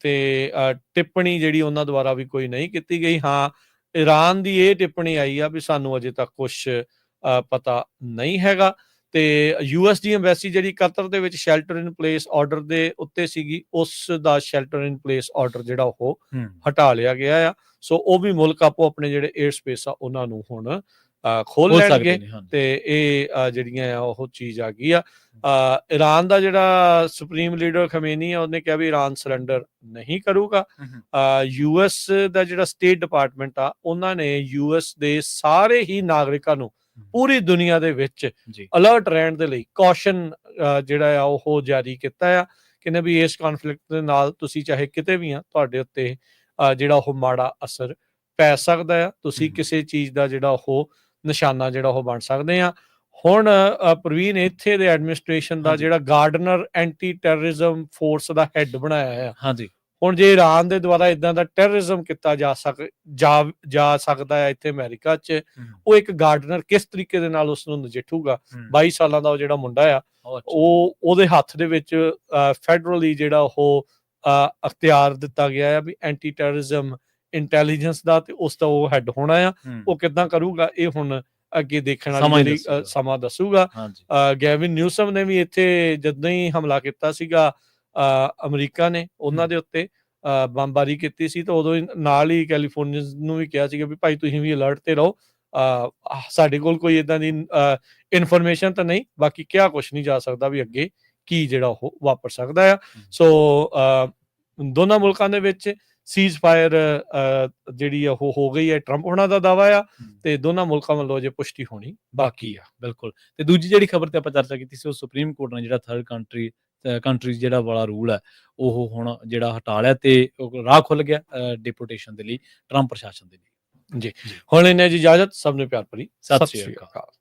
ਤੇ ਟਿੱਪਣੀ ਜਿਹੜੀ ਉਹਨਾਂ ਦੁਆਰਾ ਵੀ ਕੋਈ ਨਹੀਂ ਕੀਤੀ ਗਈ। ਹਾਂ, ਇਰਾਨ ਦੀ ਇਹ ਟਿੱਪਣੀ ਆਈ ਆ ਵੀ ਸਾਨੂੰ ਅਜੇ ਤੱਕ ਕੁਝ ਪਤਾ ਨਹੀਂ ਹੈਗਾ। ਤੇ US ਦੀ ਐਮਬੈਸੀ ਜਿਹੜੀ ਕਤਰ ਦੇ ਵਿੱਚ ਸ਼ੈਲਟਰ ਇਨ ਪਲੇਸ ਆਰਡਰ ਦੇ ਉੱਤੇ ਸੀਗੀ, ਉਸ ਦਾ ਸ਼ੈਲਟਰ ਇਨ ਪਲੇਸ ਆਰਡਰ ਜਿਹੜਾ ਉਹ ਹਟਾ ਲਿਆ ਗਿਆ ਆ। ਸੋ ਉਹ ਵੀ ਮੁਲਕ ਆਪੋ ਆਪਣੇ ਜਿਹੜੇ 에ਅਰ ਸਪੇਸ ਆ ਉਹਨਾਂ ਨੂੰ ਹੁਣ ਖੋਲ ਲੈਣਗੇ, ਤੇ ਇਹ ਜਿਹੜੀਆਂ ਆ ਉਹ ਚੀਜ਼ ਆ ਗਈ ਆ। ਇਰਾਨ ਦਾ ਜਿਹੜਾ ਸੁਪਰੀਮ ਲੀਡਰ ਖਮੇਨੀ ਆ, ਉਹਨੇ ਕਿਹਾ ਵੀ ਇਰਾਨ ਸਰੈਂਡਰ ਨਹੀਂ ਕਰੂਗਾ। US ਦਾ ਜਿਹੜਾ ਸਟੇਟ ਡਿਪਾਰਟਮੈਂਟ ਆ, ਉਹਨਾਂ ਨੇ US ਦੇ ਸਾਰੇ ਹੀ ਨਾਗਰਿਕਾਂ ਨੂੰ ਪੂਰੀ ਦੁਨੀਆ ਦੇ ਵਿੱਚ ਅਲਰਟ ਰਹਿਣ ਦੇ ਲਈ ਕੌਸ਼ਨ ਜਿਹੜਾ ਆ ਉਹ ਜਾਰੀ ਕੀਤਾ ਆ, ਕਹਿੰਦੇ ਵੀ ਇਸ ਕਨਫਲਿਕਟ ਦੇ ਨਾਲ ਤੁਸੀਂ ਚਾਹੇ ਕਿਤੇ ਵੀ ਆ, ਤੁਹਾਡੇ ਉੱਤੇ ਜਿਹੜਾ ਉਹ ਮਾੜਾ ਅਸਰ ਪੈ ਸਕਦਾ ਆ, ਤੁਸੀਂ ਕਿਸੇ ਚੀਜ਼ ਦਾ ਜਿਹੜਾ ਉਹ ਨਿਸ਼ਾਨਾ ਜਿਹੜਾ ਉਹ ਬਣ ਸਕਦੇ ਆ। ਹੁਣ ਪ੍ਰਵੀਨ, ਇੱਥੇ ਦੇ ਐਡਮਿਨਿਸਟ੍ਰੇਸ਼ਨ ਦਾ ਜਿਹੜਾ ਗਾਰਡਨਰ ਐਂਟੀ ਟੈਰਰਿਜ਼ਮ ਫੋਰਸ ਦਾ ਹੈੱਡ ਬਣਾਇਆ ਆ, ਹੁਣ ਜੇ ਇਰਾਨ ਦੇ ਦੁਆਰਾ ਇਦਾਂ ਦਾ ਟੈਰਰਿਜ਼ਮ ਕੀਤਾ ਜਾ ਸਕਦਾ ਹੈ ਇੱਥੇ ਅਮਰੀਕਾ 'ਚ, ਉਹ ਇੱਕ ਗਾਰਡਨਰ ਕਿਸ ਤਰੀਕੇ ਦੇ ਨਾਲ ਉਸ ਨੂੰ ਨਜਿੱਠੂਗਾ। 22 ਸਾਲਾਂ ਦਾ ਉਹ ਜਿਹੜਾ ਮੁੰਡਾ ਆ, ਉਹਦੇ ਹੱਥ ਦੇ ਵਿੱਚ ਫੈਡਰਲੀ ਜਿਹੜਾ ਉਹ ਅਖਤਿਆਰ ਦਿੱਤਾ ਗਿਆ ਹੈ ਵੀ ਐਂਟੀ ਟੈਰਰਿਜ਼ਮ ਇੰਟੈਲੀਜੈਂਸ ਦਾ, ਤੇ ਉਸ ਦਾ ਉਹ ਹੈੱਡ ਹੋਣਾ ਆ। ਉਹ ਕਿੱਦਾਂ ਕਰੂਗਾ ਇਹ ਹੁਣ ਅੱਗੇ ਦੇਖਣ ਵਾਲੀ ਸਮਾਂ ਦੱਸੂਗਾ। ਗੈਵਿਨ ਨਿਊਸਮ ਨੇ ਵੀ ਇੱਥੇ ਜਦੋਂ ਹੀ ਹਮਲਾ ਕੀਤਾ ਸੀਗਾ ਅਮਰੀਕਾ ਨੇ ਉਹਨਾਂ ਦੇ ਉੱਤੇ ਬੰਬਾਰੀ ਕੀਤੀ ਸੀ, ਤਾਂ ਉਦੋਂ ਨਾਲ ਹੀ ਕੈਲੀਫੋਰਨੀਆ ਨੂੰ ਵੀ ਕਿਹਾ ਸੀਗਾ ਵੀ ਭਾਈ ਤੁਸੀਂ ਵੀ ਅਲਰਟ ਤੇ ਰਹੋ, ਸਾਡੇ ਕੋਲ ਕੋਈ ਏਦਾਂ ਦੀ ਇਨਫੋਰਮੇਸ਼ਨ ਤਾਂ ਨਹੀਂ, ਬਾਕੀ ਕਿਹਾ ਕੁਛ ਨਹੀਂ ਜਾ ਸਕਦਾ ਵੀ ਅੱਗੇ ਕੀ ਜਿਹੜਾ ਉਹ ਵਾਪਰ ਸਕਦਾ ਆ। ਸੋ ਦੋਨਾਂ ਮੁਲਕਾਂ ਦੇ ਵਿੱਚ ਸੀਜ਼ ਫਾਇਰ ਜਿਹੜੀ ਆ ਉਹ ਹੋ ਗਈ ਹੈ, ਟਰੰਪ ਹੋਣਾ ਦਾ ਦਾਅਵਾ ਆ, ਤੇ ਦੋਨਾਂ ਮੁਲਕਾਂ ਵੱਲੋਂ ਜੇ ਪੁਸ਼ਟੀ ਹੋਣੀ ਬਾਕੀ ਆ। ਬਿਲਕੁਲ। ਤੇ ਦੂਜੀ ਜਿਹੜੀ ਖਬਰ ਤੇ ਆਪਾਂ ਚਰਚਾ ਕੀਤੀ ਸੀ, ਉਹ ਸੁਪਰੀਮ ਕੋਰਟ ਨੇ ਜਿਹੜਾ ਥਰਡ ਕੰਟਰੀਜ਼ ਜਿਹੜਾ ਵਾਲਾ ਰੂਲ ਹੈ ਉਹ ਹੁਣ ਜਿਹੜਾ ਹਟਾ ਲਿਆ, ਤੇ ਰਾਹ ਖੁੱਲ ਗਿਆ ਡਿਪੋਰਟੇਸ਼ਨ ਦੇ ਲਈ ਟਰੰਪ ਪ੍ਰਸ਼ਾਸਨ ਦੇ ਲਈ। ਜੀ ਹੁਣ ਇਹਨਾਂ ਦੀ ਇਜਾਜ਼ਤ, ਸਭ ਨੂੰ ਪਿਆਰ ਭਰੀ ਸਤਿ ਸ਼੍ਰੀ ਅਕਾਲ।